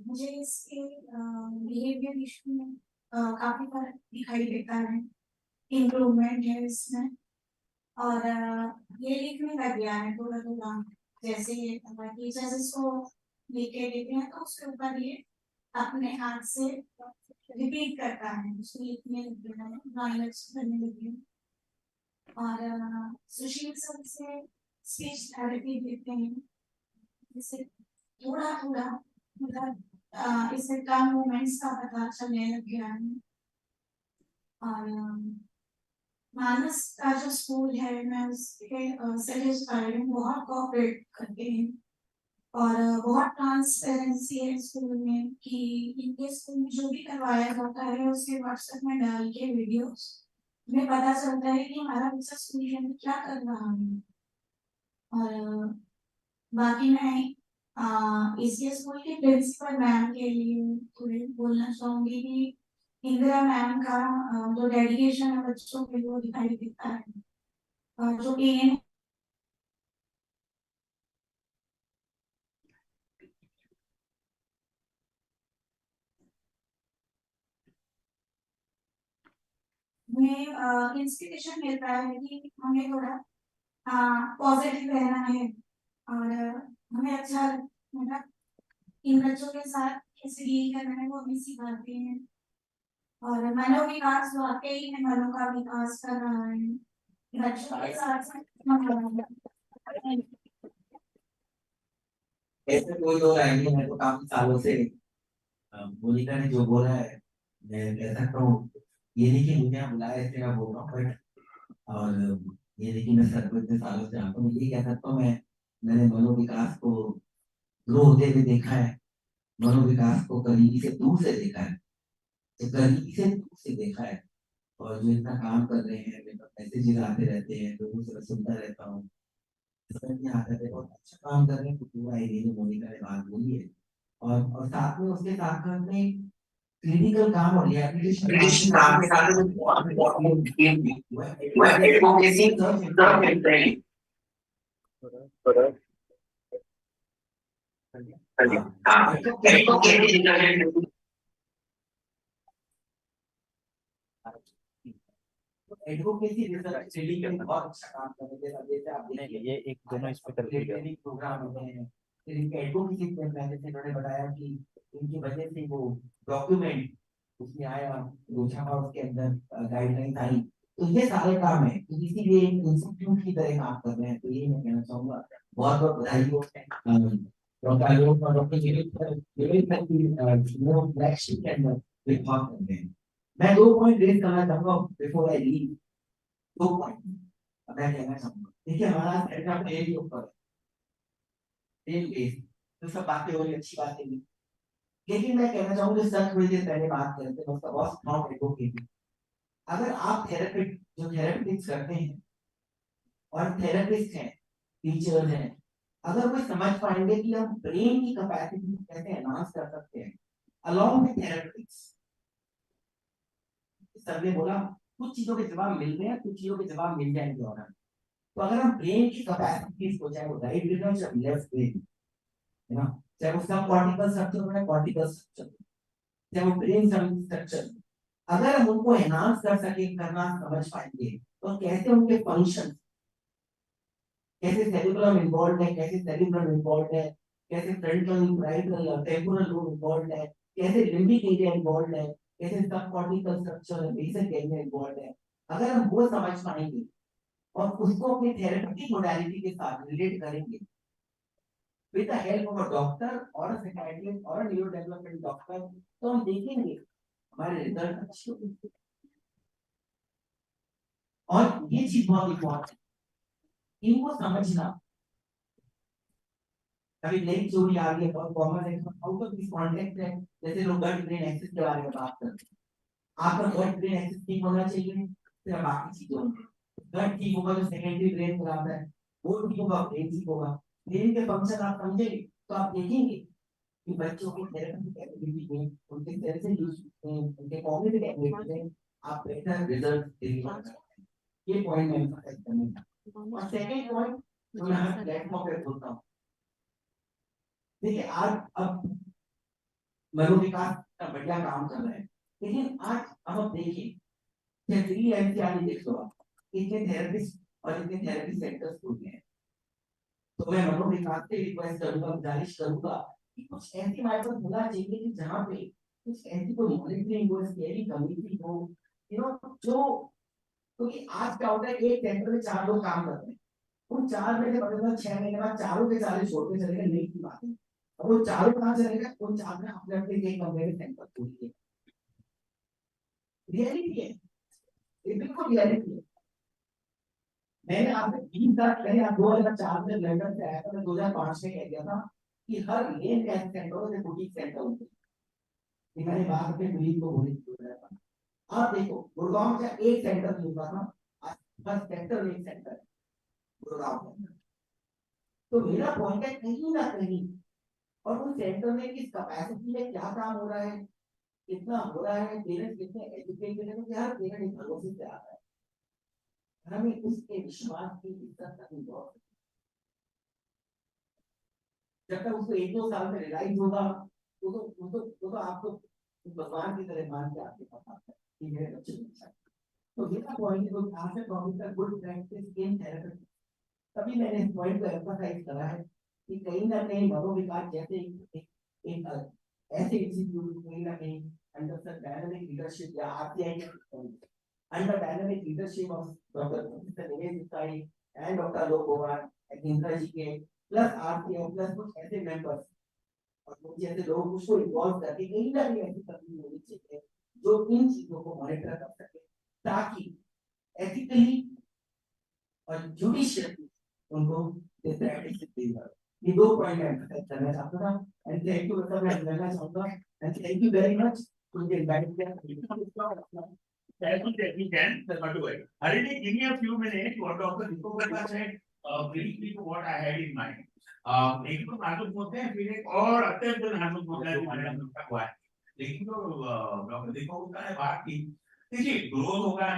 मुझे इसके बिहेवियर इशू में काफी फर्क दिखाई देता है, इम्प्रूवमेंट है इसमें। और ये लिखने लग गया है थोड़ा थोड़ा, जैसे टीचर्स इसको लिखे देते हैं तो उसके ऊपर ये अपने हाथ से रिपीट करता है, उसको लिखने लग गया है, ड्राइंग करने लग गया। और सुशील सर से स्पीच थेरेपी देते हैं, जैसे थोड़ा थोड़ा मतलब इससे कम मूवमेंट्स का पता चलने लग गया है। और मानस का जो स्कूल है मैं उसके सेटिस्फाइड हूँ, बहुत कोऑपरेट करते हैं और बहुत ट्रांसपेरेंसी है स्कूल में कि इनके स्कूल में जो भी करवाया जाता है उसके व्हाट्सएप में डाल के वीडियोस में पता चलता है कि हमारा बच्चा स्कूल के अंदर क्या कर रहा है। और बाकी मैं इसके स्कूल के प्रिंसिपल मैम के लिए थोड़ी बोलना चाहूंगी कि इंदिरा मैम का जो डेडिकेशन है बच्चों के लिए वो दिखाई देता है, जो एन में इंस्पिरेशन मिलता है कि हमें थोड़ा पॉजिटिव रहना है और हमें अच्छा मतलब इन बच्चों के साथ कैसे डील करना है वो हमें सिखाते हैं। और मनोविकास वाकई में मनों का विकास कर रहा है बच्चों के साथ साथ। ऐसे कोई दो राय नहीं है, तो काफी सालों से मोनिका ने जो बोला है मैं कह सकता हूँ। ये नहीं कि मुझे यहाँ बुलाया इसलिए मैं बोल रहा हूँ, बट और ये नहीं कि मैं सर को इतने सालों से आता हूँ, ये कह सकता हूँ मैंने मनोविकास को ग्रो होते हुए देखा है, मनोविकास को करीबी से दूर से देखा है, तो करीबी से दूर से देखा है, और जो इतना काम कर रहे हैं, मेरे पास मैसेजेस आते रहते हैं, लोगों से मैं सुनता रहता हूँ, समझ में आता है बहुत अच्छा काम कर रहे हैं, तो पूरा एरिया में मोनिका ने बात बोली है। और साथ में उसके साथ में क्लिनिकल काम और रिहैबिलिटेशन काम के साथ में बहुत इम्पोर्टेंट वह एडवोकेसी सब मिलते हैं। हाँ, एडवोकेसी एडवोकेसी रिसर्च रीडिंग में बहुत अच्छा काम कर रहे हैं, जैसे आप देखिए ये एक दोनों इस पे कर दीजिएगा। ट्रेनिंग प्रोग्राम होते हैं, फिर इनके एडवोकेसी में पहले से इन्होंने बताया कि इनकी वजह से वो डॉक्यूमेंट उसमें आया, वो छपा, उसके अंदर गाइडलाइन आई, तो ये सारे काम है, तो इसीलिए एक इंस्टीट्यूट की तरह काम कर रहे हैं। तो ये मैं कहना चाहूंगा, बहुत बहुत बधाई हो डॉक्टर आलोक और डॉक्टर फ्लैगशिप के अंदर रिफॉर्म करते हैं। मैं 2 पॉइंट रेज करना चाहूंगा बिफोर आई लीव। 2 पॉइंट मैं कहना चाहूंगा, देखिए हमारा सेटअप ए के ऊपर है, बेस, तो सब बातें हो रही अच्छी बातें नहीं, लेकिन मैं कहना चाहूंगा सच थोड़ी देर पहले बात करते हैं, उसका बहुत स्ट्रॉन्ग एडवोकेट। अगर आप थेरेपिस्ट जो थेरेपिस्ट करते हैं और थेरेपिस्ट हैं, टीचर्स हैं, अगर वो समझ पाएंगे कि हम ब्रेन की कैपेसिटी को कैसे एनहांस कर सकते हैं अलोंग विद थेरेपिस्ट। सर ने बोला कुछ चीजों के जवाब मिल रहे हैं, कुछ चीजों के जवाब मिल जाएंगे, और तो अगर हम ब्रेन की कैपेसिटीज को, चाहे वो राइट ब्रेन या लेफ्ट ब्रेन है ना, चाहे वो सब कॉर्टिकल स्ट्रक्चर हो या कॉर्टिकल स्ट्रक्चर, चाहे वो ब्रेन स्ट्रक्चर, अगर हम उनको एनहांस कर सके, करना समझ पाएंगे, तो कैसे उनके फंक्शन, कैसे सेरिब्रम इन्वॉल्व है, कैसे सेरिब्रम इन्वॉल्व है, कैसे फ्रंटल राइटल टेम्पोरल लोब इन्वॉल्व है, कैसे लिम्बिक एरिया इन्वॉल्व है, कैसे सब कॉर्टिकल स्ट्रक्चर है, बेसिक एरिया इन्वॉल्व है, अगर हम वो समझ पाएंगे और उसको अपनी थेरेपेटिक मोडालिटी के साथ रिलेट करेंगे with the help of a doctor और अ साइकियाट्रिस्ट और अ न्यूरो डेवलपमेंट डॉक्टर, तो हम देखेंगे हमारे रिजल्ट अच्छे होंगे। और ये चीज बहुत इम्पोर्टेंट है, इनको समझना। अभी नई चोरी आ रही है, बहुत कॉमन है, आउट ऑफ दिस कॉन्टेक्स्ट है, जैसे लोग गट ब्रेन एक्सेस के बारे में बात करते हैं, आपका गट ब्रेन एक्सेस ठीक होना चाहिए, फिर बाकी चीजें होंगी। गट ठीक होगा जो सेकेंडरी ब्रेन चलाता है, वो ठीक होगा, ब्रेन ठीक होगा, ब्रेन के फंक्शन आप समझेंगे तो आप देखेंगे कि बच्चों की थेरेपी एक्टिविटी में, उनके उनके कॉग्निटिव एक्टिविटी में आप बेहतर रिजल्ट डिलीवर करते हैं। ये पॉइंट मैं एम्फसाइज करना चाहता हूं। और सेकंड पॉइंट जो मैं हर प्लेटफॉर्म पे बोलता हूं, देखिए आज अब मनोविकास का बढ़िया काम कर रहे हैं, लेकिन आज अब देखिए दिल्ली एनसीआर देख लो आप, इतने थेरेपिस्ट और इतने थेरेपी सेंटर्स खुल गए हैं। तो मैं मनोविकास से रिक्वेस्ट करूंगा, गुजारिश करूंगा कि कुछ ऐसी हमारे पास होना चाहिए कि जहाँ पे कुछ ऐसी कोई मॉनिटरिंग हो, स्केलिंग कमेटी हो, जो, क्योंकि आज क्या होता है, एक सेंटर में 4 लोग काम कर रहे हैं, उन 4 में से पता 6 महीने बाद चारों के चारों छोड़ के चले गए, नहीं की बात है। अब वो चारों कहाँ चले गए, उन 4 ने अपने अपने एक कमरे में सेंटर खोल दिए। रियलिटी है, ये बिल्कुल रियलिटी है। मैंने आपसे 20 साल पहले, आप 2004 में लंदन से आया था, मैं 2005 में कह दिया था कि हर लेन का सेंटर से बुटीक सेंटर होते हैं। मैंने बात अपने बुटीक को बोली थी। आप देखो गुड़गांव का एक सेंटर नहीं होता था, आज हर सेक्टर में एक सेंटर है गुड़गांव में। तो मेरा पॉइंट है कहीं ना कहीं, और उस सेंटर में किस कैपेसिटी में क्या काम हो रहा है, कितना हो रहा है, पेरेंट्स कितने एजुकेटेड है, क्योंकि हर पेरेंट एक भरोसे से आता है, हमें उसके विश्वास की इज्जत करनी बहुत। जब तक उसको 1-2 साल में रियलाइज होगा, तो आपको भगवान की तरह मान के आपके पास आता है कि मेरे बच्चे अच्छा है। तो मेरा पॉइंट है, वो आज से टॉपिक का गुड प्रैक्टिस इन थेरेपी, तभी मैंने इस पॉइंट को एम्फसाइज करा है कि कहीं ना कहीं मनोविकास जैसे एक ऐसे इंस्टीट्यूट कहीं ना कहीं अंडर द डायनामिक लीडरशिप या RTI under dynamic leadership of doctor Nilesh Desai and doctor लोक गोवार एंड इंद्रा जी के प्लस आरटीआई प्लस कुछ ऐसे मेंबर्स और कुछ जैसे लोग उसको इन्वॉल्व करके कहीं ना कहीं ऐसी तकनीक होनी चाहिए जो इन चीजों को मॉनिटर कर सके, ताकि एथिकली और जुडिशियली उनको प्रैक्टिस दी जाए। ये 2 पॉइंट एम्फसाइज करना चाहता था एंड थैंक यू मतलब मैं करना चाहूंगा and thank you very much to the invite As much as we can, but do it. Already give me a few minutes. What Dr. Deepak said, briefly to what I had in mind. एक तो नाजुक मुद्दे हैं, फिर एक और अत्यंत नाजुक मुद्दा है जो मैंने उनका हुआ है। लेकिन तो डॉक्टर दीपक ने बात की, देखिए ग्रोथ होगा,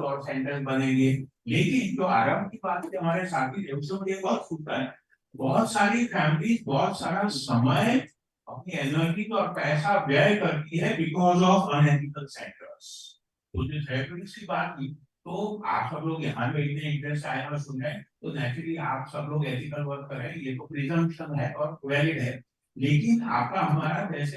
और सेंटर्स बनेंगे, लेकिन जो आराम की बात है हमारे साथी थे उसमें मुझे बहुत छूटता है। बहुत सारी फैमिलीज बहुत सारा समय अपनी एनर्जी और पैसा व्यय करती है बिकॉज ऑफ अनएथिकल सेंटर्स। तो जो रेफरेंस की बात की, तो आप सब लोग यहाँ पे इतने इंटरेस्ट आए और सुन रहे हैं, तो नेचुरली आप सब लोग एथिकल वर्क करें, ये तो प्रिजम्पशन है और वैलिड है। लेकिन आपका हमारा जैसे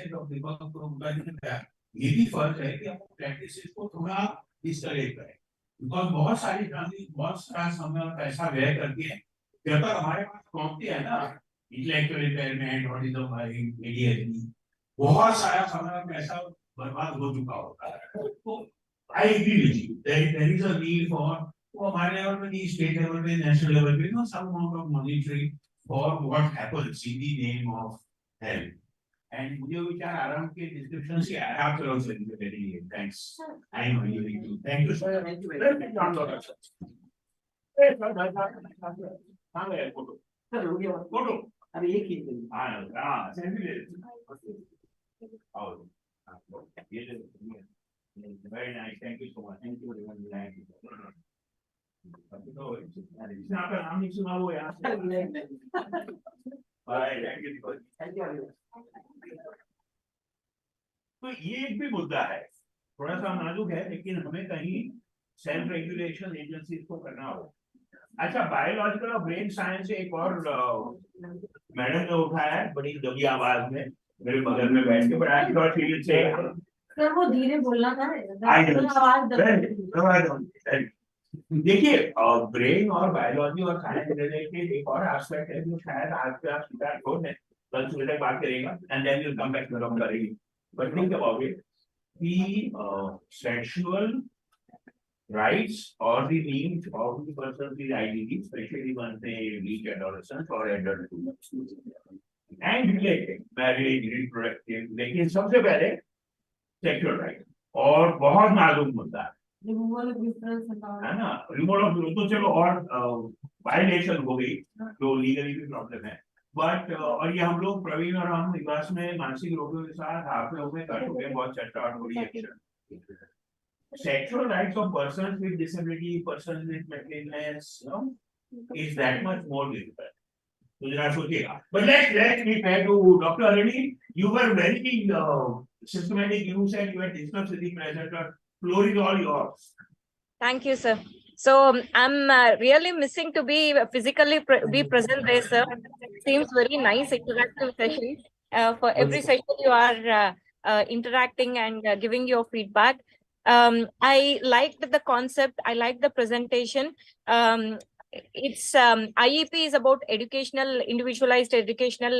ये भी फर्ज है कि हम प्रैक्टिस को थोड़ा डिस्करेज करें, बिकॉज बहुत सारी फैमिली बहुत सारा समय और पैसा व्यय करती है। जब तक हमारे पास पहुंचती है ना इंटेलेक्चुअल इम्पेयरमेंट, ADHD, बहुत सारा समय और पैसा बर्बाद हो चुका होता है। तो I agree with you, there is a need for, तो हमारे लेवल पे नहीं, स्टेट लेवल पे, नेशनल लेवल पे, no some amount of monitoring for what happens in the name of health. And मुझे विचार आराम के डिस्क्रिप्शन से आप चलो से very thanks. I know you too, thank you sir, thank you very much. हां गए फोटो सर, हो गया फोटो, अभी एक ही दिन। हां सेल्फी ले आओ, ये very nice, thank you so much, thank you very much, thank you. अभी तो इसमें आपका नाम नहीं सुना हुआ यार, bye, thank you, thank you. तो ये एक भी मुद्दा है, थोड़ा सा नाजुक है, लेकिन हमें कहीं सेल्फ रेगुलेशन एजेंसी को करना होगा। अच्छा, बायोलॉजिकल और ब्रेन साइंस एक और मैडम ने उठाया है बड़ी दबी आवाज में मेरे बगल में बैठ के, बड़ा सर वो धीरे बोलना था, आवाज। देखिए ब्रेन और बायोलॉजी और साइंस रिलेटेड एक और एस्पेक्ट है जो शायद आज पे आप स्वीकार हो नहीं, कल सुबह तक बात करेगा and then will come back to the करेंगे, बट थिंक अबाउट इट कि sexual rights or the needs of the person with IDD, especially once they reach adolescence or adulthood, and related marriage, reproductive, लेकिन सबसे पहले sexual right, और बहुत नाजुक मुद्दा है ना, रिमूवल ऑफ, तो चलो और वायलेशन हो गई जो लीगली भी प्रॉब्लम है, बट और ये हम लोग प्रवीण और हम निवास में मानसिक रोगों के साथ आप लोग में कर चुके हैं बहुत चर्चा और बड़ी action. Sexual rights of persons with disability, persons with mental illness, is that much more difficult. So जरा सोचिएगा। But let's be fair to Dr. Arani. You were very systematic. You said you had discussed with the presenter. Floor is all yours. Thank you, sir. So I'm really missing to be physically be present there, sir. Seems very nice interactive session. For every session you are interacting and giving your feedback. I liked the concept. I liked the presentation. It's IEP is about educational, individualized educational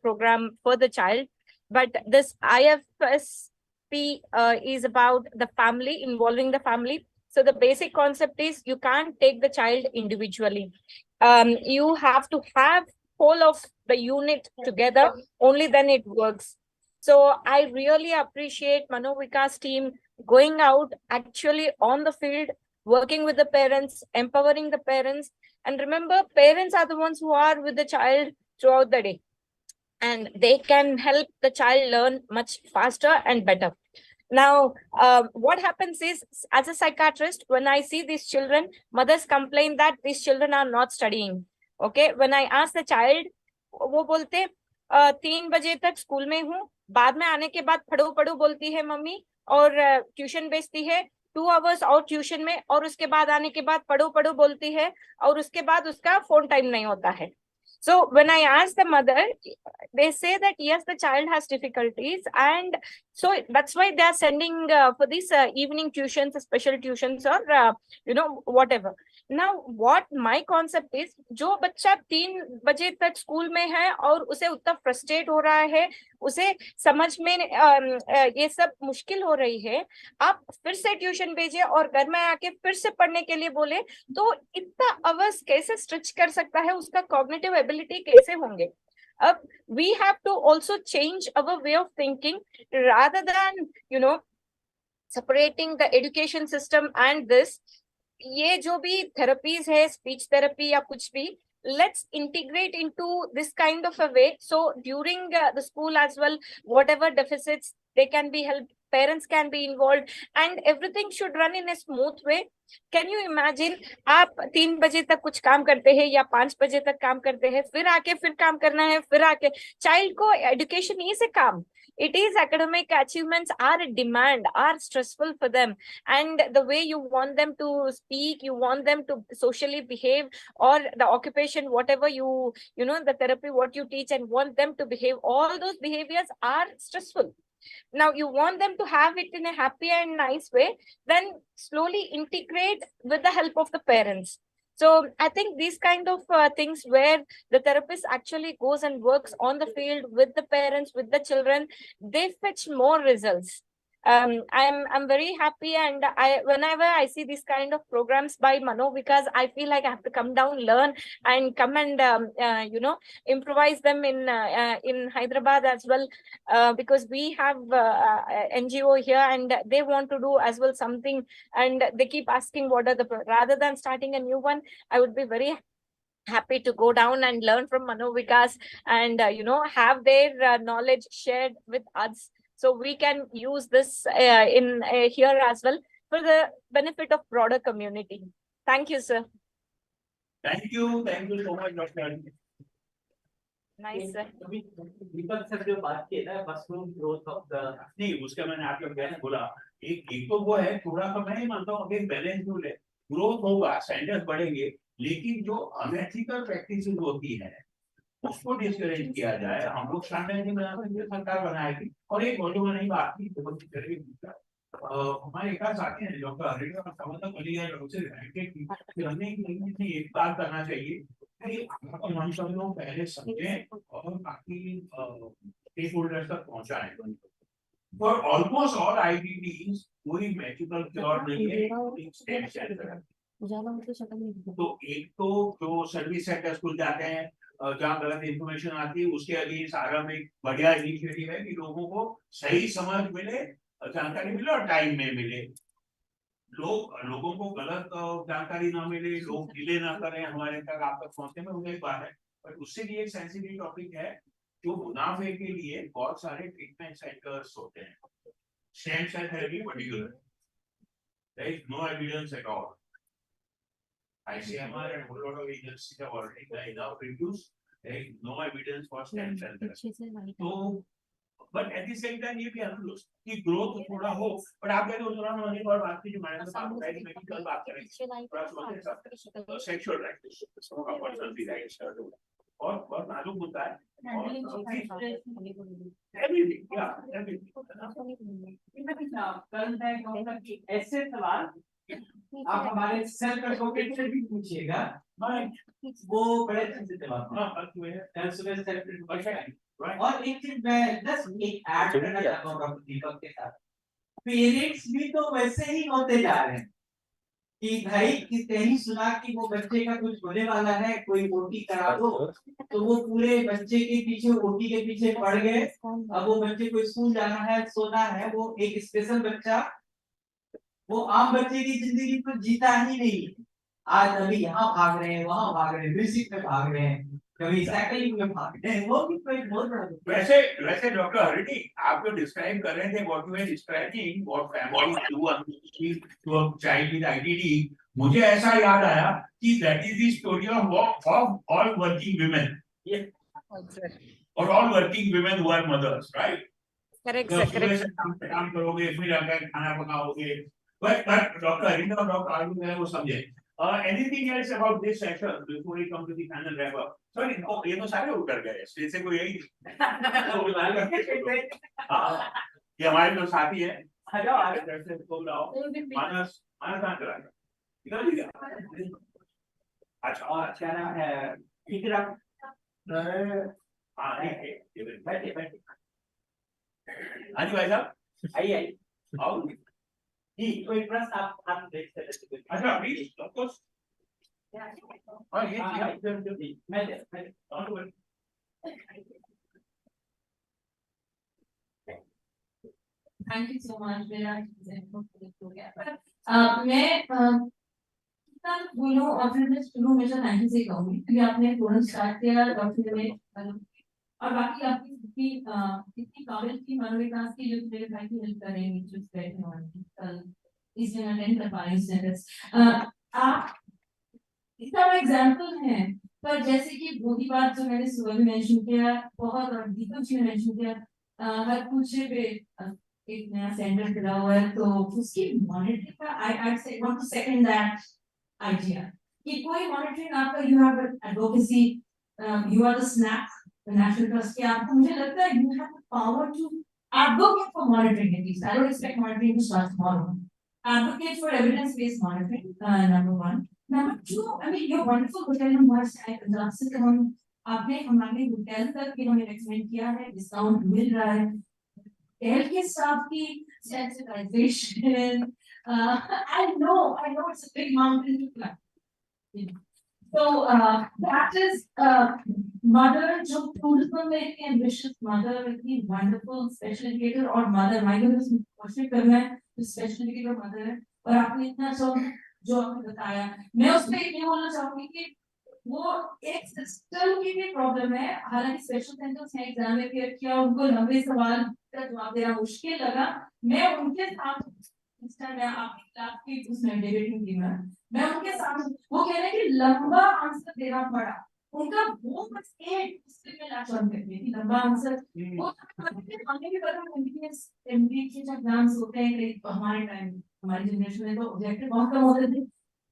program for the child, but this IFSP is about the family, involving the family. So the basic concept is you can't take the child individually. You have to have whole of the unit together, only then it works. So I really appreciate Manovika's team going out actually on the field, working with the parents, empowering the parents. And remember, parents are the ones who are with the child throughout the day, and they can help the child learn much faster and better. Now, what happens is, as a psychiatrist, when I see these children, mothers complain that these children are not studying. Okay, when I ask the child, वो बोलते 3 बजे तक school में हूँ, बाद में आने के बाद पढ़ो पढ़ो बोलती है मम्मी, और ट्यूशन भेजती है 2 आवर्स और ट्यूशन में, और उसके बाद आने के बाद पढ़ो पढ़ो बोलती है, और उसके बाद उसका फोन टाइम नहीं होता है. So when I ask the mother, they say that yes, the child has difficulties, and so that's why they are sending for these evening tuitions, special tuitions, or whatever. Now what my concept is, जो बच्चा 3 बजे तक school में है और उसे उतना frustrate हो रहा है, उसे समझ में ये सब मुश्किल हो रही है, आप फिर से ट्यूशन भेजे और घर में आके फिर से पढ़ने के लिए बोले, तो इतना आवर्स कैसे स्ट्रेच कर सकता है, उसका कॉग्निटिव एबिलिटी कैसे होंगे? अब we have to also change our way of thinking rather than separating the education system and this. ये जो भी therapies है, speech therapy या कुछ भी, let's integrate into this kind of a way. So during the school as well, whatever deficits, they can be helped, parents can be involved, and everything should run in a smooth way. Can you imagine, आप 3 बजे तक कुछ काम करते हैं या 5 बजे तक काम करते हैं, फिर आके फिर काम करना है, फिर आके चाइल्ड को एजुकेशन ही से काम, it is academic achievements are a demand, are stressful for them, and the way you want them to speak, you want them to socially behave, or the occupation, whatever the therapy what you teach and want them to behave, all those behaviors are stressful. Now you want them to have it in a happy and nice way, then slowly integrate with the help of the parents. So I think these kind of things where the therapist actually goes and works on the field with the parents, with the children, they fetch more results. I'm very happy, and whenever I see these kind of programs by Mano, because I feel like I have to come down, learn, and come and improvise them in Hyderabad as well, because we have NGO here and they want to do as well something, and they keep asking what are the rather than starting a new one, I would be very happy to go down and learn from Mano Vikas and have their knowledge shared with us, so we can use this in here as well for the benefit of broader community. Thank you, sir. Thank you so much, Dr. Nice, sir. Deepak sir जो बात की ना, mushroom growth of the, नहीं उसका मैंने आपको पहले बोला, एक तो वो है थोड़ा सा, मैं ही मानता हूँ अगेन बैलेंस रूल है, ग्रोथ होगा, स्टैंडर्ड बढ़ेंगे, लेकिन जो अनएथिकल प्रैक्टिसेस होती है उसको डिस्करेज किया जाए। हम लोग स्टैंडर्ड नहीं बना सकते, सरकार बनाएगी। और एक मौजूदा नहीं बात की बहुत हमारे एक साथी हैं डॉक्टर हरिका हमने एक बात करना चाहिए कि हम लोग पहले समझें और बाकी स्टेक होल्डर्स तक पहुंचाएं। For almost all IDDs, कोई मैजिकल क्योर नहीं है। तो एक तो जो सर्विस सेंटर्स खुल जाते हैं जहाँ गलत इंफॉर्मेशन आती है, उसके अगेंस्ट आरएम में एक बढ़िया इनिशिएटिव है कि लोगों को सही समझ मिले, जानकारी मिले और टाइम में मिले। लोगों को गलत जानकारी ना मिले, लोग डिले ना करें हमारे तक आप तक पहुंचने में, वो एक बात है। पर उससे भी एक सेंसिटिव टॉपिक है, जो मुनाफे के लिए बहुत सारे ट्रीटमेंट सेंटर्स होते हैं, stem cell therapy particular, there is no evidence at all. ICMR and whole lot of agencies have already done enough reviews. There is no evidence for stem cell therapy. So, but at the same time ये भी अनुरोध कि growth थोड़ा हो, पर आप कहते हो दौरान होने और बात की जो मैंने बात करी, मैं कल बात करेंगे सेक्सुअल राइट्स, पर्सनल राइट्स और मालूम होता है ऐसे सवाल आप हमारे सेल्फ एडवोकेट से भी पूछिएगा, वो बड़े अच्छे से जवाब देंगे। और एक चीज मैं जस्ट एक ऐड करना चाहता हूँ डॉक्टर दीपक के साथ, पेरेंट्स भी तो वैसे ही होते जा रहे हैं कि भाई कितने ही सुना कि वो बच्चे का कुछ होने वाला है, कोई ओटी करा दो, तो वो पूरे बच्चे के पीछे ओटी के पीछे पड़ गए। अब वो बच्चे को स्कूल जाना है, सोना है, वो एक स्पेशल बच्चा, वो आम बच्चे की जिंदगी तो जीता ही नहीं। आज अभी यहाँ भाग रहे हैं, वहाँ भाग रहे हैं, म्यूजिक में भाग रहे हैं, कभी साइकिलिंग में भाग रहे हैं, वो भी कोई बहुत बड़ा। वैसे डॉक्टर हरिटी आप जो डिस्क्राइब कर रहे थे, what you are describing, what family to a child with IDD, मुझे ऐसा याद आया कि that is the story of all working women और all working women who are mothers, right? Correct. काम करोगे, फिर आकर खाना पकाओगे, but Dr. Arina और Dr. Arvind है वो समझे। Anything else about this session before we come to the final wrap up? Sorry, ये तो सारे उतर गए, स्टेज से कोई यही ये हमारे जो साथी है, मानस कहाँ चला गया? अच्छा, क्या नाम है? इकराम। हाँ, बैठे। हाँ जी भाई साहब, आई आओ। जी, कोई प्रश्न आप देख सकते हैं। अच्छा प्लीज, ऑफ कोर्स। हाँ ये जी, मैं थैंक यू सो मच। मेरा हो गया पर मैं बोलूं और फिर मैं शुरू हमेशा थैंक यू से कहूंगी कि आपने फोरम स्टार्ट किया और फिर में और बाकी आपकी इतनी काबिल की मनोविकास की जो मेरे भाई की हेल्प करेंगे जो बैठे हुए कल इस दिन अटेंड कर पाए स्टेटस आप इसका एग्जांपल है। पर जैसे कि मोदी बात जो मैंने सुबह भी मेंशन किया बहुत और दीपक जी ने मेंशन किया हर पूछे पे एक नया सेंटर खुला हुआ है तो उसकी मॉनिटरिंग का I say want to second that idea कि कोई मॉनिटरिंग आपका you have advocacy you are the snap National Trust के आपको मुझे लगता है you have the power to advocate for monitoring at least. I don't expect monitoring to start tomorrow. Advocate for evidence-based monitoring, number one. Number two, I mean, your wonderful hotel number है पंजाब से तो हम आपने हमारे hotel तक भी हमें recommend किया है डिस्काउंट मिल रहा है होटल के स्टाफ की sensitisation I know it's a big mountain to climb. So that is mother जो tourism में इतनी ambitious mother इतनी wonderful special educator और mother my goodness कोशिश करना है जो special educator mother है और आपने इतना जो आपने बताया मैं उस पर ये बोलना चाहूंगी कि वो एक सिस्टम की भी प्रॉब्लम है हालांकि स्पेशल सेंटर्स ने एग्जाम में क्लियर किया उनको लंबे सवाल का जवाब देना मुश्किल लगा मैं उनके साथ इस टाइम मैं आपकी क्लास की उसमें डिबेटिंग थी मैं उनके साथ वो कह रहे हैं कि लंबा आंसर देना पड़ा उनका वो बस एक इसलिए मैं लाचार करती थी लंबा आंसर वो हमें भी पता एमबीबीएस एमडी के एग्जाम्स होते हैं हमारे टाइम हमारी जनरेशन में तो ऑब्जेक्टिव बहुत कम होते थे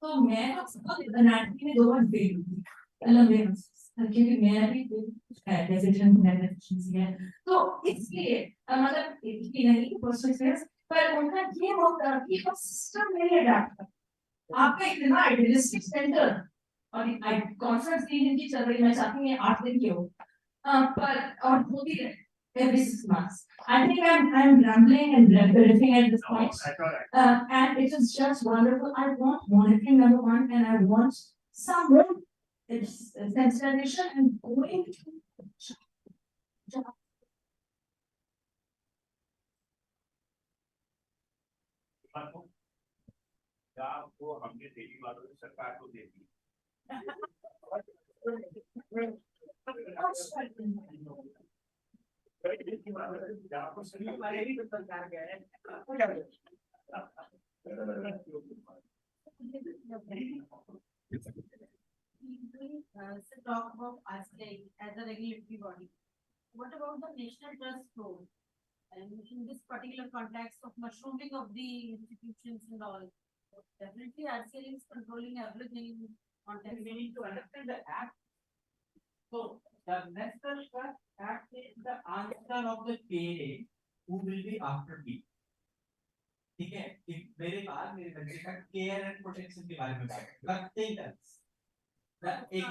तो मैं तो एनाटॉमी में 2 बार फेल हुई लंबे आंसर क्योंकि मैं भी डेफिनेशन डेफिनेशन है तो इसलिए मतलब ये नहीं पर्सनल एक्सपीरियंस पर उनका ये होता है कि सिस्टम नहीं अडैप्ट करता आपका इतना आइडियलिस्टिक सेंटर और कॉन्फ्रेंस 3 दिन की चल रही मैं चाहती हूँ 8 दिन की हो पर और होती रहे every 6 months. I think I'm rambling and riffing at this point. And it is just wonderful. I want monitoring number one, and I want some more sensitization and going to क्या आपको हमने देवी वालों ने सरकार को दे दी talk about RCI as a regulatory body. What about the national trust role? And in this particular context of mushrooming of the institutions and all, definitely RCI is controlling everything on that. We need to understand the act. So the National Trust Act is the answer of the KA who will be after me. ठीक है कि मेरे बाद मेरे बच्चे का care and protection के बारे में बात नथिंग एल्स एक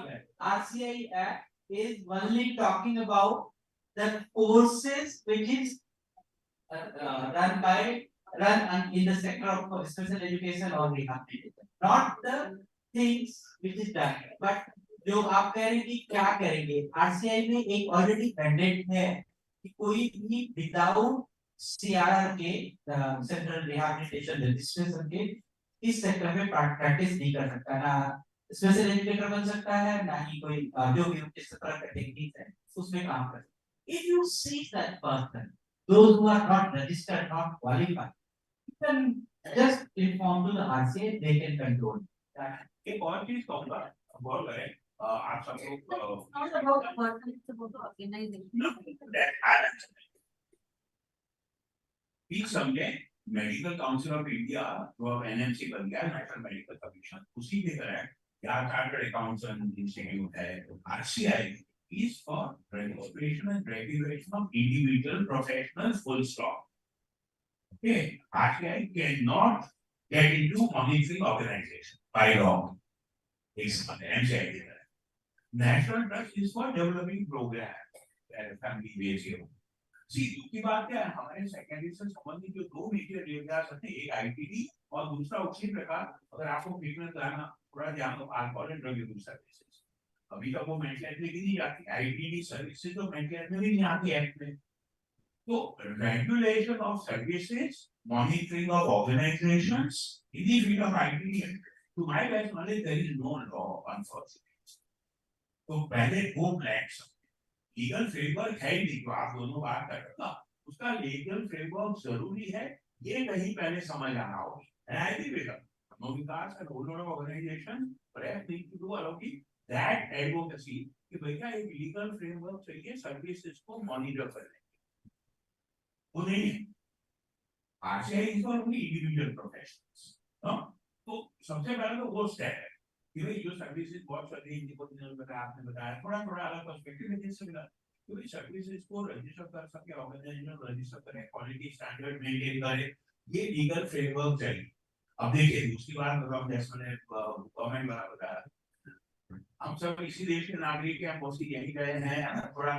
RCI Act is only talking about the courses which is run in the sector of special education or rehabilitation, not the things which is done. But जो आप कह रहे हैं कि क्या करेंगे RCI में एक ऑलरेडी मैंडेट है कि कोई भी विदाउट CRR के सेंट्रल रिहैबिलिटेशन रजिस्ट्रेशन के इस सेक्टर में प्रैक्टिस नहीं कर सकता ना स्पेशल एजुकेटर बन सकता है ना ही कोई जो भी इस तरह का टेक्निक है उसमें काम कर सकता है। If you see that person, those who are not registered, not qualified, you can just inform to the RCA, they can control that. एक और चीज कहूँगा गौर करें आप सब लोग Not about the person, it's about the organization. Please समझे medical council of India जो अब NMC बन गया नेशनल मेडिकल कमीशन उसी के तरह चार्टर्ड अकाउंटेंट इंस्टीट्यूट है RCI is for registration and regulation of individual professionals full stop. Okay, RCI cannot get into monitoring organization by law. It's NCI. National Trust is for developing programs and family based. दूसरी बात क्या है, हमारे secondary से संबंधित जो दो major areas हैं, एक आईटीडी और दूसरा उसी प्रकार अगर आपको ट्रीटमेंट लाना थोड़ा ध्यान दो, alcohol and drug use services अभी तक वो मेंटेन में नहीं जाती, आईटीडी सर्विसेज तो मेंटेन में भी नहीं आती एक्ट में। तो regulation of services, monitoring of organisations in the field of ITD, to my best knowledge there is no law unfortunately. तो पहले वो ब्लैंक्स लीगल फ्रेमवर्क है नहीं, तो आप दोनों बात कर रहे हो, उसका लीगल फ्रेमवर्क जरूरी है, ये कहीं पहले समझ आना होगी। And I agree with them. Vikas and whole lot of organizations perhaps need to do along that advocacy कि भैया एक लीगल फ्रेमवर्क चाहिए सर्विसेज को मॉनिटर करने, वो नहीं है आज से इंडिविजुअल प्रोफेशनल्स। तो सबसे पहले तो वो स्टेप है कि भाई जो सर्विसेज बहुत चल रही है, आपने बताया थोड़ा थोड़ा अलग पर्सपेक्टिव है जिससे मिला कि सर्विसेज को रजिस्टर कर सके, ऑर्गेनाइजेशन रजिस्टर करे, क्वालिटी स्टैंडर्ड मेंटेन करे, ये लीगल फ्रेमवर्क चाहिए। अब देखिए दूसरी बात बताओ, जैसे मैंने गवर्नमेंट वाला बताया, हम सब इसी देश के नागरिक हैं, मोस्टली यही गए हैं, थोड़ा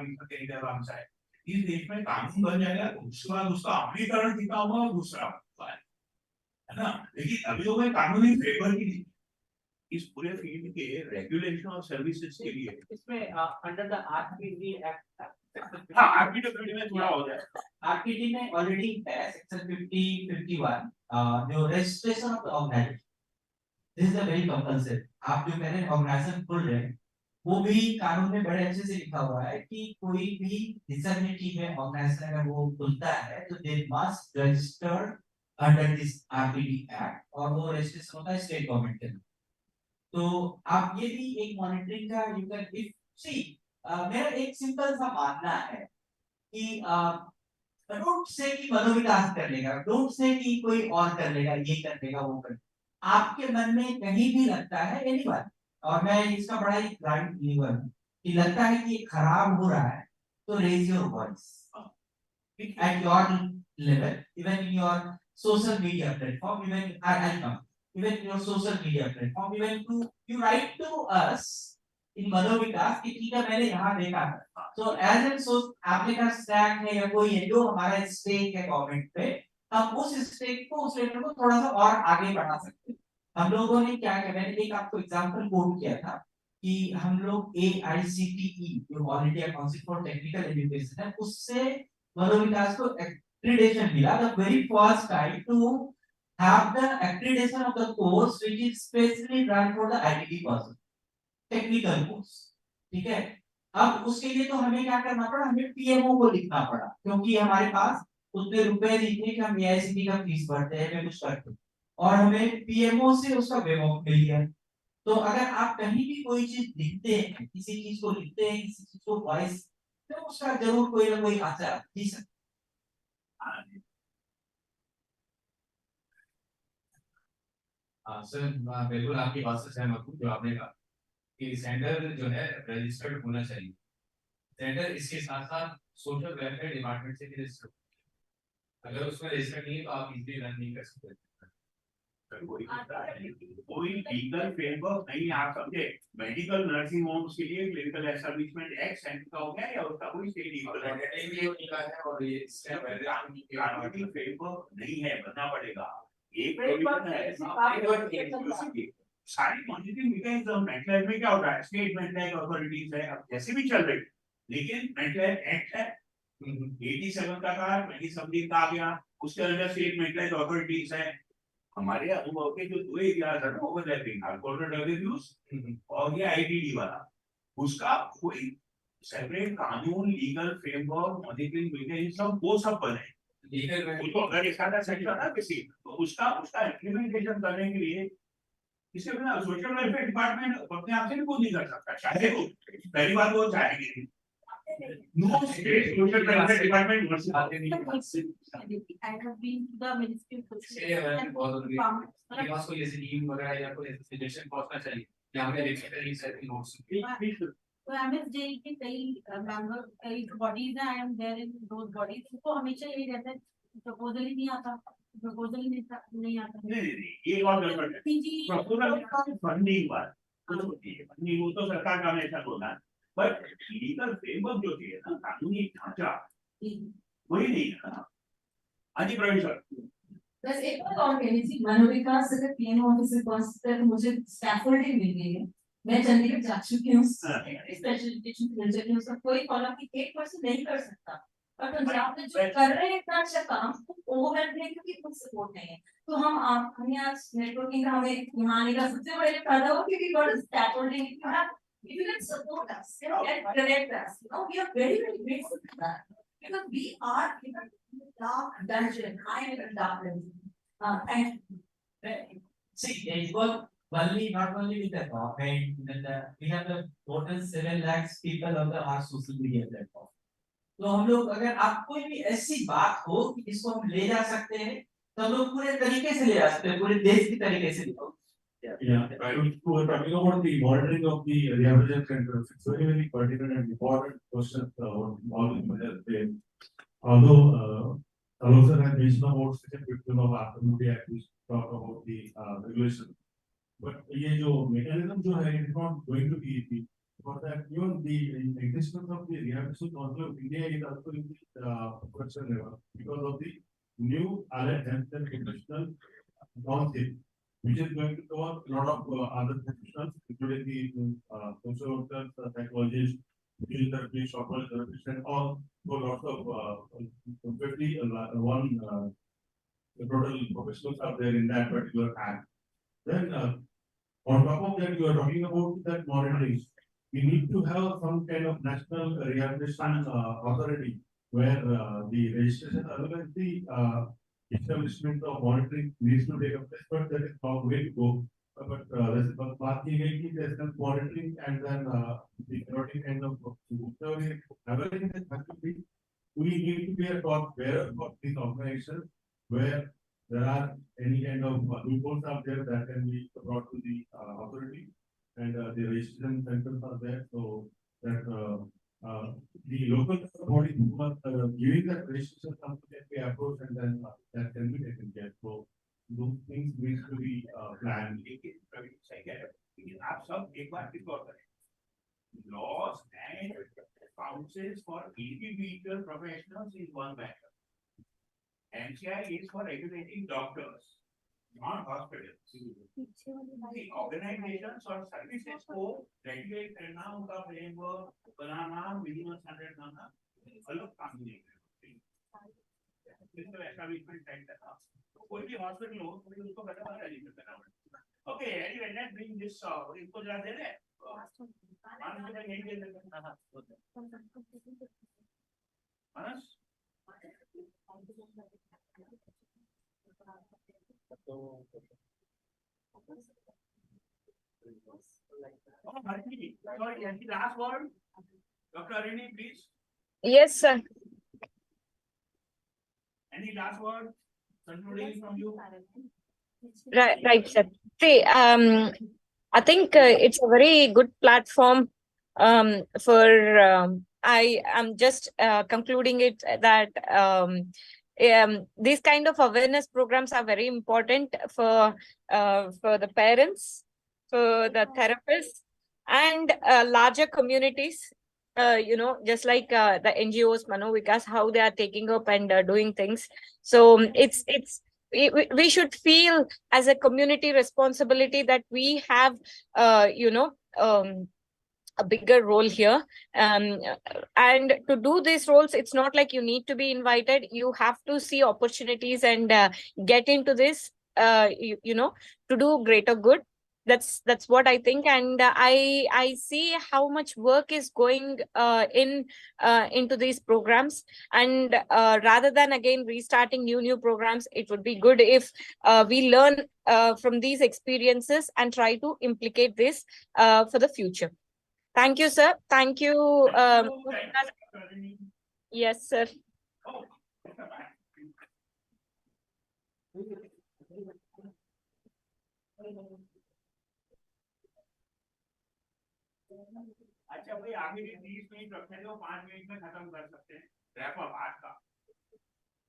इस देश में कानून बन जाएगा तो उसके बाद उसका अमलीकरण कितना हुआ दूसरा है ना, लेकिन अभी तो कानूनी फ्रेमवर्क ही नहीं इस पूरे फील्ड के रेगुलेशन और सर्विसेज के लिए। इसमें अंडर द आरपीडी एक्ट, हाँ आरपीडी में थोड़ा हो जाए, आरपीडी में ऑलरेडी है सेक्शन 50-51 जो registration of organisation, this is a very compulsory. आप जो कह रहे हैं ऑर्गेनाइजेशन खुल रहे हैं, वो भी कानून में बड़े अच्छे से लिखा हुआ है कि कोई भी डिसेबिलिटी में ऑर्गेनाइजेशन अगर वो खुलता है तो they must registered under this RPD act, और वो रजिस्ट्रेशन होता है स्टेट गवर्नमेंट के। तो आप ये भी एक मॉनिटरिंग का यू कैन इफ सी, मेरा एक सिंपल सा मानना है कि डोंट से कि मनोविकास कर लेगा, डोंट से कि कोई और कर लेगा, ये कर लेगा वो कर, आपके मन में कहीं भी लगता है एनीवन, और मैं इसका बड़ा ही ग्रांट बिलीवर हूं कि लगता है कि ये खराब हो रहा है तो raise your voice at your level, even in your social media platform, even I come, even in your social media platform, even you write to us in मनोविकास कि ठीक है मैंने यहाँ देखा था, so as in so आपने का stack है या कोई है जो हमारा स्टेक है गवर्नमेंट पे, हम उस स्टेक को उस लेवल को थोड़ा सा और आगे बढ़ा सकते हैं। हम लोगों ने क्या किया, मैंने एक आपको एग्जांपल कोट किया था कि हम लोग AICTE जो all India Council for Technical education है, उससे मनोविकास को accreditation मिला, the very first time to have the accreditation of the course which is specially run for the ITT person, technical course, ठीक है। अब उसके लिए तो हमें क्या करना पड़ा, हमें PMO को लिखना पड़ा, क्योंकि हमारे पास उतने रुपए नहीं थे कि हम AICTE का फीस भरते हैं, कुछ करते हैं, और हमें PMO से उसका वेमो मिल गया। तो अगर आप कहीं भी कोई चीज लिखते हैं, किसी चीज को लिखते हैं, किसी चीज को वॉइस, तो उसका जरूर कोई ना कोई आचार जी सकता। सर बिल्कुल आपकी बात से सहमत हूँ जो आपने कहा कि सेंटर जो है रजिस्टर्ड होना चाहिए। सेंटर इसके साथ साथ सोशल वेलफेयर डिपार्टमेंट से भी रजिस्टर्ड, अगर उसमें रजिस्टर्ड नहीं है तो आप इजीली रन नहीं कर सकते। कोई लीगल फ्रेमवर्क नहीं, आप समझे, मेडिकल नर्सिंग होम्स के लिए क्लिनिकल एस्टैब्लिशमेंट एक्ट सेंटर का हो गया या उसका कोई स्टेट लीगल है और ये कानूनी फ्रेमवर्क नहीं है, बनना पड़ेगा। एक प्रोविजन है सारी मॉनिटरिंग मैकेनिज्म, मेंटल में क्या होता है, स्टेट मेंटल अथॉरिटीज है, अब जैसे भी चल रही, लेकिन मेंटल एक्ट है 87 का था, 2017 का आ गया, उसके अंदर स्टेट मेंटल अथॉरिटीज है। हमारे अनुभव के जो दो एरियाज है ना, ओवरलैपिंग अल्कोहल ड्रग यूज और ये आईटीडी वाला, उसका कोई सेपरेट कानून, लीगल फ्रेमवर्क, मॉनिटरिंग मैकेनिज्म वो सब बने। तो अगर इसका सेक्शन है किसी, तो उसका इम्प्लीमेंटेशन करने के लिए इसे बिना सोशल वेलफेयर डिपार्टमेंट अपने आप से भी कुछ नहीं कर सकता, चाहे वो पहली बार वो चाहेगी know state social welfare department I have been to the Ministry of Social ये बात कोई ऐसी टीम वगैरह या कोई ऐसी सजेशन पहुंचना चाहिए यहाँ पे एक्सपीरियंस है कि नोट्स तो MSJ के कई मेंबर, कई बॉडीज हैं, I am there in those bodies, तो हमेशा यही रहता है प्रपोजल ही नहीं आता, प्रपोजल ही नहीं आता। नहीं ये बात गड़बड़ है, प्रपोजल फंडिंग बात फंडिंग वो तो सरकार का हमेशा होना है, बट लीगल फ्रेमवर्क जो है ना, कानूनी ढांचा वही नहीं है ना। हाँ जी प्रवीण सर। बस एक बात और कहनी थी, मनोविकास अगर पीएम ऑफिस से पास तक मुझे स्कैफोल्डिंग मिल गई है। मैं चंडीगढ़ जा चुकी हूँ, स्पेशल एजुकेशन प्रोजेक्ट में उसका कोई फॉलो अप 1% नहीं कर सकता, पर पंजाब में जो कर रहे हैं इतना अच्छा काम, ओवरवेल्म है क्योंकि कुछ सपोर्ट नहीं है। तो हमें आज नेटवर्किंग का हमें यहाँ आने का सबसे बड़ा फायदा हो क्योंकि got scaffolding, if you can support us, you know, and connect us, you know, we are very, very grateful for that. Because we are in a dark dungeon. I am in a dark dungeon. And See, it was only not only with the government, and we have the total 7 lakhs people on our social media platform. तो हम लोग अगर आप कोई भी ऐसी बात हो कि जिसको हम ले जा सकते हैं, तो हम लोग पूरे तरीके से ले जा सकते हैं, पूरे देश की तरीके से। Yeah, I was talking about the monitoring of the rehabilitation centers. It's very, very pertinent and important question. All although Alonso had mentioned about second victim of Arthur Act, we talk about the regulation. But ये जो mechanism जो है, it is not going to be easy. For that, even the existence of the rehabilitation council of India is also in the question level because of the new allied health and professional council, which is going to cover a lot of other professionals, including the social workers, psychologists, physiotherapists, shoppers, therapists, and all. So lots of 51 total professionals are there in that particular act. Then on top of that, you are talking about that monitoring. We need to have some kind of national rehabilitation authority where the registration, otherwise the establishment of monitoring needs to take a place, but that is not way to go. But this is one part there's some monitoring and then the periodic kind of everything that has to be. We need to be a top bearer of these organizations where there are any kind of loopholes out there that can be brought to the authority, and the registration centers are there, so that the local body who are giving that registration something can be approached and then that can be taken care. So those things need to be planned. आप सब एक बार फिर गौर करें, laws and councils for individual professionals is one matter. NCI is for regulating doctors, not hospitals. The organizations or services को regulate करना, उनका framework बनाना, minimum standard बनाना, अलग काम नहीं है। इसमें establishment type करना, तो कोई भी hospital हो, तो उसको पता होना चाहिए करना पड़ता है। Okay, anyway, let's bring this. इनको जरा दे दे। मानस को नहीं दे दे। मानस? Oh, Bharti, sorry, any last word? Dr. Arini, please. Yes, sir. Any last word? Concluding from you? Right, sir. See, I think it's a very good platform for. I am just concluding it that these kind of awareness programs are very important for the parents, for the therapists, and larger communities. You know, just like the NGOs, Manovikas, how they are taking up and doing things. So we should feel as a community responsibility that we have, a bigger role here. And to do these roles, it's not like you need to be invited. You have to see opportunities and get into this, to do greater good. That's what I think, and I see how much work is going into these programs, and rather than again restarting new programs, it would be good if we learn from these experiences and try to implicate this for the future. Thank you, sir. Thank you. Yes, sir. अच्छा भाई, आखिरी 30 minute रखने दो, 5 minute में खत्म कर सकते हैं रैप अप आज का।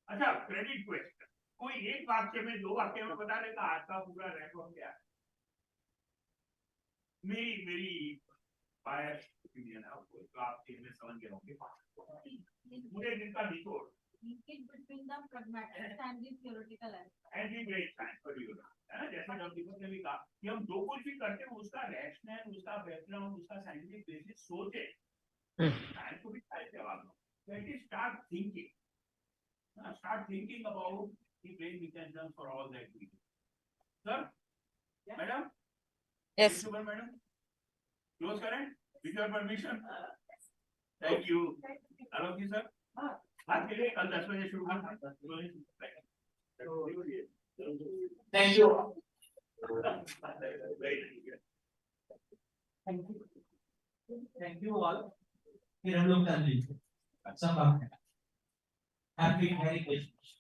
अच्छा, क्रेडिट क्वेश्चन, कोई एक वाक्य में, 2 वाक्य में बता देगा आज का पूरा रैप अप क्या है? मेरी बायस ओपिनियन है, आपको तो आप इसमें समझ गए होंगे। पूरे दिन का निचोड़ linkage between the pragmatics and the theoretical aspect. And the great science for you है ना, जैसा डॉक्टर दीपक ने भी कहा कि हम जो कुछ भी करते हैं उसका रैशनल, उसका बैकग्राउंड, उसका साइंटिफिक बेसिस सोचे, साइंस को भी साइंस जवाब दो, let it start thinking about the brain mechanism for all that we do. Sir, madam, Yes. Madam, close करें with your permission. Thank you. Alok ji sir, आज के लिए कल 10 बजे शुरू करना. Thank you. Thank you all. फिर हम लोग कर लेंगे. अच्छा बात है. Happy Merry Christmas.